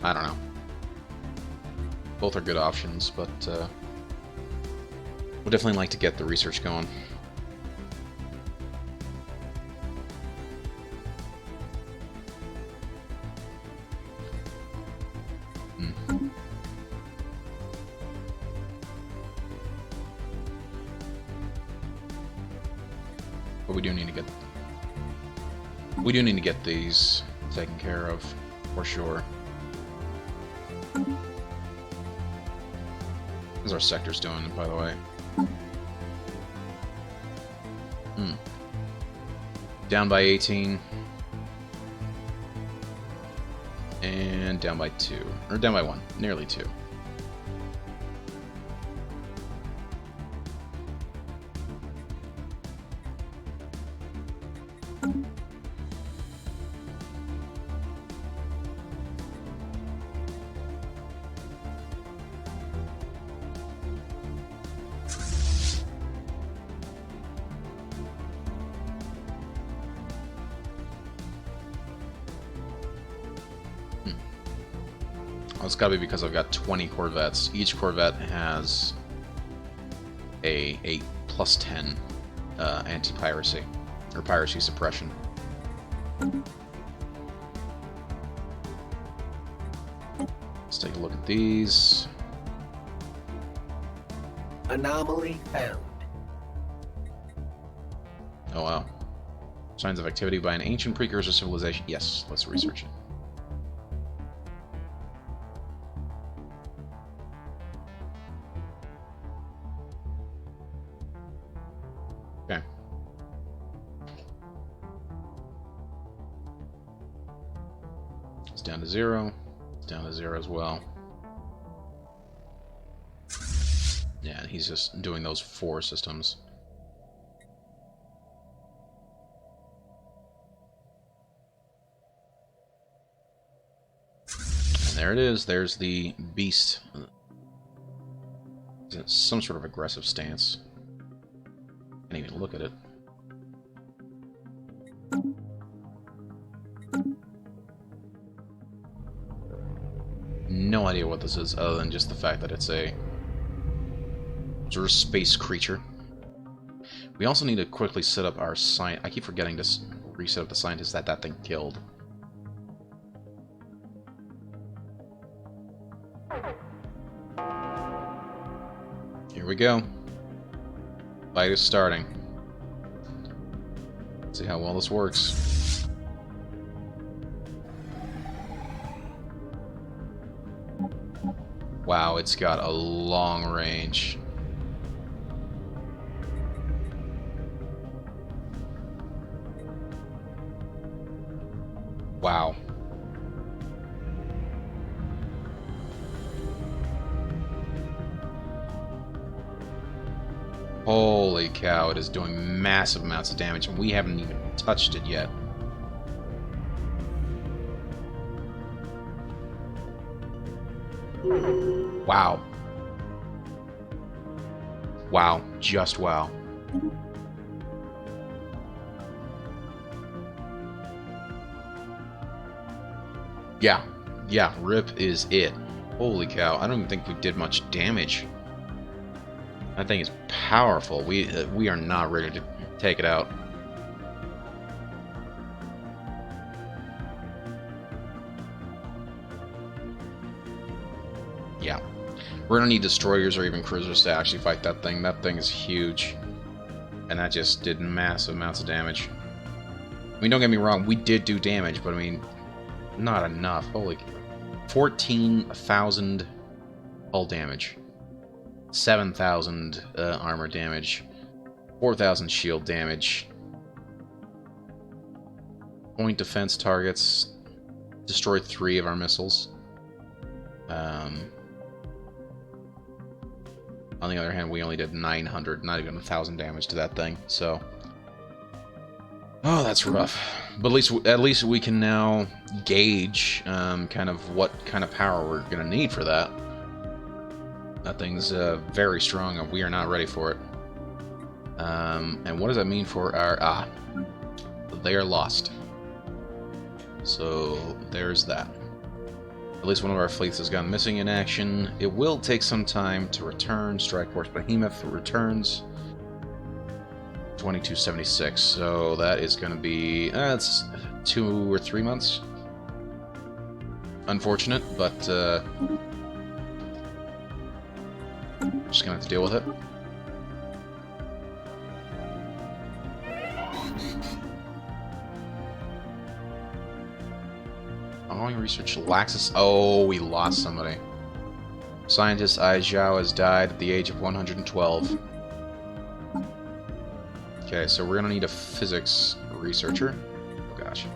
I don't know. Both are good options, but we'd definitely like to get the research going. But we do need to get these taken care of, for sure. How's our sectors doing, by the way? Down by 18. And down by 2. Or down by 1. Nearly 2. Well, it's gotta be because I've got 20 Corvettes. Each Corvette has a +10 anti-piracy, or piracy suppression. Let's take a look at these. Anomaly found. Oh wow. Signs of activity by an ancient precursor civilization. Yes, let's research it. Okay. It's down to 0. It's down to 0 as well. Yeah, and he's just doing those 4 systems. And there it is. There's the beast. It's some sort of aggressive stance. Can't even look at it. No idea what this is, other than just the fact that it's a sort of space creature. We also need to quickly set up our science. I keep forgetting to reset up the scientists that thing killed. Here we go. Fight is starting. Let's see how well this works. Wow, it's got a long range. Wow. Holy cow, it is doing massive amounts of damage, and we haven't even touched it yet. Wow. Wow, just wow. Yeah, RIP is it. Holy cow, I don't even think we did much damage. That thing is powerful. We are not ready to take it out. Yeah. We're gonna need destroyers or even cruisers to actually fight that thing. That thing is huge. And that just did massive amounts of damage. I mean, don't get me wrong, we did do damage, but I mean, not enough. Holy... 14,000 hull damage. 7,000 armor damage. 4,000 shield damage. Point defense targets. Destroyed 3 of our missiles. On the other hand, we only did 900, not even 1,000 damage to that thing, so... Oh, that's rough. But at least we can now gauge kind of what kind of power we're going to need for that. That thing's very strong, and we are not ready for it. And what does that mean for our... Ah, they are lost. So, there's that. At least one of our fleets has gone missing in action. It will take some time to return. Strike Force Behemoth returns. 2276, so that is going to be... it's 2 or 3 months. Unfortunate, but... just going to have to deal with it. Ongoing research Laxus. Oh, we lost somebody. Scientist Ai Zhao has died at the age of 112. Okay, so we're gonna need a physics researcher. Oh gosh.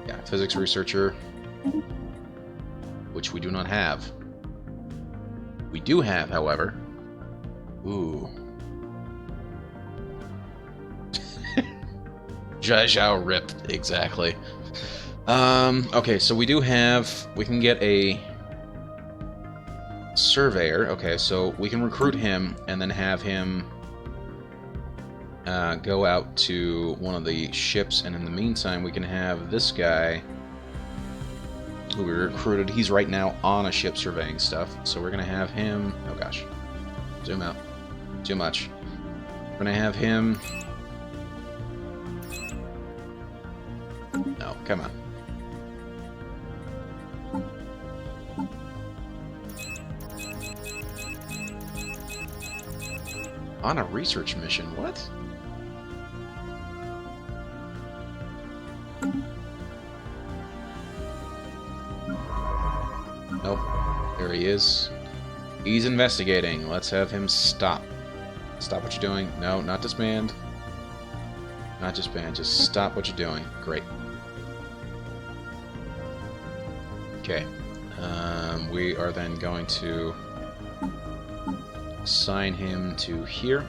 Yeah, physics researcher. Which we do not have. We do have, however... Ooh. Zhao Zhao ripped, exactly. Okay, so we do have... We can get a... surveyor. Okay, so we can recruit him and then have him... go out to one of the ships, and in the meantime we can have this guy who we recruited. He's right now on a ship surveying stuff, so we're gonna have him... Oh gosh. Zoom out. Too much. We're gonna have him... No, come on. On a research mission, what? Nope. There he is. He's investigating. Let's have him stop. Stop what you're doing. No, not disband. Not disband. Just stop what you're doing. Great. Okay. We are then going to assign him to here.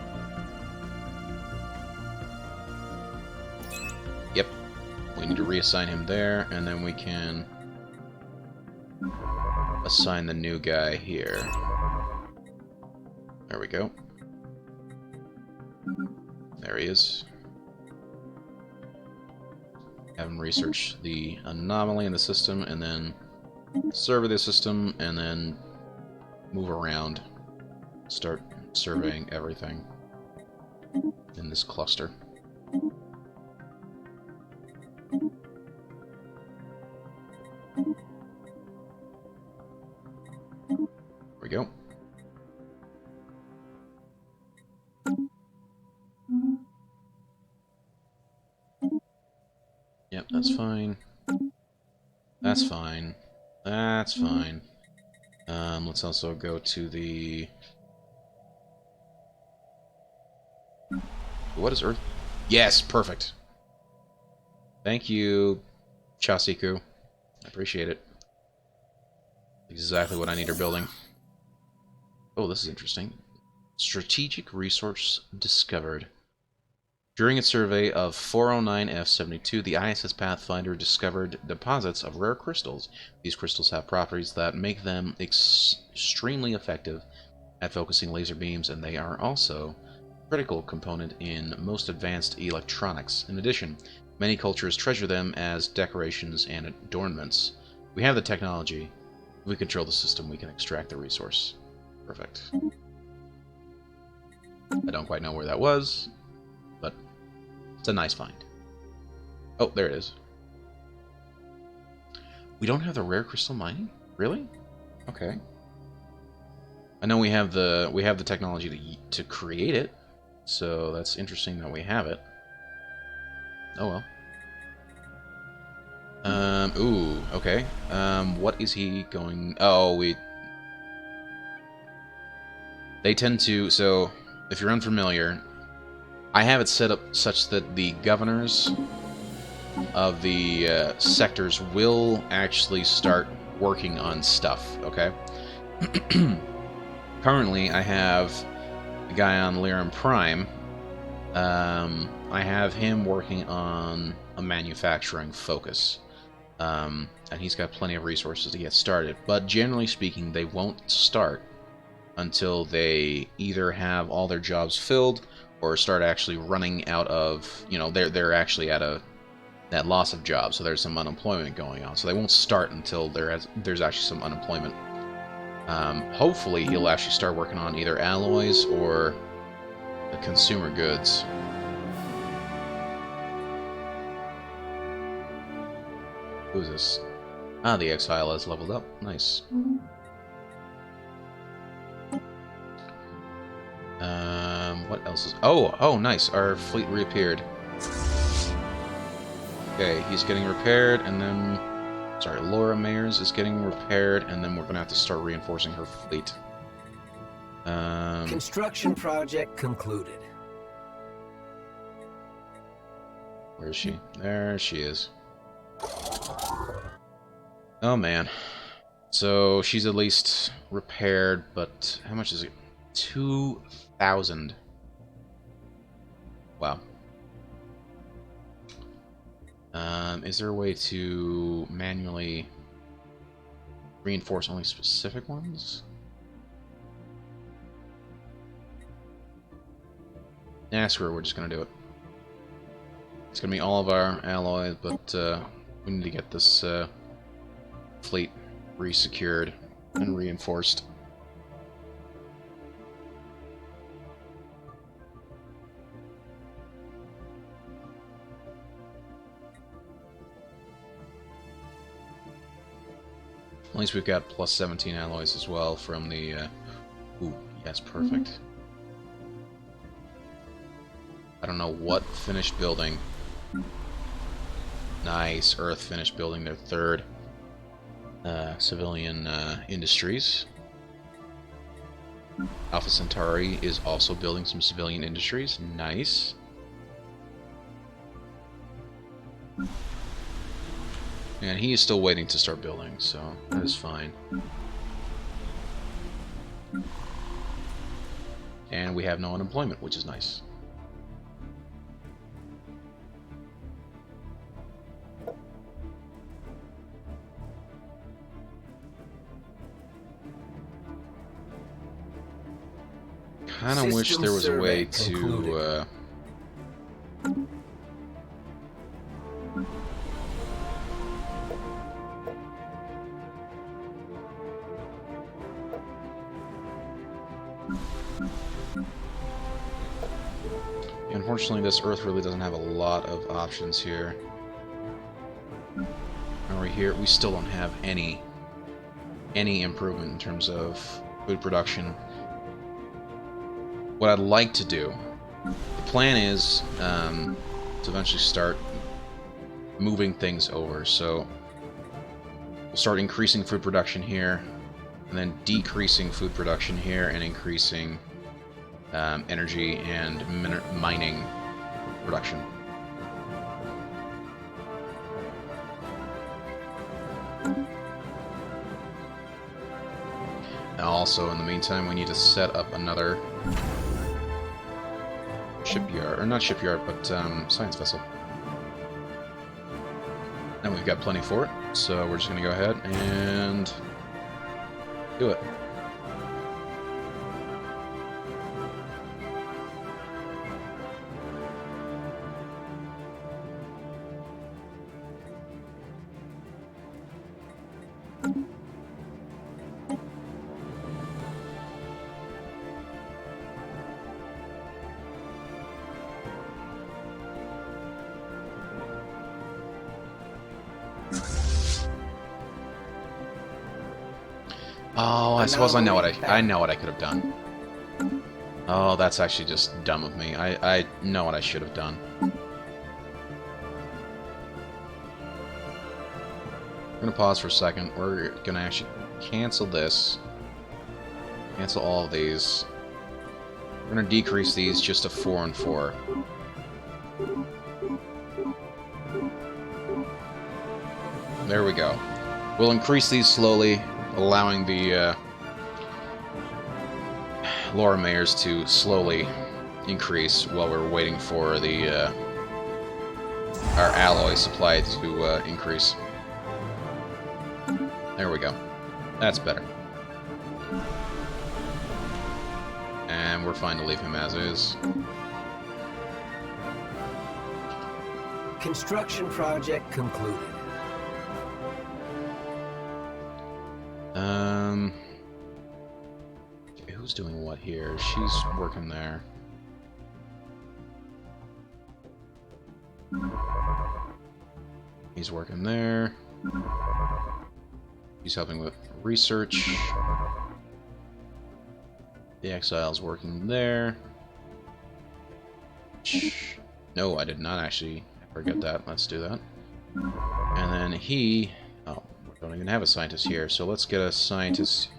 Yep. We need to reassign him there, and then we can assign the new guy here. There we go. There he is. Have him research the anomaly in the system, and then survey the system, and then move around. Start surveying everything in this cluster. There we go. Yep, that's fine. That's fine. That's fine. Let's also go to the... What is Earth? Yes, perfect. Thank you, Chasiku. I appreciate it. Exactly what I need her building. Oh, this is interesting. Strategic resource discovered. During its survey of 409F72, the ISS Pathfinder discovered deposits of rare crystals. These crystals have properties that make them extremely effective at focusing laser beams, and they are also a critical component in most advanced electronics. In addition, many cultures treasure them as decorations and adornments. We have the technology. If we control the system, we can extract the resource. Perfect. I don't quite know where that was, but it's a nice find. Oh, there it is. We don't have the rare crystal mining? Really? Okay. I know we have the technology to create it, so that's interesting that we have it. Oh well. Ooh, okay. What is he going... Oh, they tend to... So, if you're unfamiliar, I have it set up such that the governors of the sectors will actually start working on stuff, okay? Currently, I have the guy on Lyrum Prime. I have him working on a manufacturing focus. And he's got plenty of resources to get started. But generally speaking, they won't start until they either have all their jobs filled or start actually running out of, you know, they're actually at that loss of jobs, so there's some unemployment going on. So they won't start until there's actually some unemployment. Hopefully he'll actually start working on either alloys or the consumer goods. Who's this? Ah, the Exile has leveled up. Nice. What else is... Oh, nice. Our fleet reappeared. Okay, he's getting repaired, and then Sorry, Laura Mayers is getting repaired, and then we're going to have to start reinforcing her fleet. Construction project concluded. Where is she? There she is. Oh, man. So, she's at least repaired, but how much is it? 2,000. Wow. Is there a way to manually reinforce only specific ones? Nah, screw it, we're just gonna do it. It's gonna be all of our alloys, but we need to get this fleet resecured and reinforced. At least we've got plus 17 alloys as well from the... Ooh, yes, perfect. I don't know what finished building. Nice, Earth finished building their third civilian industries. Alpha Centauri is also building some civilian industries. Nice. And he is still waiting to start building, so that is fine. And we have no unemployment, which is nice. Kind of wish there was a way to... Unfortunately, this Earth really doesn't have a lot of options here. Over here, we still don't have any improvement in terms of food production. What I'd like to do, the plan is to eventually start moving things over. So we'll start increasing food production here, and then decreasing food production here, and increasing energy and mining production. Now also, in the meantime, we need to set up another shipyard, or not shipyard, but science vessel. And we've got plenty for it, so we're just going to go ahead and do it. Oh, I suppose I know what I could have done. Oh, that's actually just dumb of me. I know what I should have done. We're gonna pause for a second. We're gonna actually cancel this. Cancel all of these. We're gonna decrease these just to 4 and 4. There we go. We'll increase these slowly, allowing the Laura Mayers to slowly increase while we're waiting for the our alloy supply to increase. There we go. That's better. And we're fine to leave him as is. Construction project concluded. Okay, who's doing what here? She's working there. He's working there. He's helping with research. The Exile's working there. No, I did not actually forget that. Let's do that. And then he... Oh, even have a scientist here, so let's get a scientist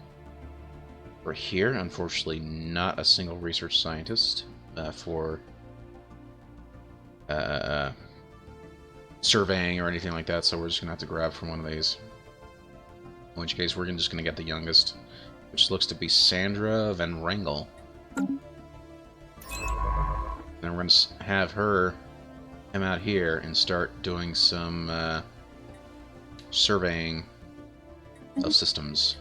for here. Unfortunately, not a single research scientist for surveying or anything like that, so we're just going to have to grab from one of these. In which case, we're just going to get the youngest, which looks to be Sandra Van Rangel. Then we're going to have her come out here and start doing some surveying of systems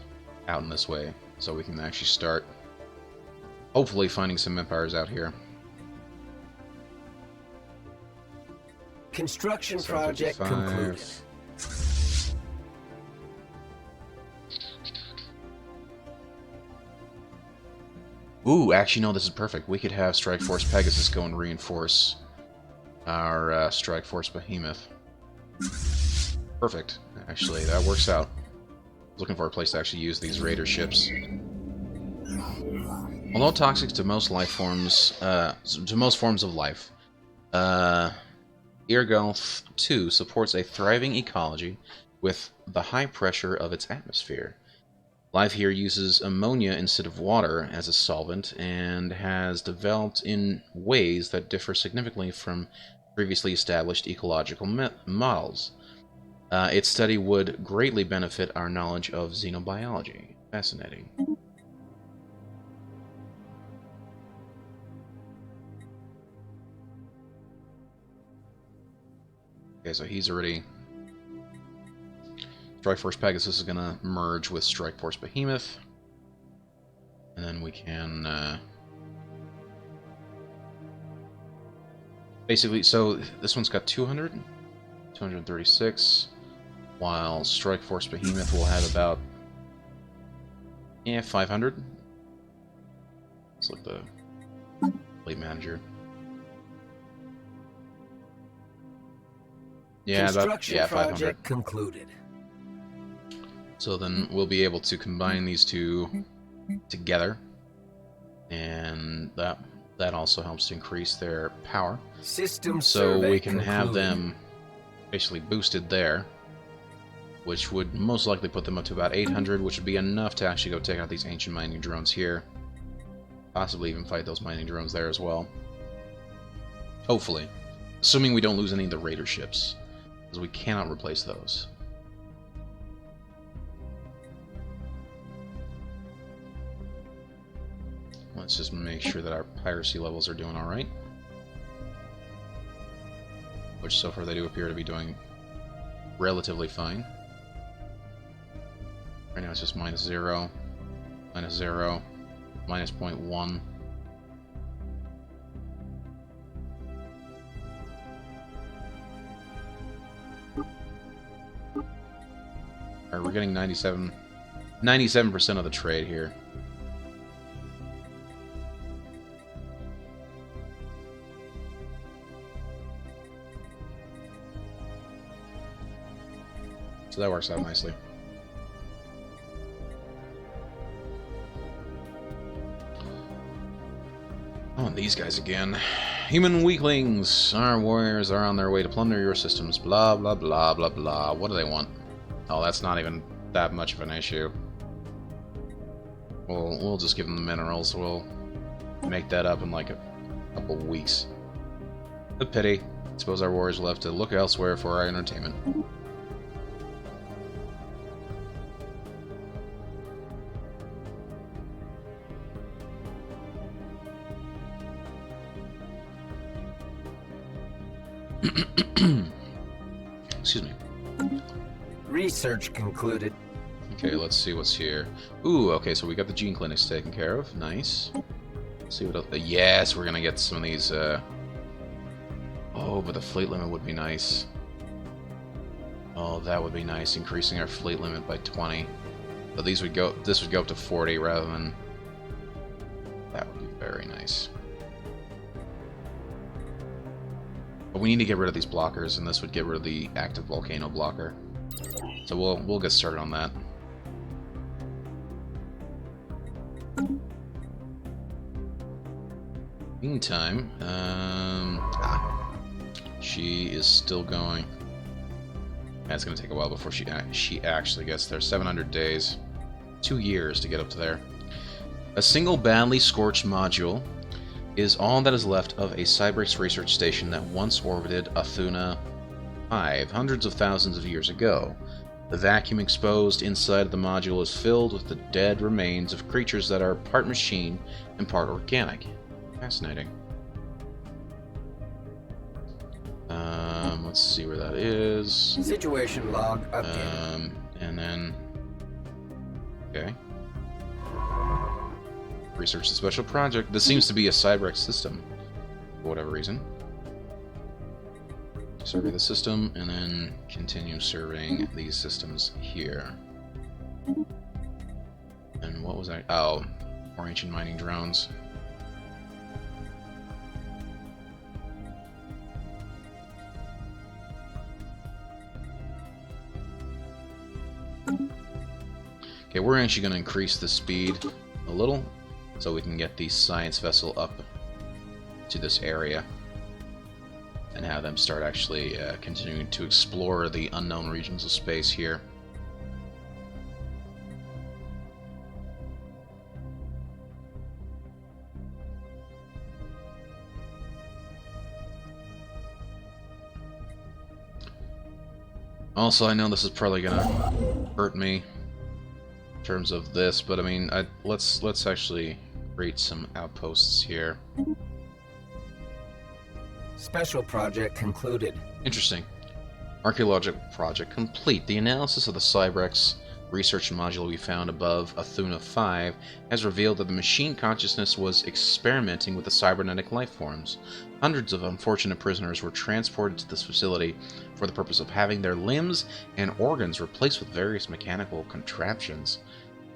out in this way, so we can actually start hopefully finding some empires out here. Construction project concluded. Ooh, actually, no, this is perfect. We could have Strike Force Pegasus go and reinforce our Strike Force Behemoth. Perfect. Actually, that works out. Looking for a place to actually use these raider ships. Although toxic to most life forms, to most forms of life, Irgulf 2 supports a thriving ecology with the high pressure of its atmosphere. Life here uses ammonia instead of water as a solvent and has developed in ways that differ significantly from previously established ecological models. Its study would greatly benefit our knowledge of xenobiology. Fascinating. Okay, so he's already... Strike Force Pegasus is going to merge with Strike Force Behemoth. And then we can... basically, so this one's got 200, 236, while Strike Force Behemoth will have about 500. It's like the fleet manager. Yeah, about 500. Project concluded. So then we'll be able to combine these two together, and that also helps to increase their power. System so we can concluded. have them basically boosted there, which would most likely put them up to about 800, which would be enough to actually go take out these ancient mining drones here. Possibly even fight those mining drones there as well. Hopefully. Assuming we don't lose any of the raider ships, because we cannot replace those. Let's just make sure that our piracy levels are doing alright. Which so far they do appear to be doing relatively fine. Right now it's just -0, -0, -0.1. Alright, we're getting 97% of the trade here. So that works out nicely. Oh, and these guys again. Human weaklings! Our warriors are on their way to plunder your systems. Blah, blah, blah, blah, blah. What do they want? Oh, that's not even that much of an issue. We'll just give them the minerals. We'll make that up in like a couple weeks. A pity. I suppose our warriors will have to look elsewhere for our entertainment. Excuse me. Research concluded. Okay, let's see what's here. Ooh, okay, so we got the gene clinics taken care of. Nice. Let's see what else. Yes, we're gonna get some of these. Oh, but the fleet limit would be nice. Oh, that would be nice. Increasing our fleet limit by 20. But these would go. This would go up to 40 rather than. That would be very nice. But we need to get rid of these blockers, and this would get rid of the active volcano blocker. So we'll get started on that. Meantime, she is still going. That's going to take a while before she actually gets there. 700 days. 2 years to get up to there. A single badly scorched module is all that is left of a Cybrex research station that once orbited Athuna 5 hundreds of thousands of years ago. The vacuum exposed inside of the module is filled with the dead remains of creatures that are part machine and part organic. Fascinating. Let's see where that is. Situation log updated. And then... Okay. Research the special project. This seems to be a Cybrex system, for whatever reason. Survey the system, and then continue surveying these systems here. And what was that? Oh, more ancient mining drones. Okay, we're actually going to increase the speed a little, so we can get the science vessel up to this area and have them start actually continuing to explore the unknown regions of space here. Also, I know this is probably gonna hurt me in terms of this, but I mean, let's actually create some outposts here. Special project concluded. Interesting. Archaeological project complete. The analysis of the Cybrex research module we found above Athuna 5 has revealed that the machine consciousness was experimenting with the cybernetic life forms. Hundreds of unfortunate prisoners were transported to this facility for the purpose of having their limbs and organs replaced with various mechanical contraptions.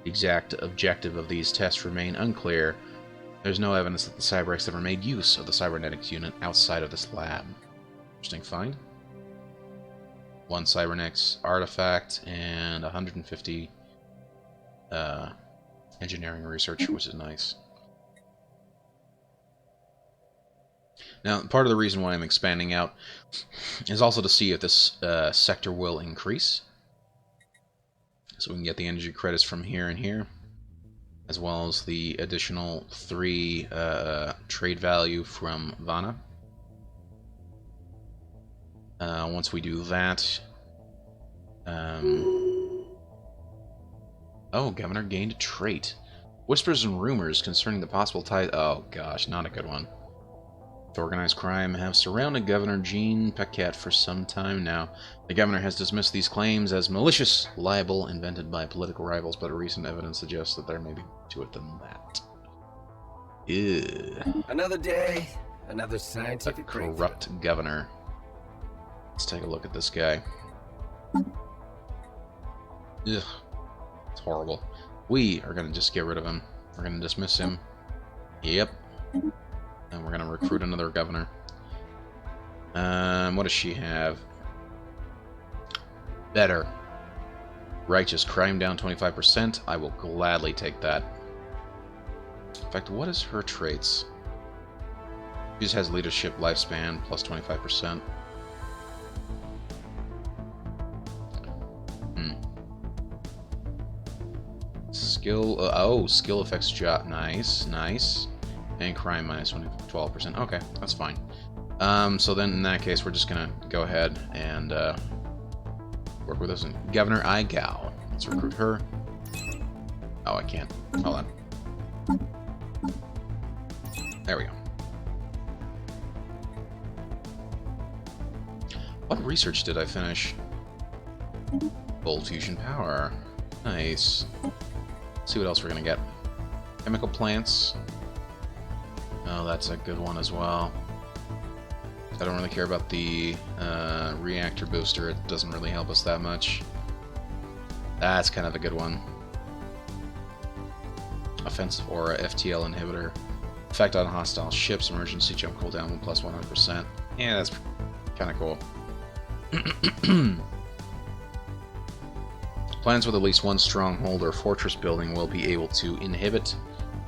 The exact objective of these tests remain unclear. There's no evidence that the Cybrex ever made use of the cybernetics unit outside of this lab. Interesting find. 1 cybernetics artifact and 150 engineering research, which is nice. Now, part of the reason why I'm expanding out is also to see if this sector will increase. So we can get the energy credits from here and here, as well as the additional 3 trade value from Vana. Once we do that... Oh, Governor gained a trait. Whispers and rumors concerning the possible tie... Oh gosh, not a good one. Organized crime have surrounded Governor Jean Paquette for some time now. The governor has dismissed these claims as malicious libel invented by political rivals, but recent evidence suggests that there may be more to it than that. Ew. Another day, another scientific breakthrough. Corrupt governor. Let's take a look at this guy. Ugh. It's horrible. We are going to just get rid of him. We're going to dismiss him. Yep. And we're going to recruit another governor. What does she have? Better. Righteous crime down 25%. I will gladly take that. In fact, what is her traits? She just has leadership lifespan plus 25%. Skill. Oh, skill affects job. Nice, nice. And crime minus 12%. Okay, that's fine. So then in that case, we're just gonna go ahead and work with this. Governor Igao. Let's recruit her. Oh, I can't. Hold on. There we go. What research did I finish? Bolt fusion power. Nice. Let's see what else we're gonna get. Chemical plants. Oh, that's a good one as well. I don't really care about the reactor booster. It doesn't really help us that much. That's kind of a good one. Offensive aura, FTL inhibitor. Effect on hostile ships, emergency jump cooldown plus 100%. Yeah, that's kind of cool. Plans with at least one stronghold or fortress building will be able to inhibit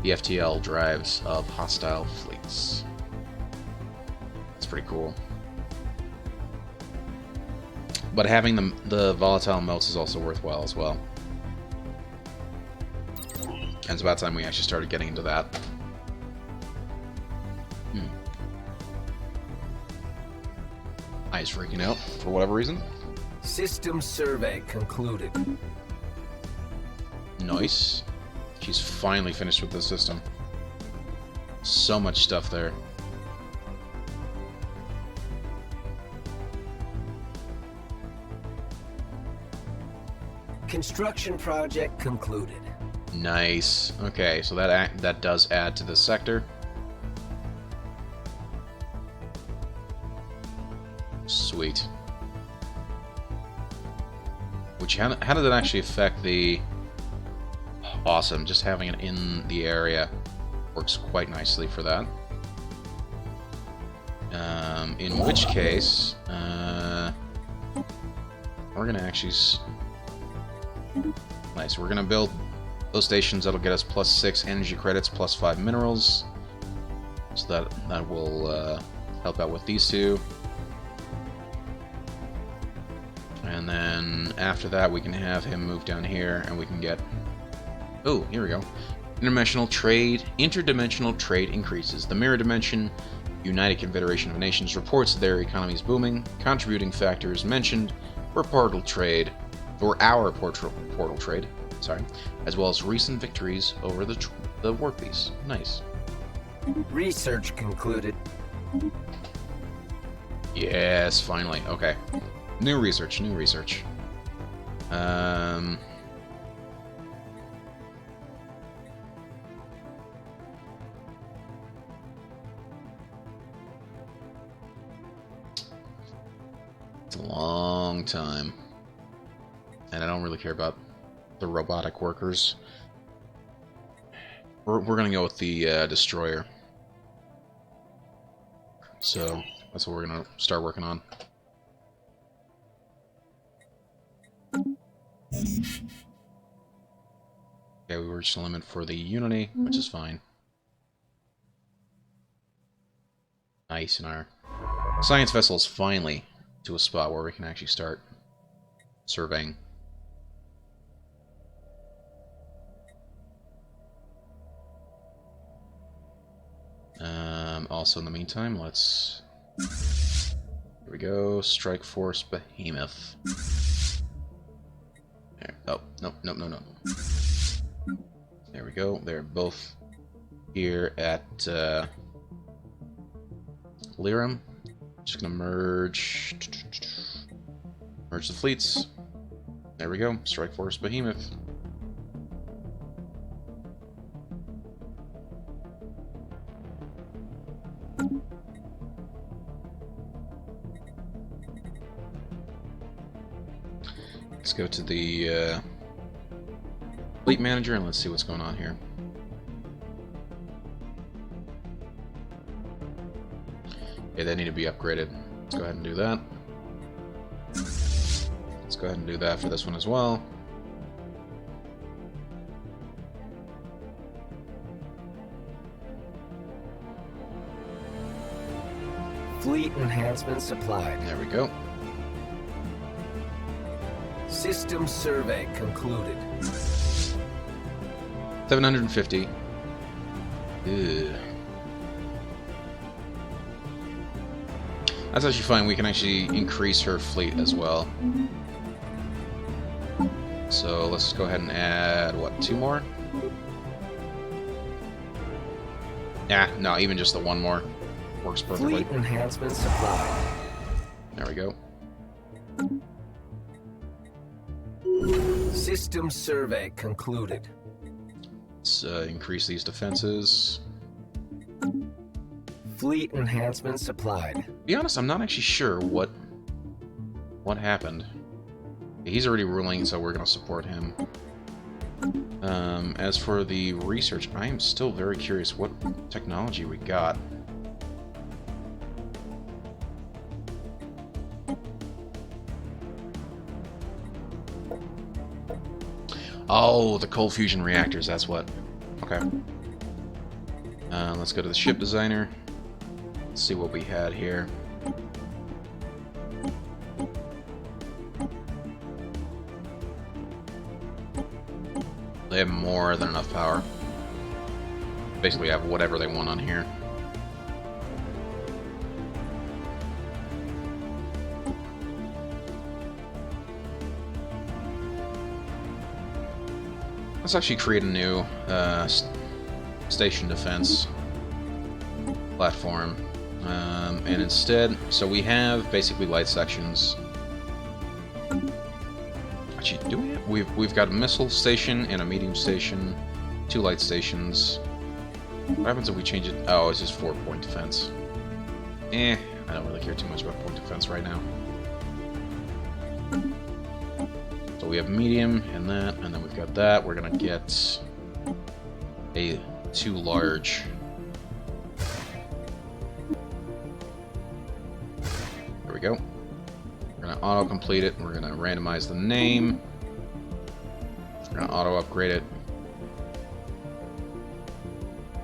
the FTL drives of hostile fleets. That's pretty cool. But having the volatile melts is also worthwhile as well. And it's about time we actually started getting into that. I's freaking out for whatever reason. System survey concluded. Nice. She's finally finished with the system. So much stuff there. Construction project concluded. Nice. Okay, so that does add to this sector. Sweet. Which, how did it actually affect the... Awesome, just having it in the area works quite nicely for that. In which case, we're gonna actually... Nice, we're gonna build those stations that'll get us +6 energy credits, +5 minerals. So that will help out with these two. And then after that, we can have him move down here, and we can get... Oh, here we go. Interdimensional trade increases. The Mirror Dimension, United Confederation of Nations, reports their economies booming. Contributing factors mentioned were portal trade, or our portal trade, sorry, as well as recent victories over the War Piece. Nice. Research concluded. Yes, finally. Okay. New research. It's a long time. And I don't really care about the robotic workers. We're gonna go with the destroyer. So that's what we're gonna start working on. Okay, we reached the limit for the Unity, which is fine. Nice, and our science vessel is finally to a spot where we can actually start surveying. Also, in the meantime, let's... Here we go, Strike Force Behemoth. There. Oh, no. There we go. They're both here at Lyrum. Just gonna merge the fleets. There we go. Strike Force Behemoth. Let's go to the fleet manager and let's see what's going on here. Yeah, they need to be upgraded. Let's go ahead and do that. Let's go ahead and do that for this one as well. Fleet enhancement supplied. There we go. System survey concluded. 750. Ew. That's actually fine. We can actually increase her fleet as well. So let's go ahead and add, what, 2 more? Yeah, no, even just the 1 more works perfectly. Fleet enhancement supplied. There we go. System survey concluded. Let's increase these defenses. Fleet enhancement supplied. To be honest, I'm not actually sure what happened. He's already ruling, so we're going to support him. As for the research, I am still very curious what technology we got. Oh, the cold fusion reactors, that's what. Okay. Let's go to the ship designer. Let's see what we had here. They have more than enough power. Basically have whatever they want on here. Let's actually create a new station defense platform. And instead, so we have basically light sections. Actually, do we have, we've got a missile station and a medium station, 2 light stations. What happens if we change it? Oh, it's just 4-point defense. I don't really care too much about point defense right now. So we have medium and that, and then we've got that. We're gonna get a 2 large. There we go. We're gonna auto-complete it. We're gonna randomize the name. We're gonna auto-upgrade it.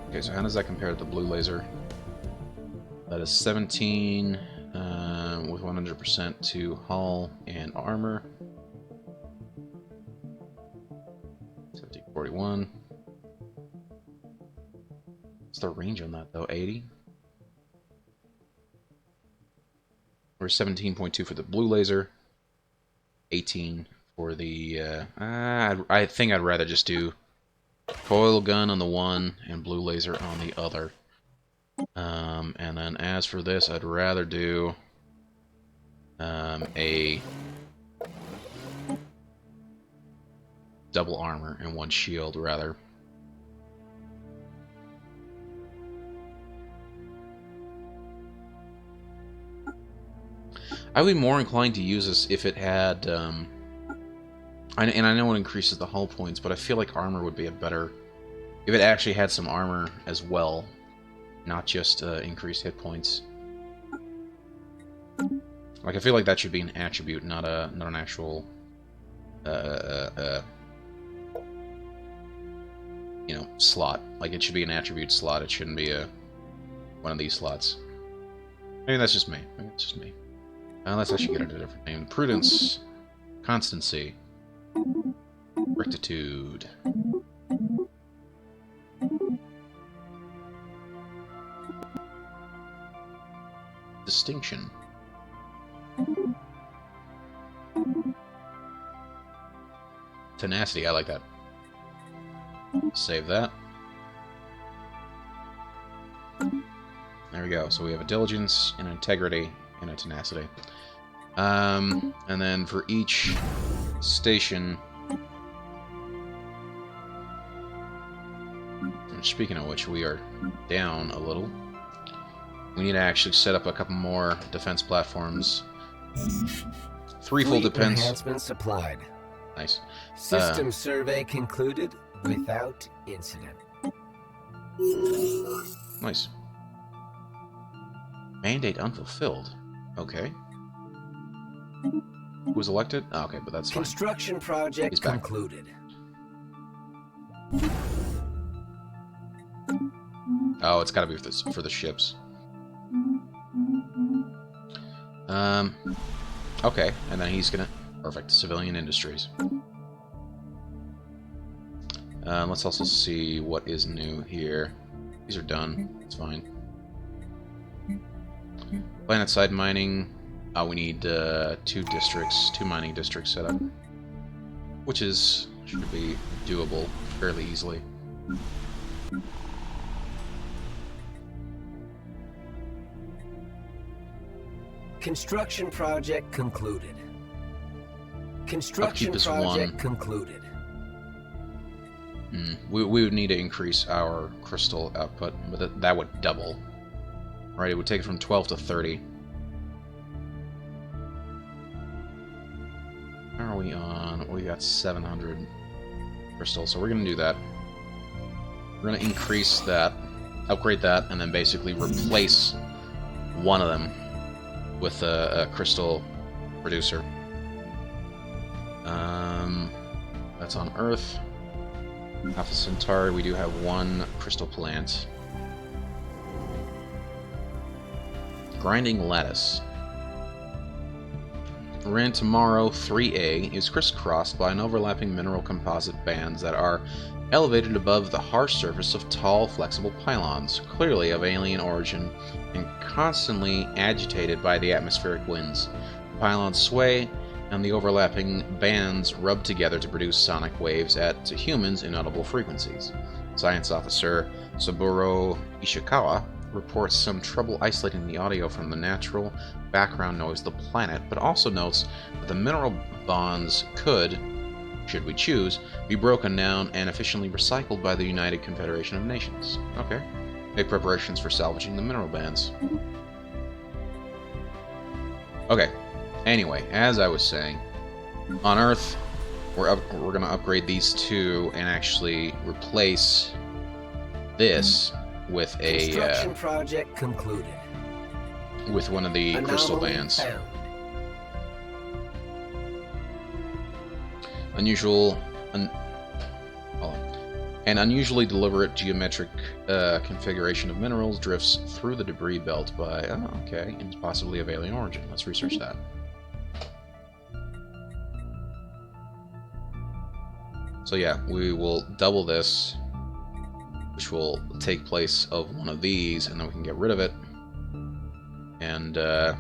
Okay, so how does that compare to the blue laser? That is 17 with 100% to hull and armor. 1741. What's the range on that though? 80? Or 17.2 for the blue laser. 18 for the... I think I'd rather just do coil gun on the one and blue laser on the other. And then as for this, I'd rather do a double armor and 1 shield, rather. I would be more inclined to use this if it had, and I know it increases the hull points, but I feel like armor would be a better, if it actually had some armor as well, not just increased hit points. Like, I feel like that should be an attribute, not an actual, you know, slot. Like, it should be an attribute slot. It shouldn't be one of these slots. Maybe that's just me. Maybe it's just me. Let's actually get it a different name. Prudence, constancy, rectitude, distinction, tenacity. I like that. Save that. There we go. So we have a diligence, an integrity, and a tenacity. And then for each station, and speaking of which, we are down a little. We need to actually set up a couple more defense platforms. 3 full defense. Enhancements supplied. Nice. System survey concluded without incident. Nice. Mandate unfulfilled. Okay. Who was elected? Oh, okay, but that's fine. Construction project concluded. Oh, it's gotta be for the ships. Okay, and then he's gonna... Perfect. Civilian industries. Let's also see what is new here. These are done. It's fine. Planet-side mining. Oh, we need 2 mining districts set up. Which should be doable fairly easily. Construction project concluded. Construction project concluded. We would need to increase our crystal output, but that would double. Right, it would take it from 12 to 30. How are we on? We got 700 crystal, so we're going to do that. We're going to increase that, upgrade that, and then basically replace one of them with a crystal producer. That's on Earth. Alpha Centauri, we do have 1 crystal plant. Grinding lattice. Rantamaro 3A is crisscrossed by an overlapping mineral composite bands that are elevated above the harsh surface of tall, flexible pylons, clearly of alien origin and constantly agitated by the atmospheric winds. The pylons sway, and the overlapping bands rub together to produce sonic waves at, to humans, inaudible frequencies. Science Officer Saburo Ishikawa reports some trouble isolating the audio from the natural background noise of the planet, but also notes that the mineral bonds could, should we choose, be broken down and efficiently recycled by the United Confederation of Nations. Okay. Make preparations for salvaging the mineral bands. Okay. Anyway, as I was saying, on Earth, we're going to upgrade these two and actually replace this with a Construction project concluded. With one of the crystal bands. Found. An unusually deliberate geometric configuration of minerals drifts through the debris belt by, okay, and possibly of alien origin. Let's research that. So yeah, we will double this, which will take place of one of these, and then we can get rid of it. And, okay,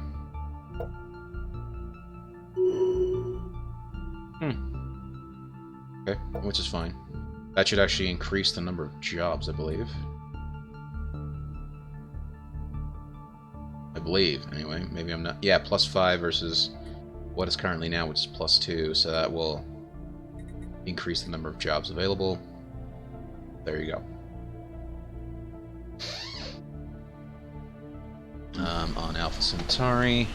which is fine. That should actually increase the number of jobs, I believe. Anyway. Maybe I'm not... Yeah, +5 versus what is currently now, which is +2, so that will increase the number of jobs available. There you go. On Alpha Centauri,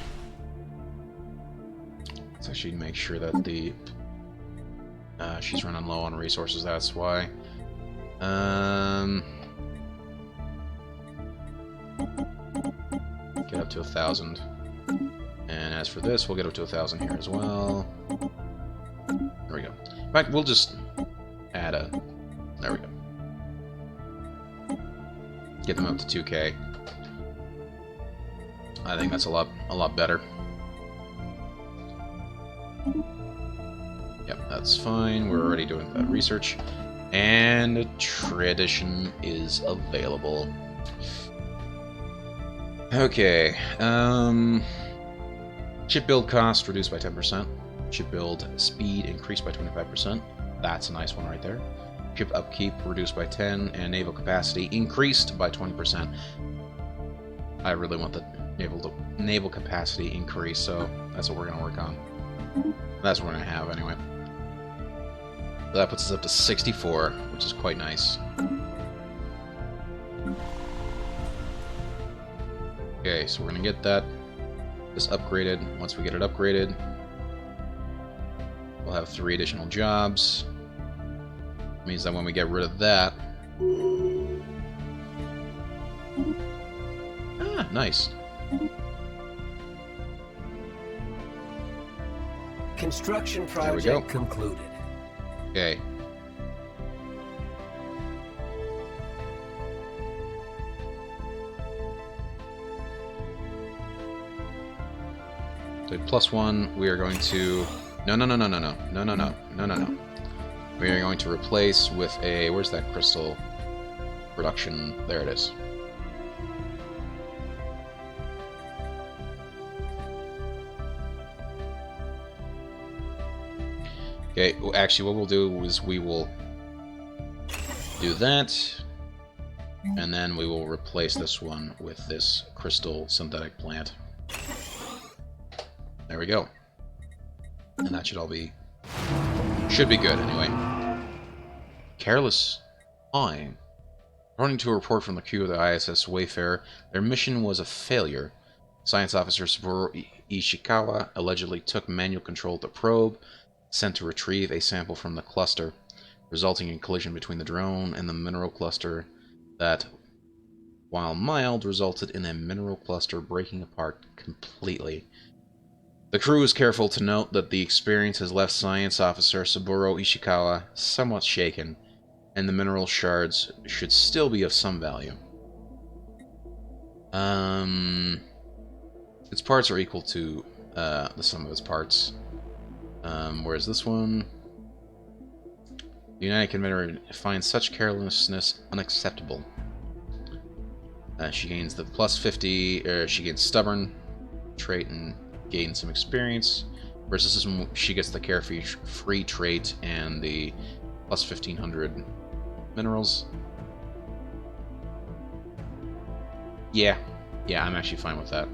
let's actually make sure that the she's running low on resources. That's why. Get up to 1,000, and as for this, we'll get up to 1,000 here as well. There we go. In fact, we'll just add a. There we go. Get them up to 2K. I think that's a lot better. Yep, that's fine. We're already doing that research. And tradition is available. Okay. Ship build cost reduced by 10%. Ship build speed increased by 25%. That's a nice one right there. Ship upkeep reduced by 10, and naval capacity increased by 20%. I really want the naval capacity increase, so that's what we're going to work on. That's what we're going to have, anyway. So that puts us up to 64, which is quite nice. Okay, so we're going to get this upgraded. Once we get it upgraded, we'll have 3 additional jobs. Means that when we get rid of that... Ah, nice. Construction project concluded. Okay. So +1, we are going to... No. We are going to replace with a... Where's that crystal production? There it is. Okay, well, actually what we'll do is we will do that, and then we will replace this one with this crystal synthetic plant. There we go. And that should all be... should be good, anyway. Careless flying. According to a report from the crew of the ISS Wayfarer, their mission was a failure. Science Officer Saburo Ishikawa allegedly took manual control of the probe, sent to retrieve a sample from the cluster, resulting in collision between the drone and the mineral cluster that, while mild, resulted in a mineral cluster breaking apart completely. The crew is careful to note that the experience has left Science Officer Saburo Ishikawa somewhat shaken, and the mineral shards should still be of some value. Its parts are equal to the sum of its parts. Whereas this one, the United Confederation finds such carelessness unacceptable. She gains the plus 50, she gains stubborn trait and gains some experience. Versus this one, she gets the carefree trait and the plus 1500 minerals. Yeah, I'm actually fine with that.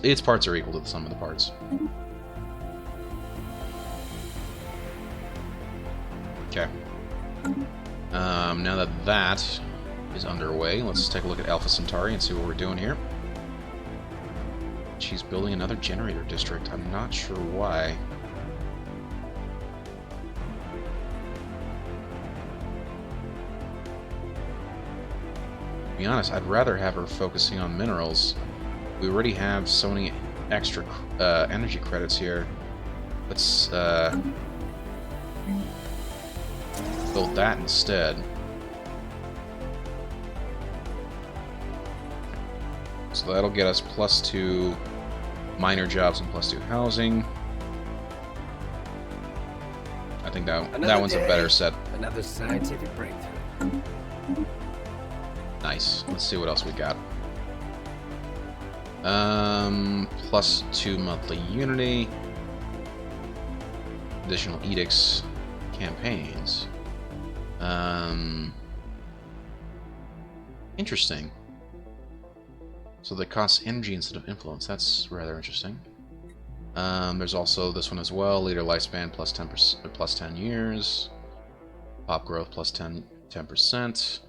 Its parts are equal to the sum of the parts. Okay. Now that that is underway, let's take a look at Alpha Centauri and see what we're doing here. She's building another generator district. I'm not sure why. To be honest, I'd rather have her focusing on minerals. We already have so many extra energy credits here. Let's build that instead. So that'll get us +2 minor jobs and +2 housing. I think that one's a better set. Another scientific breakthrough. Nice. Let's see what else we got. +2 monthly unity. Additional edicts. Campaigns. Interesting. So they cost energy instead of influence. That's rather interesting. There's also this one as well. Leader lifespan +10%, +10 years. Pop growth +10%.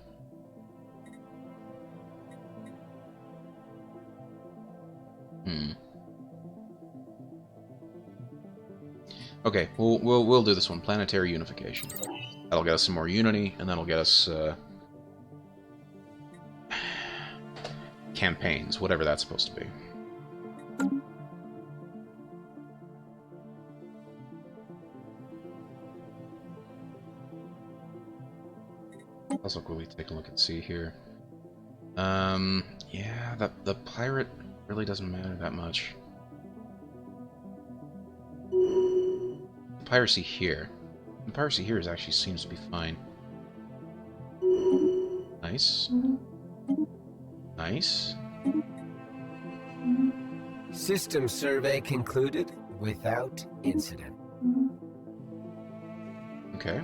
Okay, we'll do this one. Planetary unification. That'll get us some more unity, and that'll get us campaigns, whatever that's supposed to be. Also, quickly take a look and see here. Yeah, the pirate really doesn't matter that much. Piracy here. The piracy here actually seems to be fine. Nice. Nice. System survey concluded without incident. Okay.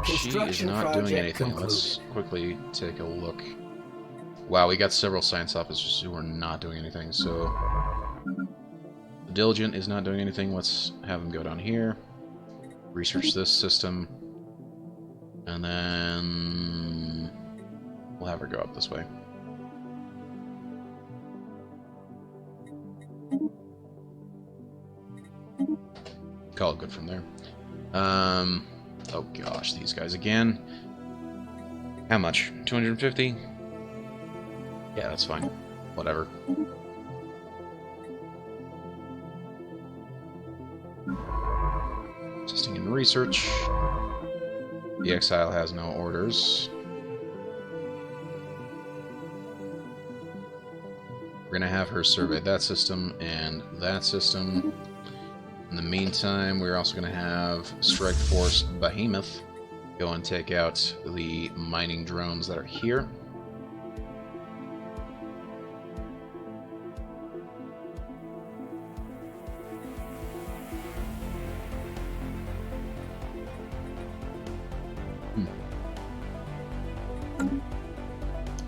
She is not doing anything. Concluded. Let's quickly take a look. Wow, we got several science officers who are not doing anything, so... The Diligent is not doing anything. Let's have them go down here. Research this system. And then... we'll have her go up this way. Call it good from there. Oh gosh, these guys again. How much? 250? Yeah, that's fine. Whatever. Assisting in research. The Exile has no orders. We're gonna have her survey that system and that system. In the meantime, we're also gonna have Strike Force Behemoth go and take out the mining drones that are here.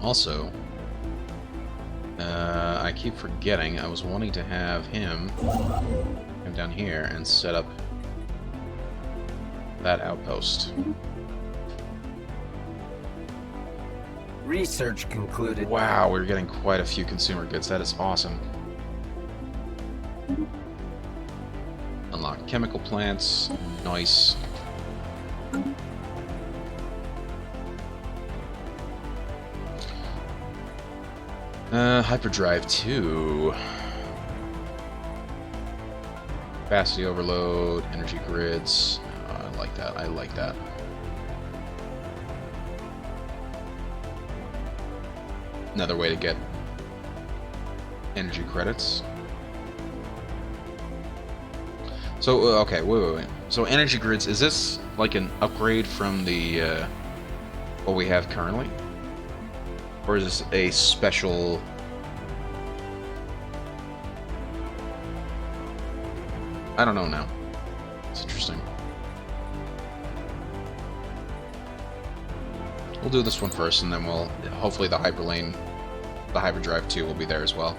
Also, I keep forgetting, I was wanting to have him come down here and set up that outpost. Research concluded. Wow, we're getting quite a few consumer goods. That is awesome. Unlock chemical plants. Nice. Hyperdrive 2. Capacity overload, energy grids. I like that. I like that. Another way to get energy credits. So, okay, wait. So energy grids, is this like an upgrade from the, what we have currently? Or is this a special... I don't know now. It's interesting. We'll do this one first, and then we'll... Hopefully the hyperlane, the hyperdrive 2 will be there as well.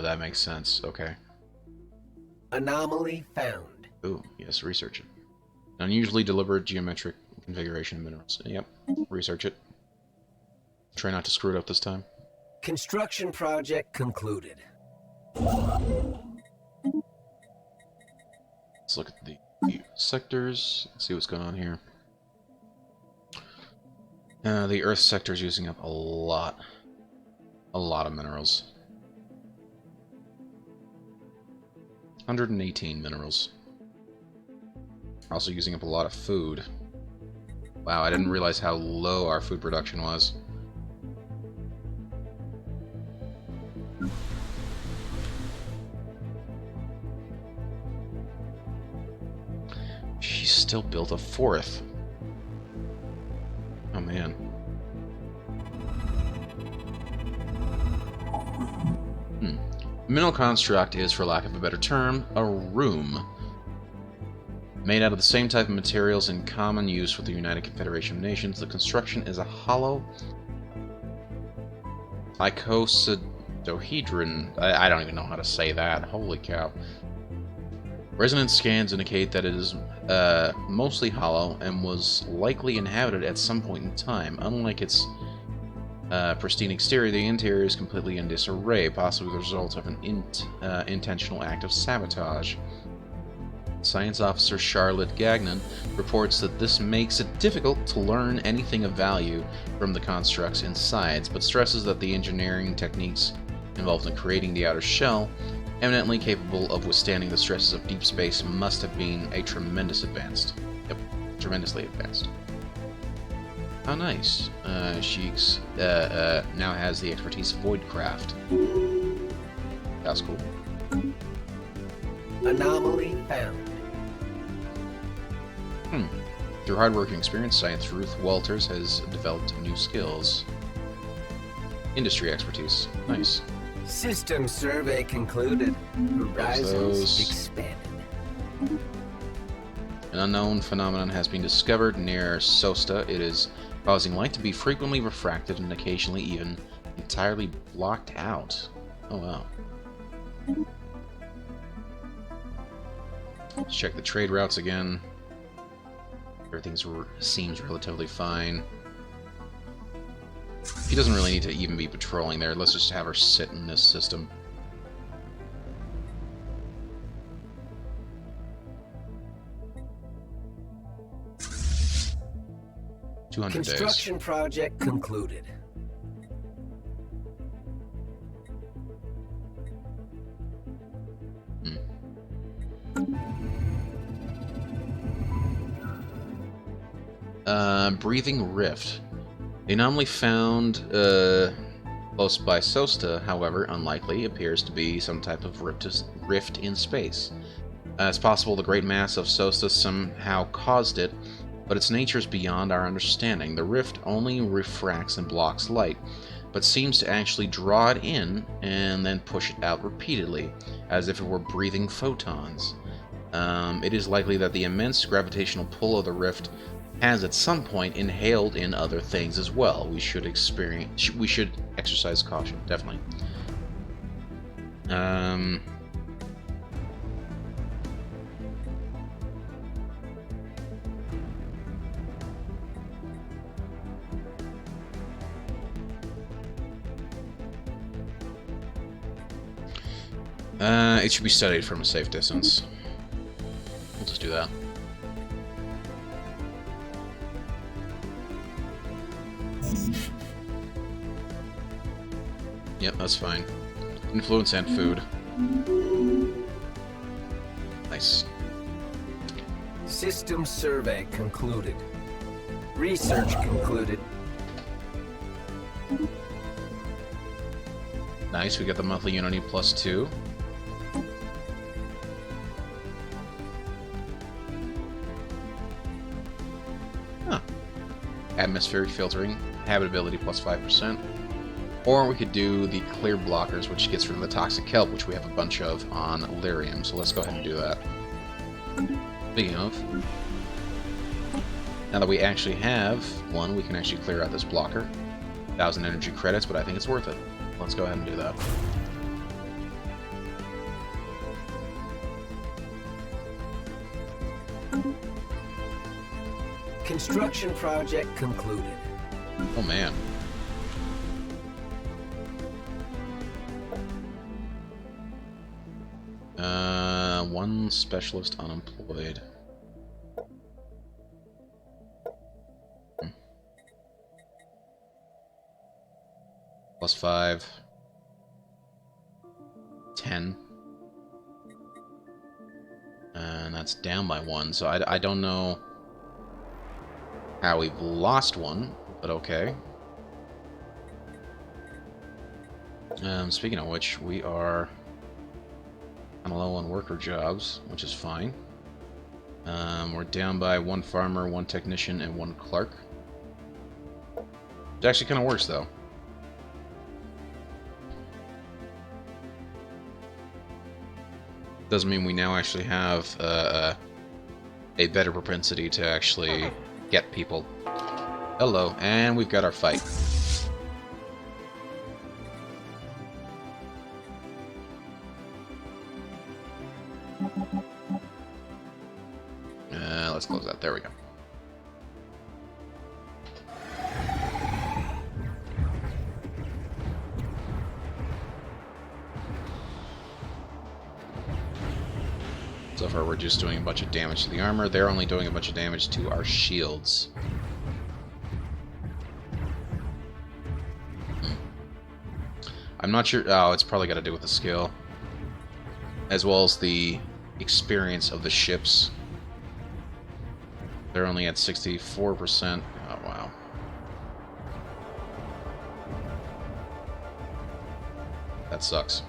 That makes sense. Okay. Anomaly found. Ooh, yes, research it. Unusually deliberate geometric configuration of minerals. Yep, research it. Try not to screw it up this time. Construction project concluded. Let's look at the sectors. Let's see what's going on here. The Earth sector is using up a lot of minerals. 118 minerals. Also using up a lot of food. Wow, I didn't realize how low our food production was. She still built a fourth. Oh man. Mineral construct is, for lack of a better term, a room. Made out of the same type of materials in common use with the United Confederation of Nations, the construction is a hollow icosahedron. I don't even know how to say that. Holy cow. Resonance scans indicate that it is mostly hollow and was likely inhabited at some point in time. Unlike its pristine exterior, the interior is completely in disarray, possibly the result of an intentional act of sabotage. Science Officer Charlotte Gagnon reports that this makes it difficult to learn anything of value from the constructs insides, but stresses that the engineering techniques involved in creating the outer shell, eminently capable of withstanding the stresses of deep space, must have been a tremendously advanced. How nice. She now has the expertise of Voidcraft. That's cool. Anomaly found. Through hard work and experience, Science Ruth Walters has developed new skills. Industry expertise. Nice. System survey concluded. Horizons expanded. An unknown phenomenon has been discovered near Sosta. It is causing light to be frequently refracted and occasionally even entirely blocked out. Oh wow. Let's check the trade routes again. Everything seems relatively fine. He doesn't really need to even be patrolling there. Let's just have her sit in this system. Construction days. Project concluded. Breathing Rift. The anomaly found close by Sosta, however, unlikely, appears to be some type of rift in space. It's possible the great mass of Sosta somehow caused it, but its nature is beyond our understanding. The rift only refracts and blocks light, but seems to actually draw it in and then push it out repeatedly, as if it were breathing photons. It is likely that the immense gravitational pull of the rift has at some point inhaled in other things as well. We should exercise caution, definitely. It should be studied from a safe distance. We'll just do that. that's fine. Influence and food. Nice. System survey concluded. Research concluded. Nice, we got the monthly unity +2. Huh. Atmospheric filtering, habitability +5%. Or we could do the clear blockers, which gets rid of the toxic kelp, which we have a bunch of on Lyrium, so let's go ahead and do that. Speaking of, now that we actually have one, we can actually clear out this blocker. 1,000 energy credits, but I think it's worth it. Let's go ahead and do that. Construction project concluded. Oh man. One specialist unemployed. +5. 10. And that's down by 1, so I don't know how we've lost one, but okay. Speaking of which, we are kind of low on worker jobs, which is fine. We're down by 1 farmer, 1 technician, and 1 clerk. It actually kind of works, though. Doesn't mean we now actually have a better propensity to actually get people. Hello, and we've got our fight. Let's close that. There we go. So far, we're just doing a bunch of damage to the armor. They're only doing a bunch of damage to our shields. I'm not sure. Oh, it's probably got to do with the skill, as well as the experience of the ships. They're only at 64%. Oh, wow. That sucks.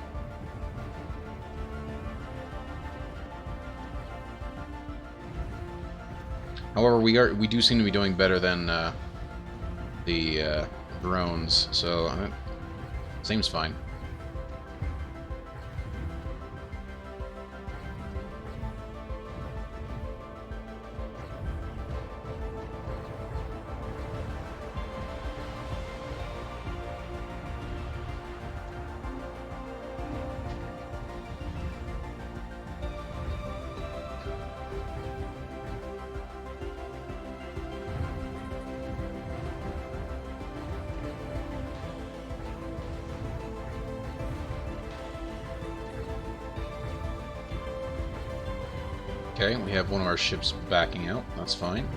However, we do seem to be doing better than the drones, so it seems fine. Okay, we have one of our ships backing out. That's fine.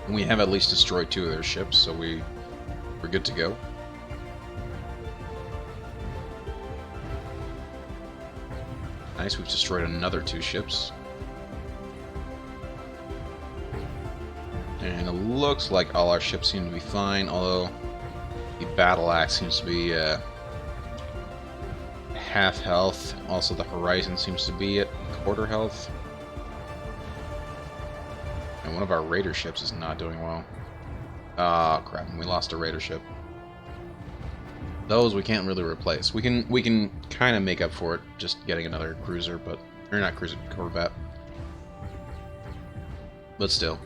And we have at least destroyed 2 of their ships, so we're good to go. Nice, we've destroyed another 2 ships. And it looks like all our ships seem to be fine, although the battle axe seems to be half health. Also, the Horizon seems to be at quarter health. And one of our raider ships is not doing well. Ah, crap! We lost a raider ship. Those we can't really replace. We can kind of make up for it just getting another cruiser, but or not cruiser, corvette. But still,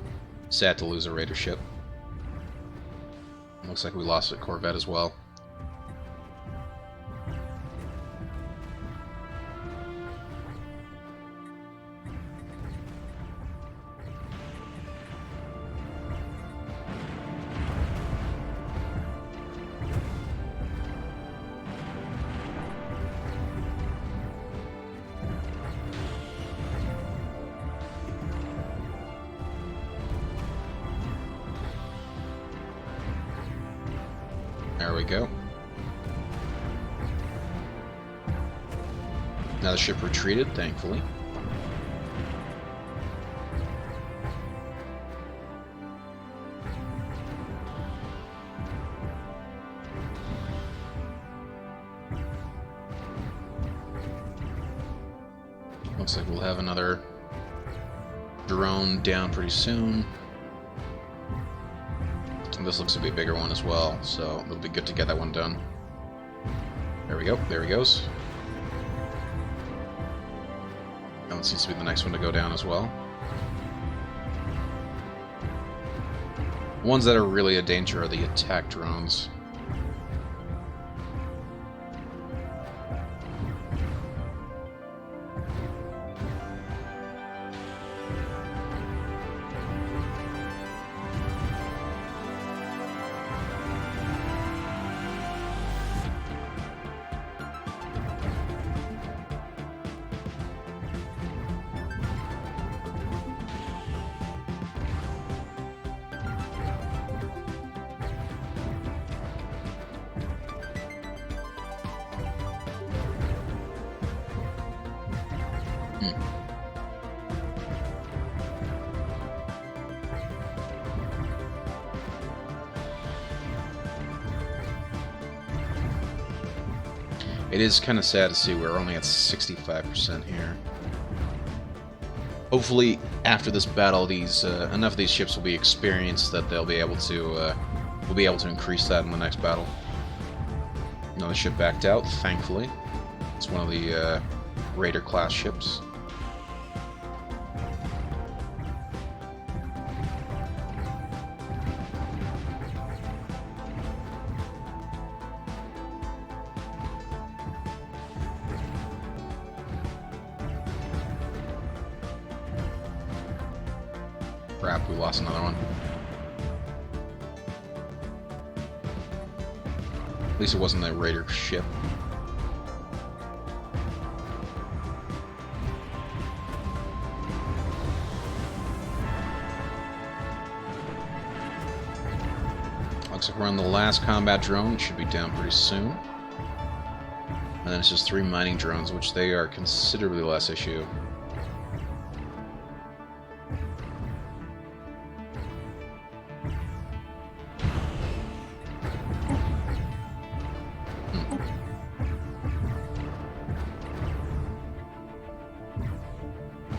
sad to lose a raider ship. Looks like we lost a corvette as well. There we go. Now the ship retreated, thankfully. Looks like we'll have another drone down pretty soon. And this looks to be a bigger one as well, so it'll be good to get that one done. There we go, there he goes. That one seems to be the next one to go down as well. Ones that are really a danger are the attack drones. It is kind of sad to see we're only at 65% here. Hopefully, after this battle, these enough of these ships will be experienced that they'll be able to we'll be able to increase that in the next battle. Another ship backed out, thankfully. It's one of the Raider class ships. Crap, we lost another one. At least it wasn't a Raider ship. Looks like we're on the last combat drone. It should be down pretty soon. And then it's just 3 mining drones, which they are considerably less issue.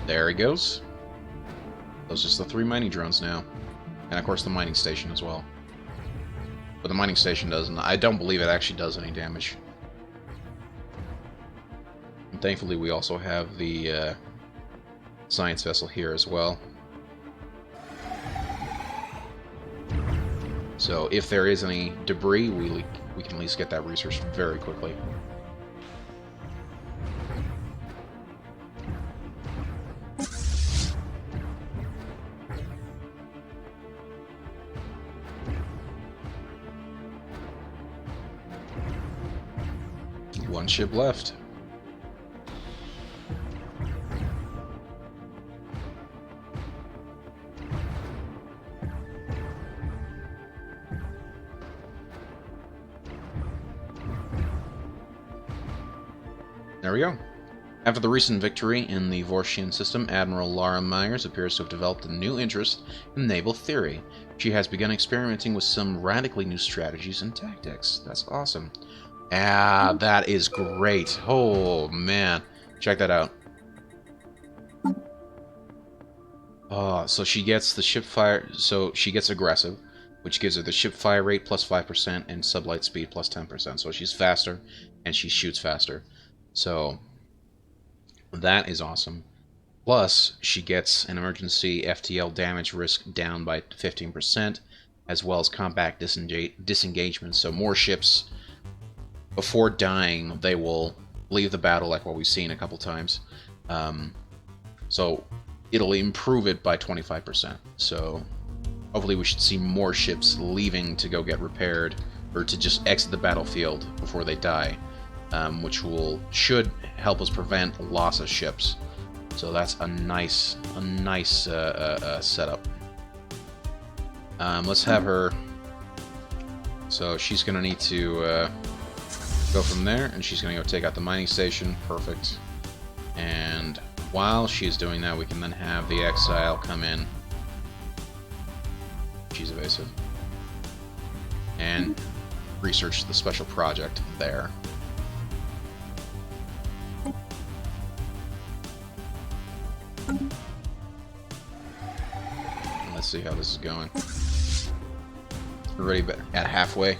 There he goes. Those are just the 3 mining drones now. And of course the mining station as well. But the mining station doesn't. I don't believe it actually does any damage. And thankfully we also have the science vessel here as well. So if there is any debris, we can at least get that research very quickly. One ship left. There we go. After the recent victory in the Vorshian system, Admiral Laura Myers appears to have developed a new interest in naval theory. She has begun experimenting with some radically new strategies and tactics. That's awesome. Ah, that is great. Oh, man. Check that out. Oh, so she gets the ship fire... So she gets aggressive, which gives her the ship fire rate plus 5% and sublight speed plus 10%. So she's faster, and she shoots faster. So that is awesome. Plus, she gets an emergency FTL damage risk down by 15%, as well as combat disengagement. So more ships... Before dying, they will leave the battle, like what we've seen a couple times. So it'll improve it by 25%. So hopefully we should see more ships leaving to go get repaired, or to just exit the battlefield before they die, which should help us prevent loss of ships. So that's a nice setup. Let's have her So she's going to need to go from there, and she's going to go take out the mining station. Perfect. And while she's doing that, we can then have the Exile come in. She's evasive. And research the special project there. Let's see how this is going. We're already at halfway.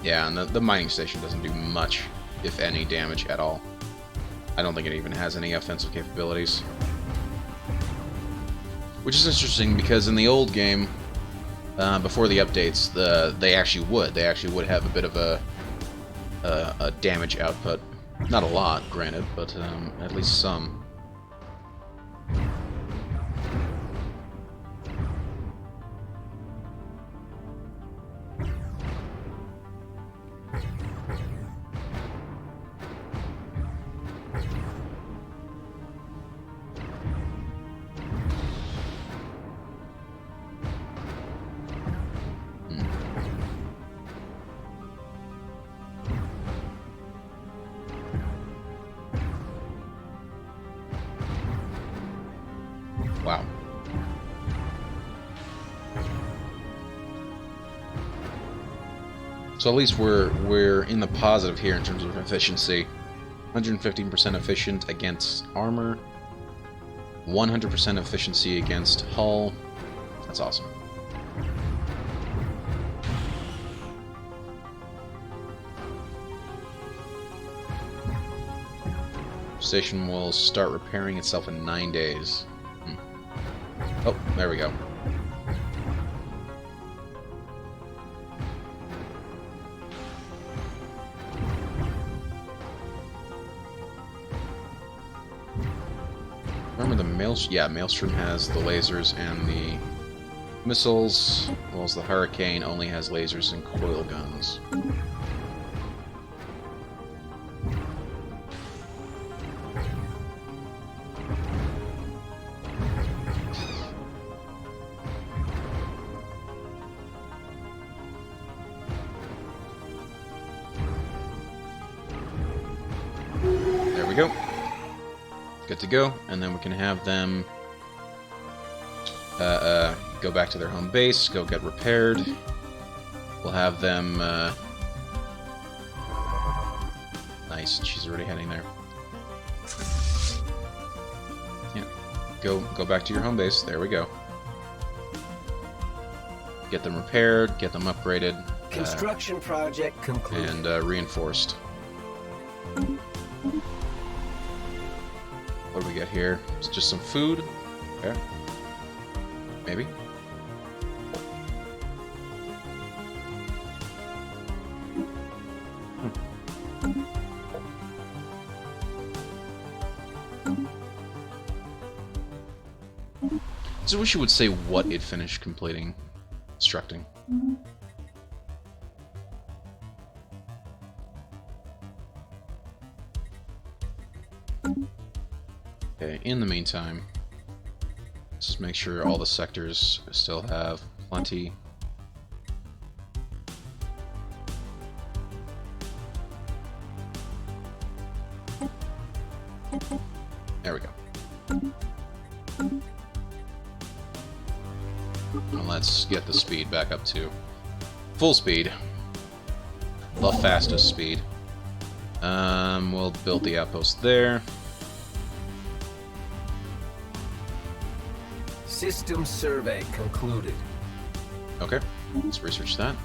Yeah, and the mining station doesn't do much, if any, damage at all. I don't think it even has any offensive capabilities. Which is interesting, because in the old game, before the updates, they actually would have a bit of a damage output. Not a lot, granted, but at least some. Wow. So at least we're in the positive here in terms of efficiency. 115% efficient against armor. 100% efficiency against hull. That's awesome. Station will start repairing itself in 9 days. Oh, there we go. Remember the Maelstrom? Yeah, Maelstrom has the lasers and the missiles, whilst the Hurricane only has lasers and coil guns. There we go. Good to go, and then we can have them go back to their home base, go get repaired. We'll have them... Nice, she's already heading there. Yeah, go back to your home base. There we go. Get them repaired, get them upgraded. Construction project concluded. And reinforced. What do we get here? It's just some food. Okay. Maybe. So I wish you would say what it finished completing, constructing. Okay, in the meantime, let's just make sure all the sectors still have plenty. There we go. And let's get the speed back up to full speed. The fastest speed. We'll build the outpost there. System survey concluded. Okay, let's research that.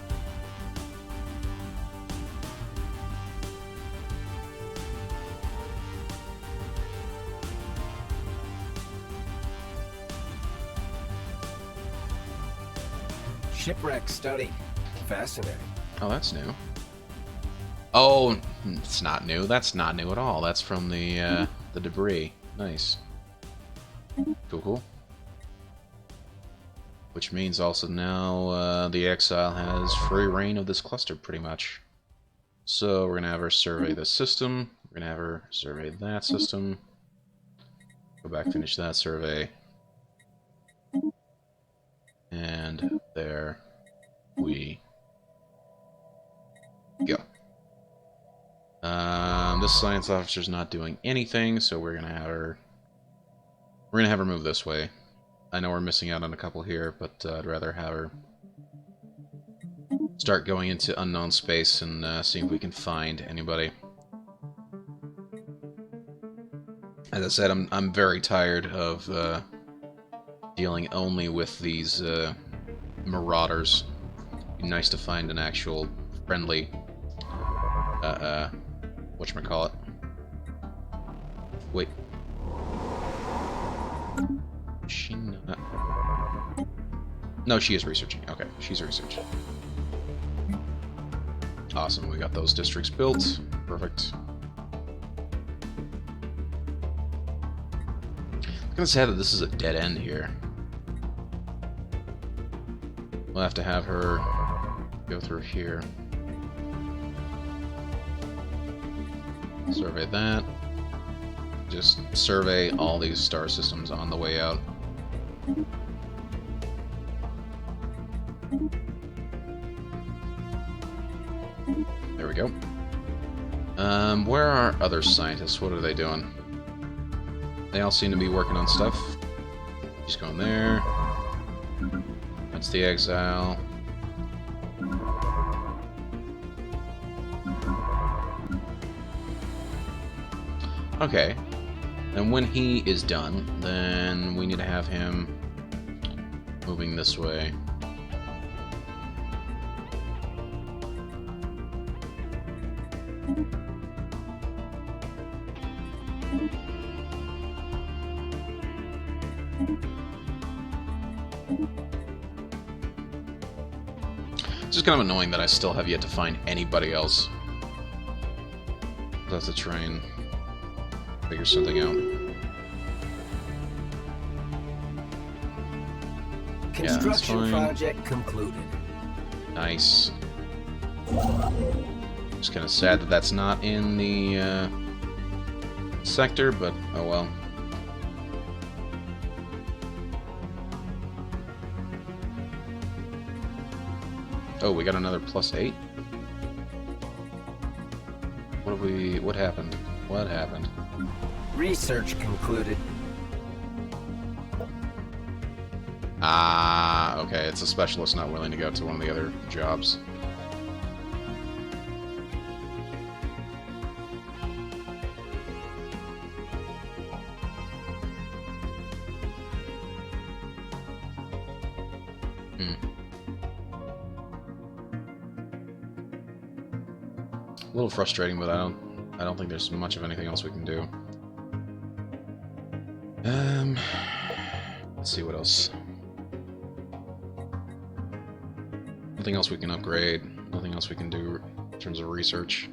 Shipwreck study. Fascinating. Oh, that's new. Oh, it's not new. That's not new at all. That's from the debris. Nice. Cool, cool. Which means also now the Exile has free reign of this cluster, pretty much. So we're going to have her survey this system. We're going to have her survey that system. Go back, finish that survey. And there we go. This science officer's not doing anything, so we're gonna have her move this way. I know we're missing out on a couple here, but I'd rather have her start going into unknown space and see if we can find anybody. As I said, I'm very tired of dealing only with these marauders. It'd be nice to find an actual friendly whatchamacallit. Wait. She not... No, she is researching. Okay, she's researching. Awesome, we got those districts built. Perfect. I'm gonna say that this is a dead end here. We'll have to have her go through here. Survey that. Just survey all these star systems on the way out. There we go. Where are our other scientists? What are they doing? They all seem to be working on stuff. She's going there. That's the exile. Okay. And when he is done, then we need to have him moving this way. It's just kind of annoying that I still have yet to find anybody else. That's a train. Figure something out. Construction project concluded. Nice. Just kind of sad that that's not in the sector, but oh well. Oh, we got another +8? What happened? What happened? Research concluded. Ah, okay, it's a specialist not willing to go to one of the other jobs. A little frustrating, but I don't think there's much of anything else we can do. Let's see what else. Nothing else we can upgrade. Nothing else we can do in terms of research.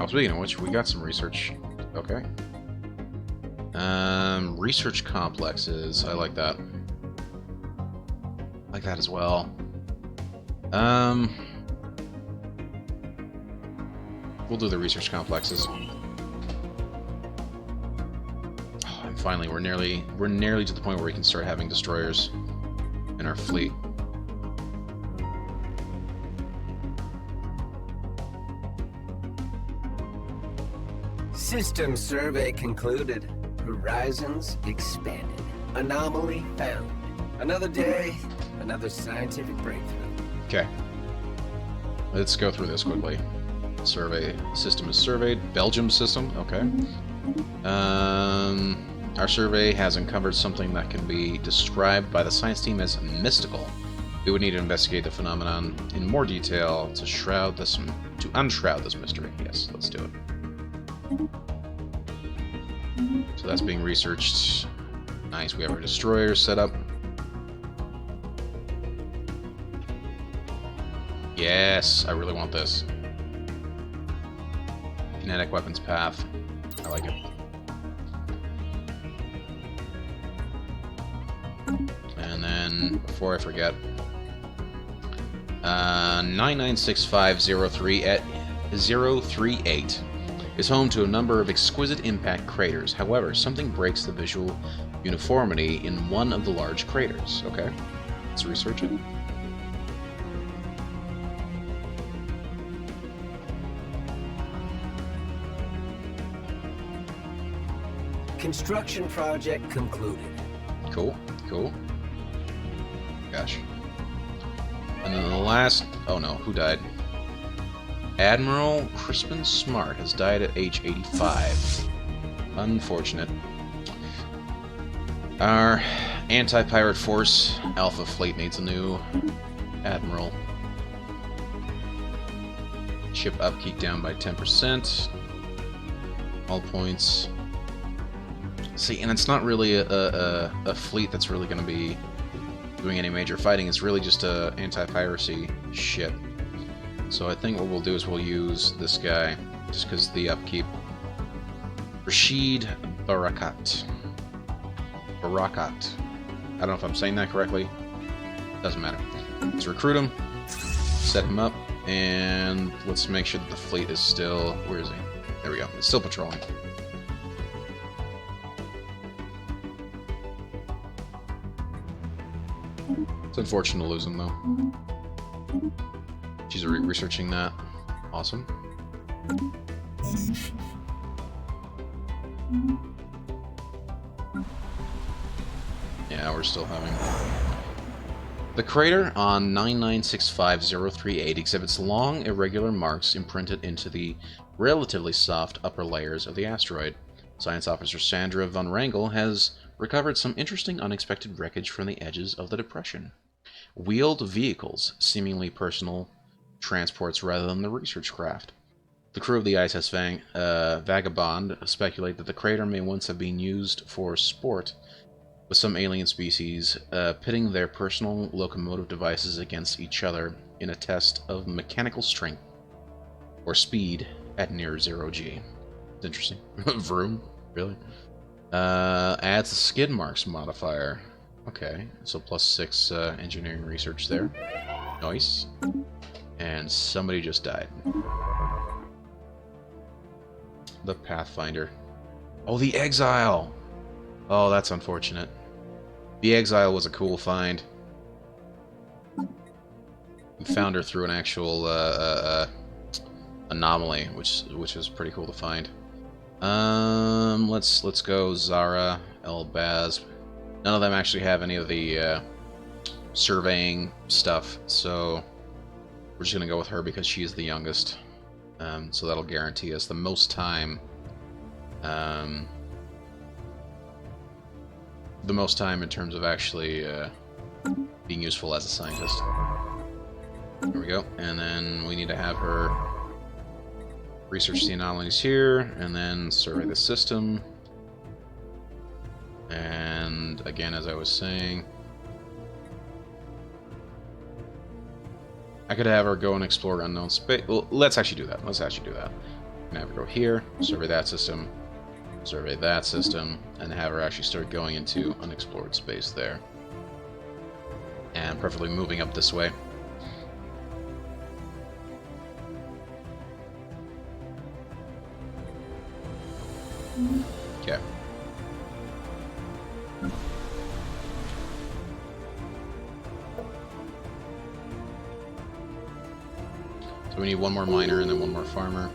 Oh, speaking of which, we got some research. Okay. Research complexes. I like that. I like that as well. We'll do the research complexes. Oh, and finally, we're nearly to the point where we can start having destroyers in our fleet. System survey concluded. Horizons expanded. Anomaly found. Another day, another scientific breakthrough. Okay. Let's go through this quickly. Survey system is surveyed. Belgium system, okay. Our survey has uncovered something that can be described by the science team as mystical. We would need to investigate the phenomenon in more detail to unshroud this mystery. Yes, let's do it. So that's being researched. Nice, we have our destroyer set up. Yes, I really want this. Kinetic weapons path. I like it. And then, before I forget, 996503 at 038. is home to a number of exquisite impact craters. However, something breaks the visual uniformity in one of the large craters. Okay, let's research it. Construction project concluded. Cool, cool. Gosh. And then the last... Oh no, who died? Admiral Crispin Smart has died at age 85. Unfortunate. Our anti-pirate force, Alpha Fleet, needs a new admiral. Ship upkeep down by 10%. All points. See, and it's not really a fleet that's really going to be doing any major fighting. It's really just a anti-piracy ship. So I think what we'll do is we'll use this guy, just because the upkeep. Rashid Barakat. Barakat. I don't know if I'm saying that correctly. Doesn't matter. Let's recruit him, set him up, and let's make sure that the fleet is still... Where is he? There we go. It's still patrolling. It's unfortunate to lose him, though. She's researching that. Awesome. Yeah, we're still having... The crater on 9965038 exhibits long, irregular marks imprinted into the relatively soft upper layers of the asteroid. Science officer Sandra von Wrangel has recovered some interesting unexpected wreckage from the edges of the depression. Wheeled vehicles, seemingly personal transports rather than the research craft. The crew of the ISS Vagabond speculate that the crater may once have been used for sport, with some alien species pitting their personal locomotive devices against each other in a test of mechanical strength or speed at near 0 G. It's interesting. Vroom? Really? Adds the skid marks modifier. Okay, so +6 engineering research there. Nice. And somebody just died. The Pathfinder. Oh, the Exile! Oh, that's unfortunate. The Exile was a cool find. We found her through an actual anomaly, which is pretty cool to find. Let's go Zara, Elbaz. None of them actually have any of the surveying stuff, so we're just gonna go with her because she's the youngest. So that'll guarantee us the most time. The most time in terms of actually being useful as a scientist. There we go. And then we need to have her research the anomalies here, and then survey the system. And again, as I was saying, I could have her go and explore unknown space. Well, let's actually do that. Let's actually do that. I'm gonna have her go here, survey that system, and have her actually start going into unexplored space there. And preferably moving up this way. Okay. So we need one more miner and then one more farmer.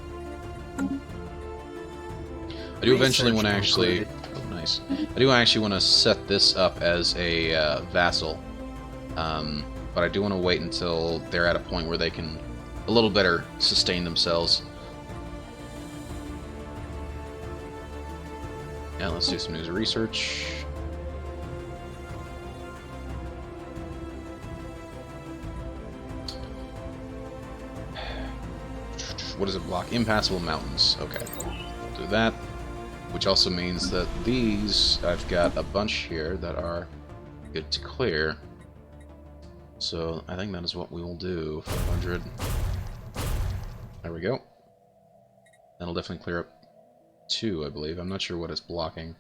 I do eventually want to actually... Oh, nice. I do actually want to set this up as a vassal. But I do want to wait until they're at a point where they can a little better sustain themselves. Yeah, let's do some news research. What does it block? Impassable mountains. Okay, we'll do that. Which also means that these, I've got a bunch here that are good to clear. So I think that is what we will do. 500. There we go. That'll definitely clear up 2, I believe. I'm not sure what it's blocking.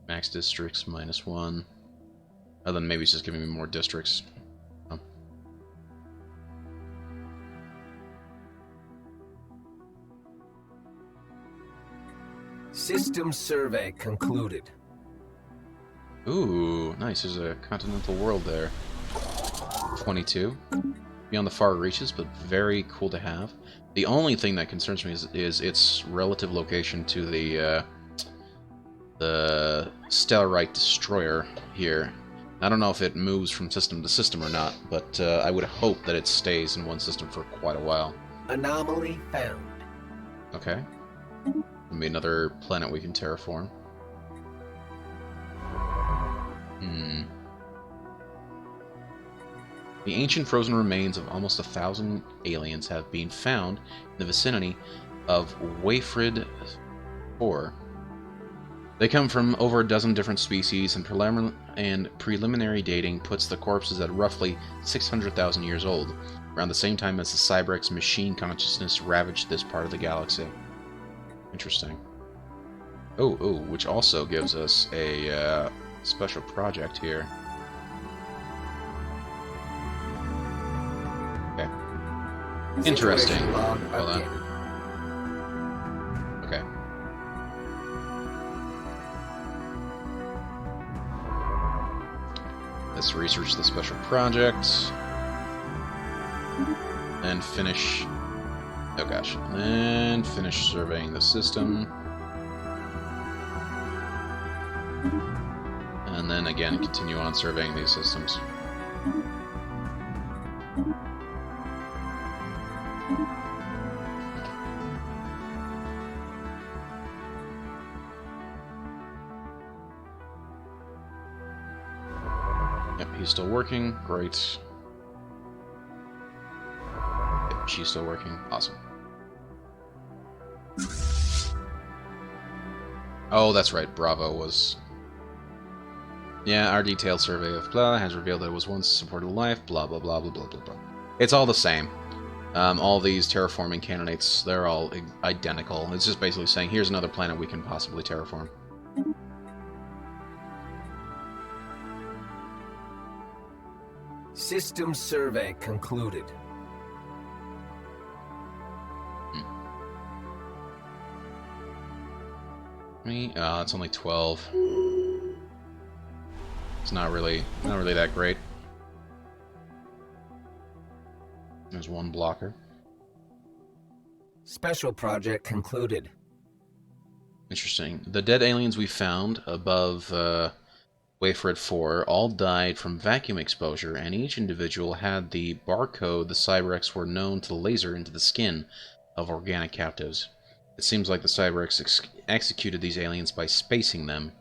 Max districts -1. Other than maybe it's just giving me more districts. Oh. System survey concluded. Ooh, nice. There's a continental world there. 22. Beyond the far reaches, but very cool to have. The only thing that concerns me is its relative location to the Stellarite Destroyer here. I don't know if it moves from system to system or not, but I would hope that it stays in one system for quite a while. Anomaly found. Okay. Maybe another planet we can terraform. The ancient frozen remains of almost 1,000 aliens have been found in the vicinity of Wayfrid 4. They come from over a dozen different species, and preliminary dating puts the corpses at roughly 600,000 years old, around the same time as the Cybrex machine consciousness ravaged this part of the galaxy. Interesting. Oh, which also gives us a special project here. Okay. Interesting. Hold on. Okay. Let's research the special project. And finish... Oh gosh. And finish surveying the system. And then again, continue on surveying these systems. Yep, he's still working. Great. Yep, she's still working. Awesome. Oh, that's right. Bravo was... Yeah, our detailed survey of blah has revealed that it was once supported life, blah, blah, blah, blah, blah, blah, blah. It's all the same. All these terraforming candidates, they're all identical. It's just basically saying, here's another planet we can possibly terraform. System survey concluded. It's only 12. It's not really that great. There's one blocker. Special project concluded. Interesting. The dead aliens we found above Wayfred 4 all died from vacuum exposure, and each individual had the barcode the Cybrex were known to laser into the skin of organic captives. It seems like the Cybrex executed these aliens by spacing them,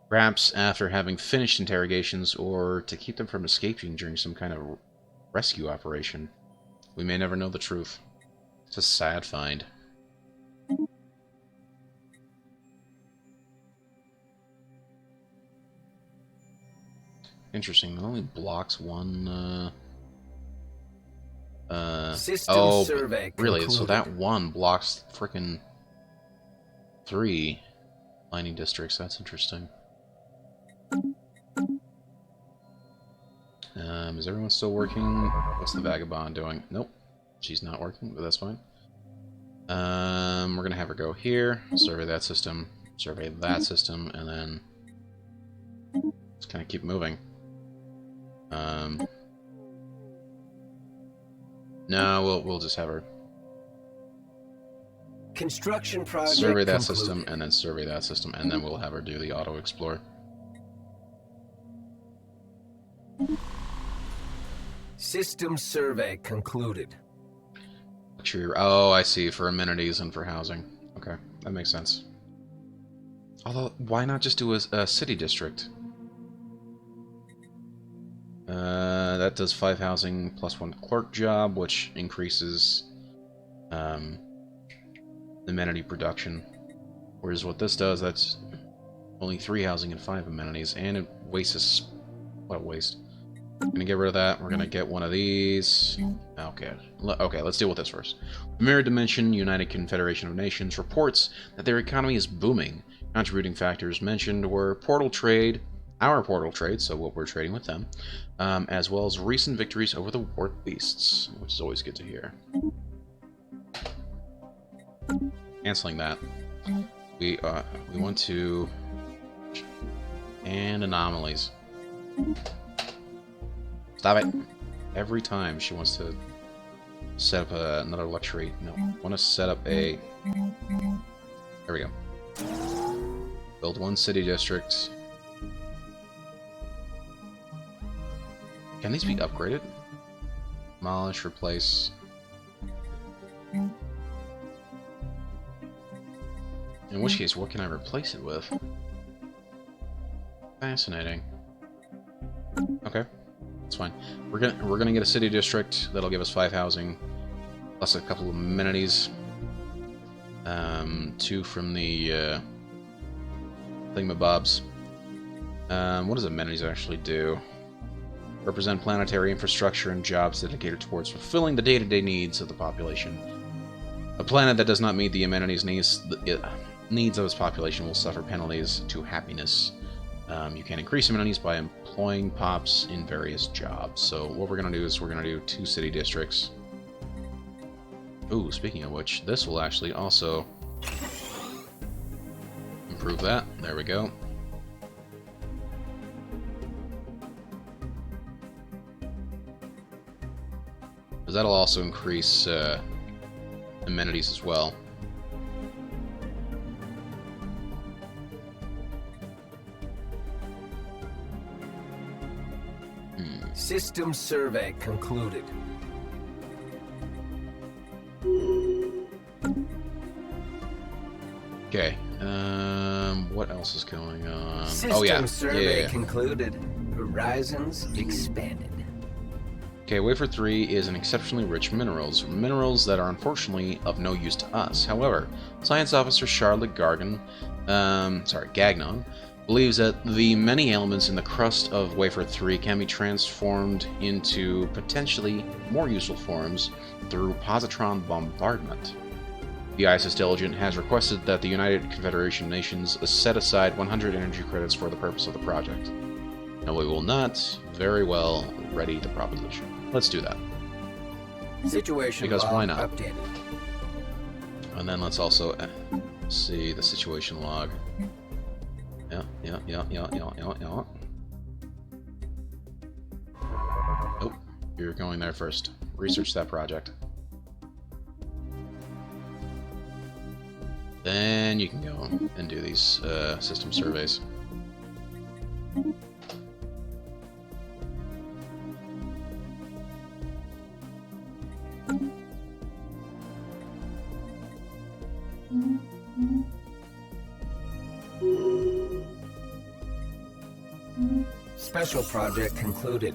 perhaps after having finished interrogations, or to keep them from escaping during some kind of rescue operation. We may never know the truth. It's a sad find. Interesting. It only blocks one. System survey really? concluded. So that one blocks frickin' 3 mining districts. That's interesting. Is everyone still working? What's the Vagabond doing? Nope. She's not working, but that's fine. We're gonna have her go here, survey that system, and then just kind of keep moving. No, we'll just have her Construction project survey that concluded. system, and then survey that system, and then we'll have her do the auto explore. System survey concluded. Oh, I see. For amenities and for housing. Okay, that makes sense. Although, why not just do a city district? That does 5 housing plus 1 clerk job, which increases amenity production. Whereas what this does, that's only 3 housing and 5 amenities, and it wastes... What a waste. I'm gonna get rid of that. We're gonna get one of these. Okay. Okay, let's deal with this first. The Mirror Dimension United Confederation of Nations reports that their economy is booming. Contributing factors mentioned were portal trade, our portal trade, so what we're trading with them, as well as recent victories over the Warp Beasts, which is always good to hear. Canceling that. We want to... And anomalies. Stop it! Every time she wants to set up another luxury. No, I want to set up a... There we go. Build one city district. Can these be upgraded? Demolish, replace. In which case, what can I replace it with? Fascinating. Okay, that's fine. We're gonna get a city district that'll give us 5 housing, plus a couple of amenities. 2 from the thingamabobs. What does amenities actually do? Represent planetary infrastructure and jobs dedicated towards fulfilling the day-to-day needs of the population. A planet that does not meet the amenities needs of its population will suffer penalties to happiness. You can increase amenities by employing pops in various jobs. So what we're going to do is we're going to do 2 city districts. Ooh, speaking of which, this will actually also improve that. There we go. Because that'll also increase amenities as well. System survey concluded. Okay. What else is going on? System survey concluded. Horizons expanded. Okay, Wafer 3 is an exceptionally rich minerals that are unfortunately of no use to us. However, Science Officer Charlotte Gagnon believes that the many elements in the crust of Wafer 3 can be transformed into potentially more useful forms through positron bombardment. The ISS Diligent has requested that the United Confederation nations set aside 100 energy credits for the purpose of the project. No, we will not. Very well, ready the proposition. Let's do that. Situation because log why not? Updated. And then let's also see the situation log. Yeah. Oh, you're going there first. Research that project. Then you can go and do these system surveys. Special project concluded.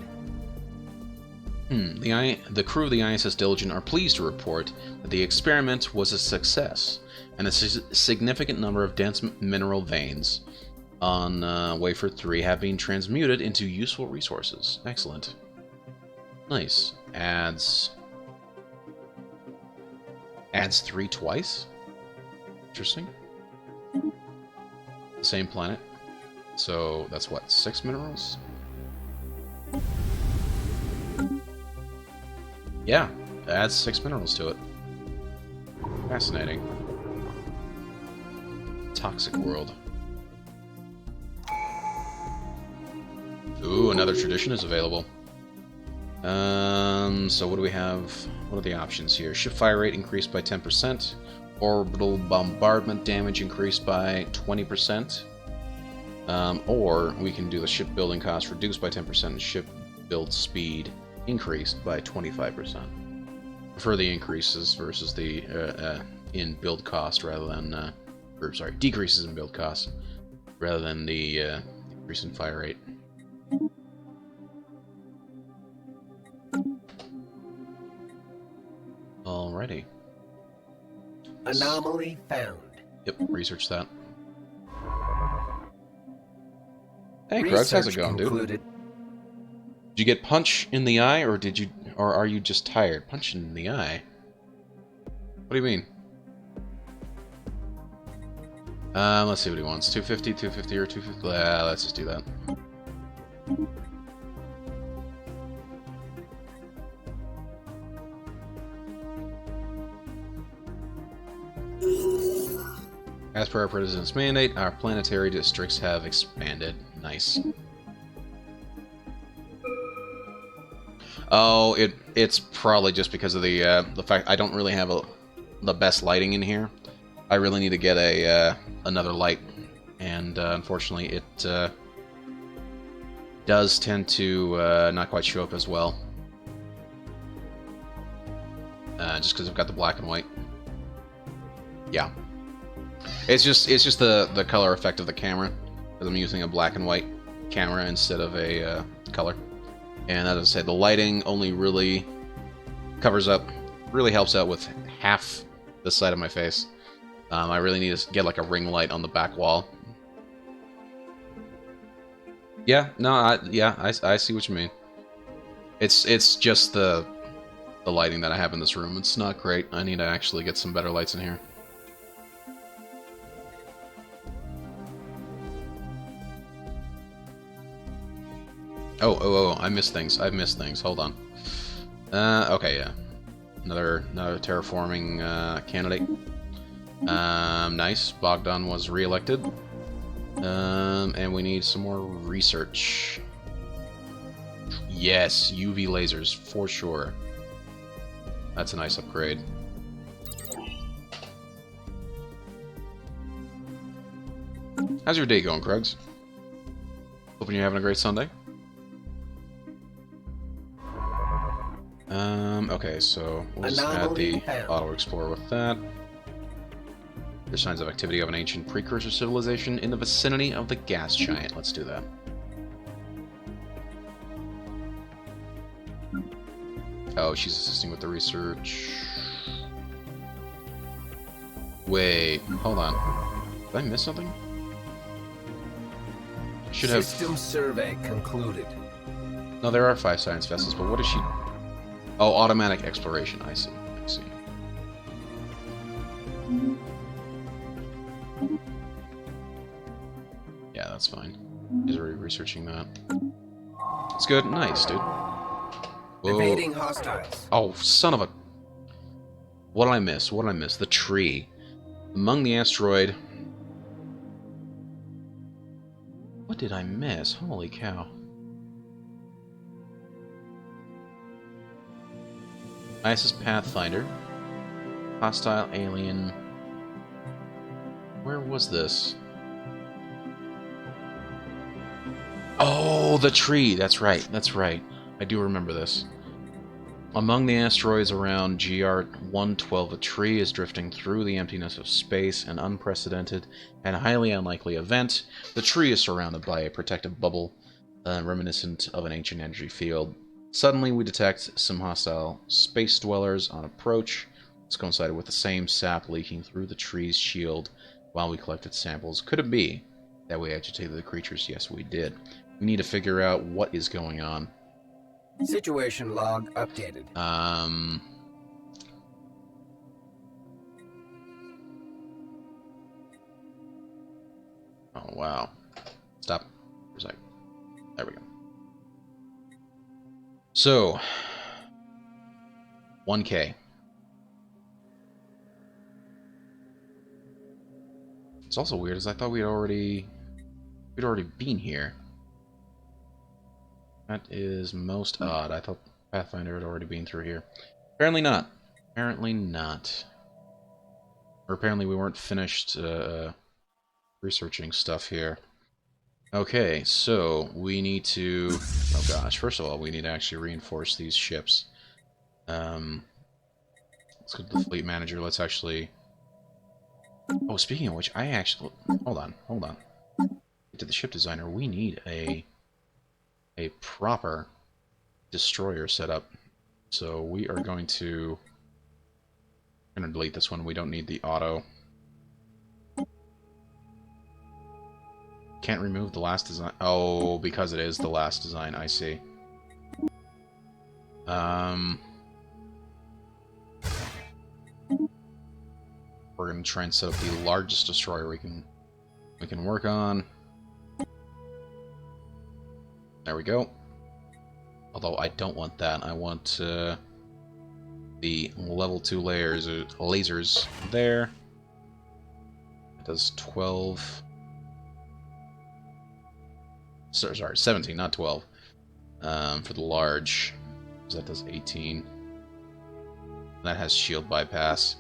The crew of the ISS Diligent are pleased to report that the experiment was a success, and a significant number of dense mineral veins on Wafer 3 have been transmuted into useful resources. Excellent. Nice. Adds 3 twice? Interesting. Same planet. So that's what, 6 minerals? Yeah, it adds 6 minerals to it. Fascinating. Toxic world. Ooh, another tradition is available. So what do we have? What are the options here? Ship fire rate increased by 10%. Orbital bombardment damage increased by 20%. Or we can do the shipbuilding cost reduced by 10% and ship build speed increased by 25%. Prefer the increases versus the in build cost rather than decreases in build cost rather than the increase in fire rate. Alrighty. Anomaly found. Yep, research that. Hey, Krugs, how's it going, dude? Did you get punch in the eye, or are you just tired? Punch in the eye? What do you mean? Let's see what he wants. 250, 250, or 250? Let's just do that. As per our president's mandate, our planetary districts have expanded. Nice. Oh, it's probably just because of the fact I don't really have the best lighting in here. I really need to get another light, and unfortunately, it does tend to not quite show up as well. Just because I've got the black and white. Yeah, it's just the color effect of the camera, because I'm using a black and white camera instead of a color. And as I said, the lighting only really covers up, really helps out with half the side of my face. I really need to get like a ring light on the back wall. Yeah, no, I see what you mean. It's just the lighting that I have in this room. It's not great. I need to actually get some better lights in here. Oh, I missed things. I've missed things. Hold on. Okay, yeah. Another terraforming candidate. Nice. Bogdan was re-elected. And we need some more research. Yes, UV lasers, for sure. That's a nice upgrade. How's your day going, Krugs? Hoping you're having a great Sunday. Okay, so we'll just add the Auto Explorer with that. There's signs of activity of an ancient precursor civilization in the vicinity of the gas giant. Let's do that. Oh, she's assisting with the research. Wait, hold on. Did I miss something? Should have... System survey concluded. No, there are 5 science vessels, but what is she... Oh, automatic exploration. I see. I see. Yeah, that's fine. He's already researching that. It's good. Nice, dude. Whoa. Evading hostiles. Oh, son of a... What did I miss? What did I miss? The tree. Among the asteroid... What did I miss? Holy cow. ISS Pathfinder. Hostile alien... Where was this? Oh, the tree! That's right, that's right. I do remember this. Among the asteroids around GR-112, a tree is drifting through the emptiness of space, an unprecedented and highly unlikely event. The tree is surrounded by a protective bubble, reminiscent of an ancient energy field. Suddenly, we detect some hostile space dwellers on approach. This coincided with the same sap leaking through the tree's shield while we collected samples. Could it be that we agitated the creatures? Yes, we did. We need to figure out what is going on. Situation log updated. Oh, wow. Stop for a sec. There we go. So, 1K. It's also weird, as I thought we'd already been here. That is most odd. I thought Pathfinder had already been through here. Apparently not. Apparently not. Or apparently we weren't finished researching stuff here. Okay, so we need to... Oh gosh, first of all, we need to actually reinforce these ships. Let's go to the fleet manager. Let's actually... Oh, speaking of which, I actually... Hold on. To the ship designer, we need a proper destroyer setup. So we are going to... I'm going to delete this one. We don't need the auto. Can't remove the last design. Oh, because it is the last design. I see. We're going to try and set up the largest destroyer we can work on. There we go. Although I don't want that. I want the level 2 lasers there. does 12. Sorry, 17, not 12. For the large, that does 18. That has shield bypass.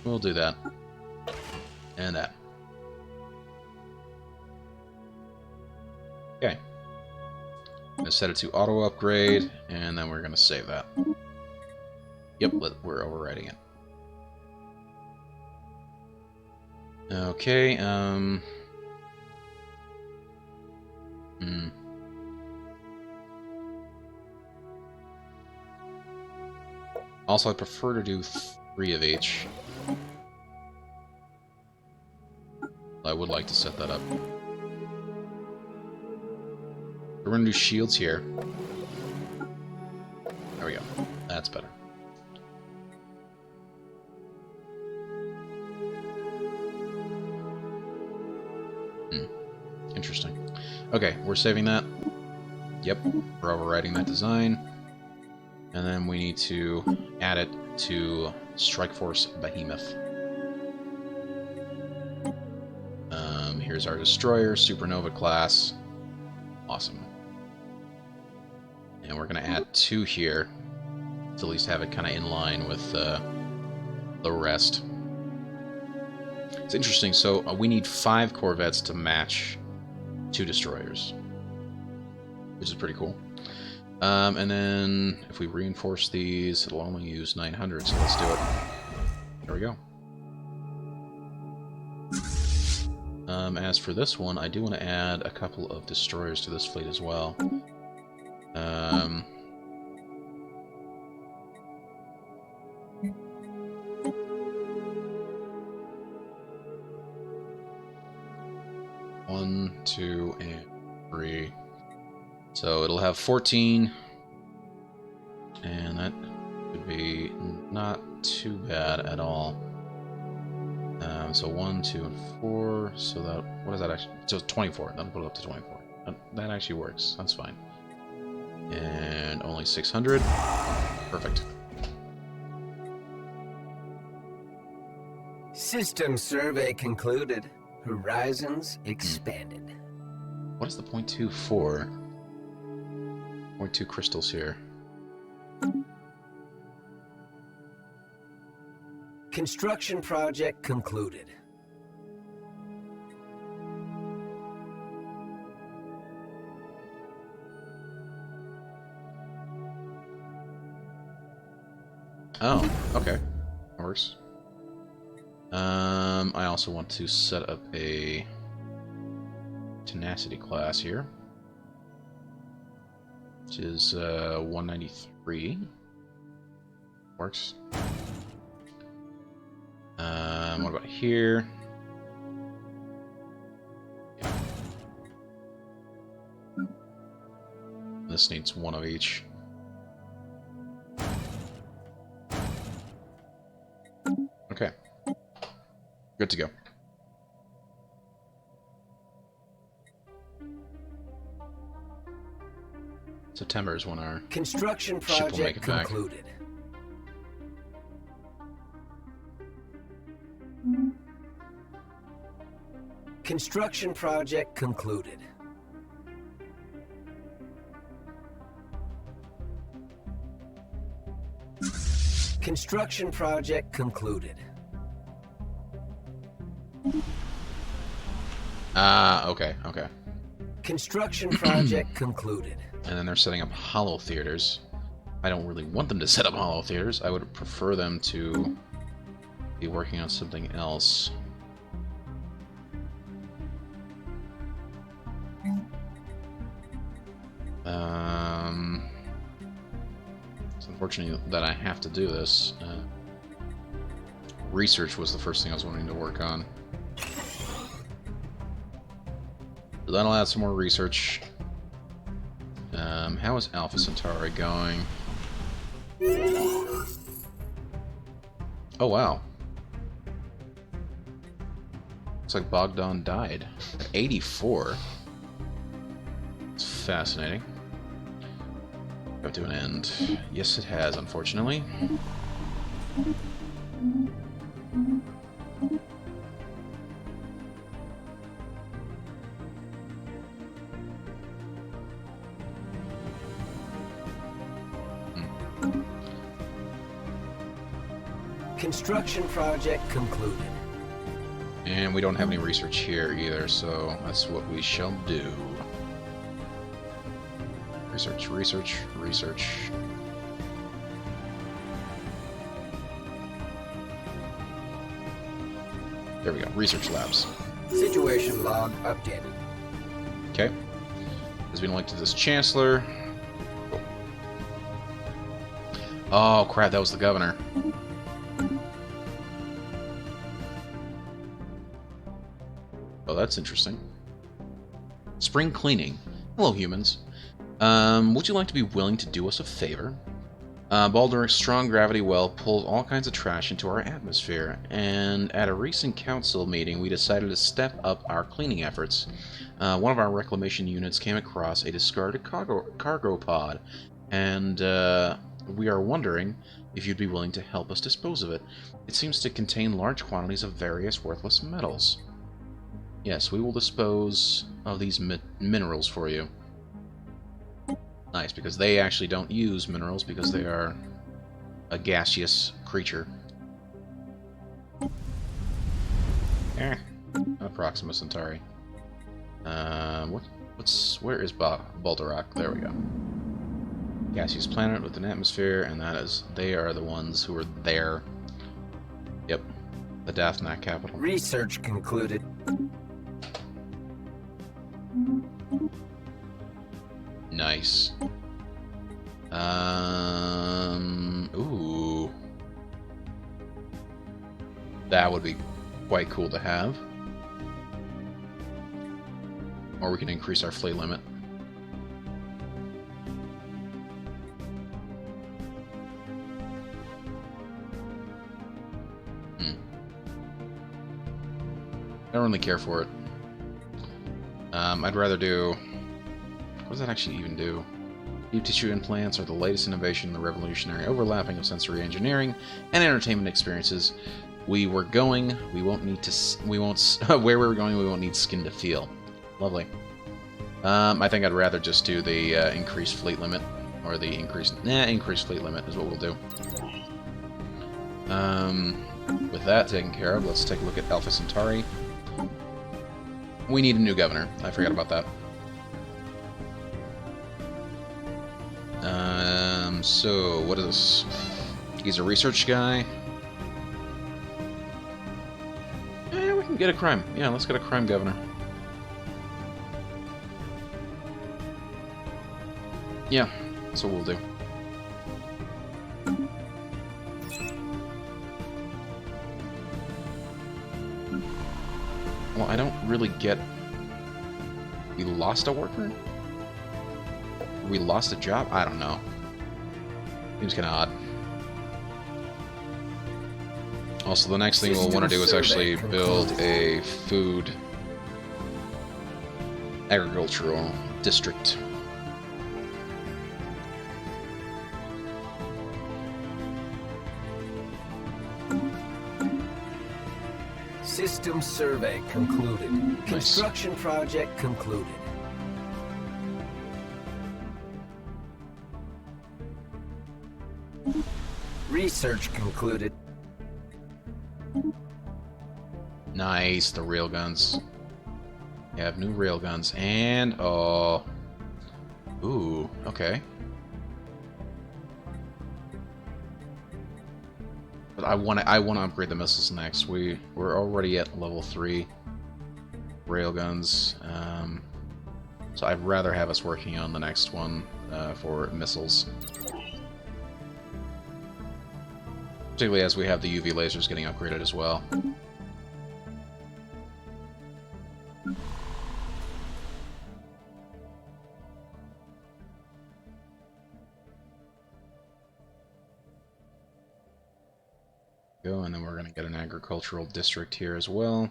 We'll do that. And that. Okay. I'm going to set it to auto upgrade, and then we're going to save that. Yep, we're overriding it. Okay, Also, I prefer to do 3 of each. I would like to set that up. We're going to do shields here. There we go. That's better. Interesting. Okay, we're saving that. Yep, we're overriding that design. And then we need to add it to Strike Force Behemoth. Here's our destroyer, Supernova class. Awesome. And we're going to add 2 here to at least have it kind of in line with the rest. It's interesting, so we need 5 corvettes to match 2 destroyers, which is pretty cool. And then if we reinforce these, it'll only use 900, so let's do it. There we go. As for this one, I do want to add a couple of destroyers to this fleet as well. One, 2, and 3. So it'll have 14, and that would be not too bad at all. So 1, 2, and 4. So that, what is that actually? So 24. That'll put it up to 24. That actually works. That's fine. And only 600. Perfect. System survey concluded. Horizons expanded. What is the 0.2 for? 0.2 crystals here. Construction project concluded. Oh, okay. That works. I also want to set up a tenacity class here, which is 193. Works. What about here? Yeah. This needs 1 of each. Okay. Good to go. September is when our construction ship will make project it back. concluded. Construction project concluded. Construction project concluded. Okay, okay. Construction project concluded. And then they're setting up hollow theaters. I don't really want them to set up hollow theaters. I would prefer them to be working on something else. It's unfortunate that I have to do this. Research was the first thing I was wanting to work on. So that'll add some more research. How is Alpha Centauri going? Oh wow. Looks like Bogdan died at 84. It's fascinating. Go to an end. Yes, it has, unfortunately. Construction project concluded. And we don't have any research here either, so that's what we shall do. Research, research, research. There we go. Research labs. Situation log updated. Okay. Has been elected as Chancellor. Oh, crap, that was the governor. Oh, that's interesting. Spring cleaning. Hello, humans. Would you like to be willing to do us a favor? Balduric's strong gravity well pulls all kinds of trash into our atmosphere, and at a recent council meeting we decided to step up our cleaning efforts. One of our reclamation units came across a discarded cargo pod, and we are wondering if you'd be willing to help us dispose of it. It seems to contain large quantities of various worthless metals. Yes, we will dispose of these minerals for you. Nice, because they actually don't use minerals because they are a gaseous creature. Not Proxima Centauri. Where is Baldarok? There we go. Gaseous planet with an atmosphere, and they are the ones who are there. Yep, the Dathnak capital. Research concluded. Nice. Ooh. That would be quite cool to have. Or we can increase our fleet limit. I don't really care for it. I'd rather do... What does that actually even do? Deep tissue implants are the latest innovation in the revolutionary overlapping of sensory engineering and entertainment experiences. Where we're going, we won't need skin to feel. Lovely. I think I'd rather just do the increased fleet limit, or the increased fleet limit is what we'll do. With that taken care of, let's take a look at Alpha Centauri. We need a new governor. I forgot about that. So, what is this? He's a research guy. We can get a crime. Yeah, let's get a crime governor. Yeah, that's what we'll do. Well, I don't really get... We lost a worker? We lost a job? I don't know. Seems kind of odd. Also, the next thing we'll want to do is actually build a food agricultural district. System survey concluded. Nice. Construction project concluded. Research concluded. Nice, the railguns. We have new railguns, and oh, ooh, okay. But I want to upgrade the missiles next. We're already at level 3 railguns, so I'd rather have us working on the next one for missiles. Particularly as we have the UV lasers getting upgraded as well. Go, and then we're going to get an agricultural district here as well.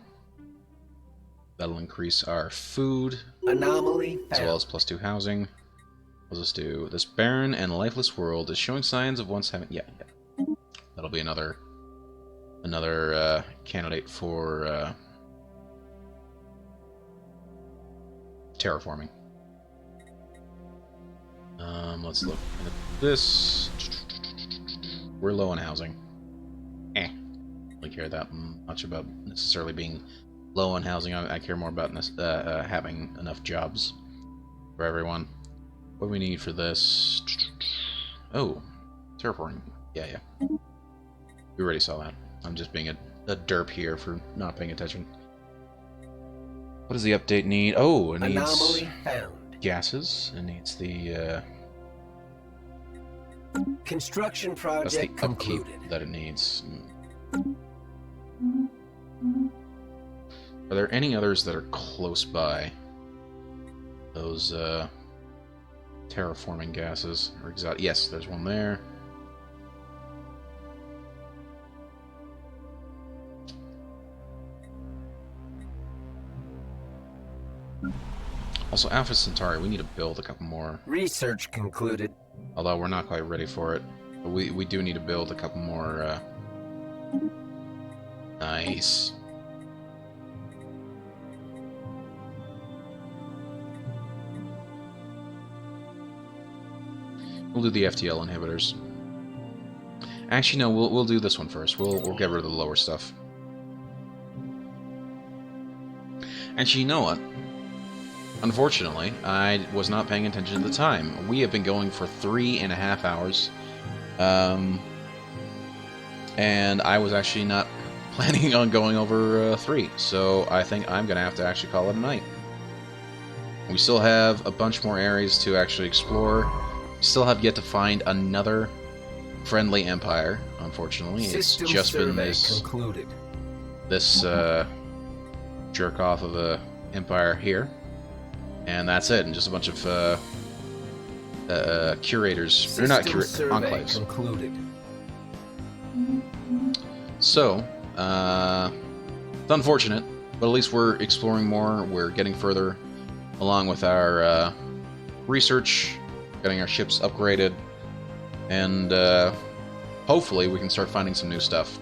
That'll increase our food. Anomaly as well as +2 housing. We'll just do this barren and lifeless world is showing signs of once having... Yeah. That'll be another candidate for terraforming. Let's look at this. We're low on housing. really care that much about necessarily being low on housing. I care more about having enough jobs for everyone. What do we need for this? Oh, terraforming. Yeah. We already saw that. I'm just being a derp here for not paying attention. What does the update need? Oh, it needs anomaly found. Gases. It needs the Construction that's project the upkeep concluded. that it needs. Are there any others that are close by? Those terraforming gases or exotic? Yes, there's one there. Also, Alpha Centauri, we need to build a couple more. Research concluded. Although we're not quite ready for it. But we do need to build a couple more, Nice. We'll do the FTL inhibitors. Actually, no, we'll do this one first. We'll get rid of the lower stuff. Actually, you know what? Unfortunately, I was not paying attention at the time. We have been going for 3.5 hours. And I was actually not planning on going over 3. So I think I'm going to have to actually call it a night. We still have a bunch more areas to actually explore. We still have yet to find another friendly empire, unfortunately. System it's just been concluded. this jerk off of a empire here. And that's it, and just a bunch of curators. They're not enclaves. Concluded. So, it's unfortunate, but at least we're exploring more. We're getting further along with our research, getting our ships upgraded, and hopefully we can start finding some new stuff.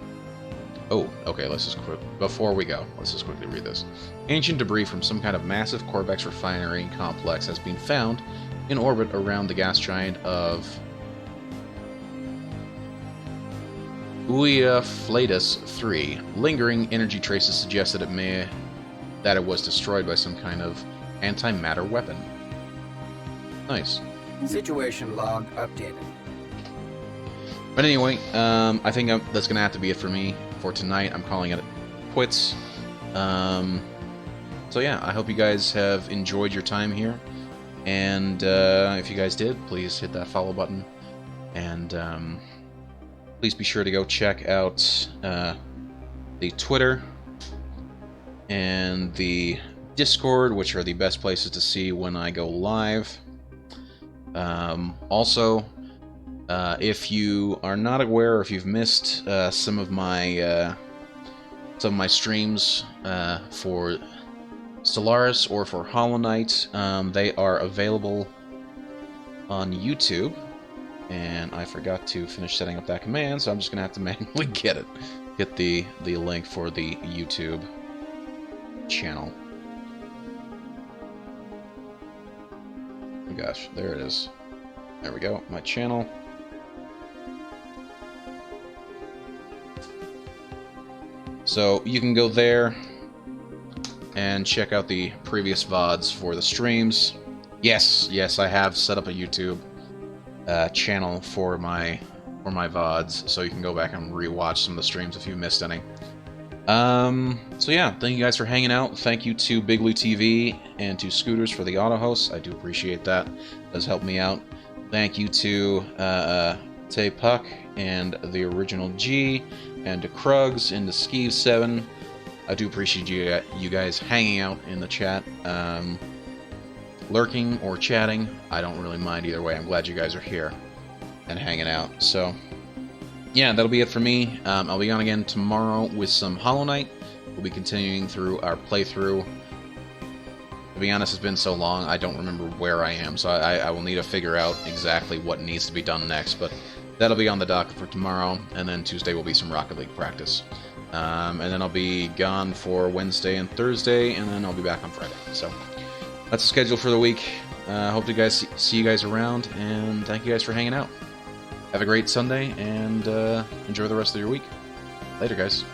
Oh, okay, let's just before we go, let's just quickly read this. Ancient debris from some kind of massive Corvex refinery complex has been found in orbit around the gas giant of Uia Flatus 3. Lingering energy traces suggest that it was destroyed by some kind of antimatter weapon. Nice. Situation log updated. But anyway, I think that's going to have to be it for me for tonight. I'm calling it quits. So yeah, I hope you guys have enjoyed your time here. And if you guys did, please hit that follow button. And please be sure to go check out the Twitter and the Discord, which are the best places to see when I go live. Also, if you are not aware, or if you've missed some of my streams for Stellaris or for Hollow Knight, they are available on YouTube. And I forgot to finish setting up that command, so I'm just gonna have to manually get the link for the YouTube channel. Oh gosh, there it is. There we go, my channel. So you can go there and check out the previous VODs for the streams. Yes, I have set up a YouTube channel for my VODs, so you can go back and rewatch some of the streams if you missed any. So yeah, thank you guys for hanging out. Thank you to Big Lou TV and to Scooters for the auto hosts. I do appreciate that. It does help me out. Thank you to Tay Puck and the Original G, and to Krugs and to Skeeve7. I do appreciate you guys hanging out in the chat. Lurking or chatting, I don't really mind either way. I'm glad you guys are here and hanging out. So, yeah, that'll be it for me. I'll be on again tomorrow with some Hollow Knight. We'll be continuing through our playthrough. To be honest, it's been so long, I don't remember where I am, so I will need to figure out exactly what needs to be done next, but that'll be on the docket for tomorrow, and then Tuesday will be some Rocket League practice. And then I'll be gone for Wednesday and Thursday, and then I'll be back on Friday. So that's the schedule for the week. Hope to see you guys around, and thank you guys for hanging out. Have a great Sunday, and enjoy the rest of your week. Later, guys.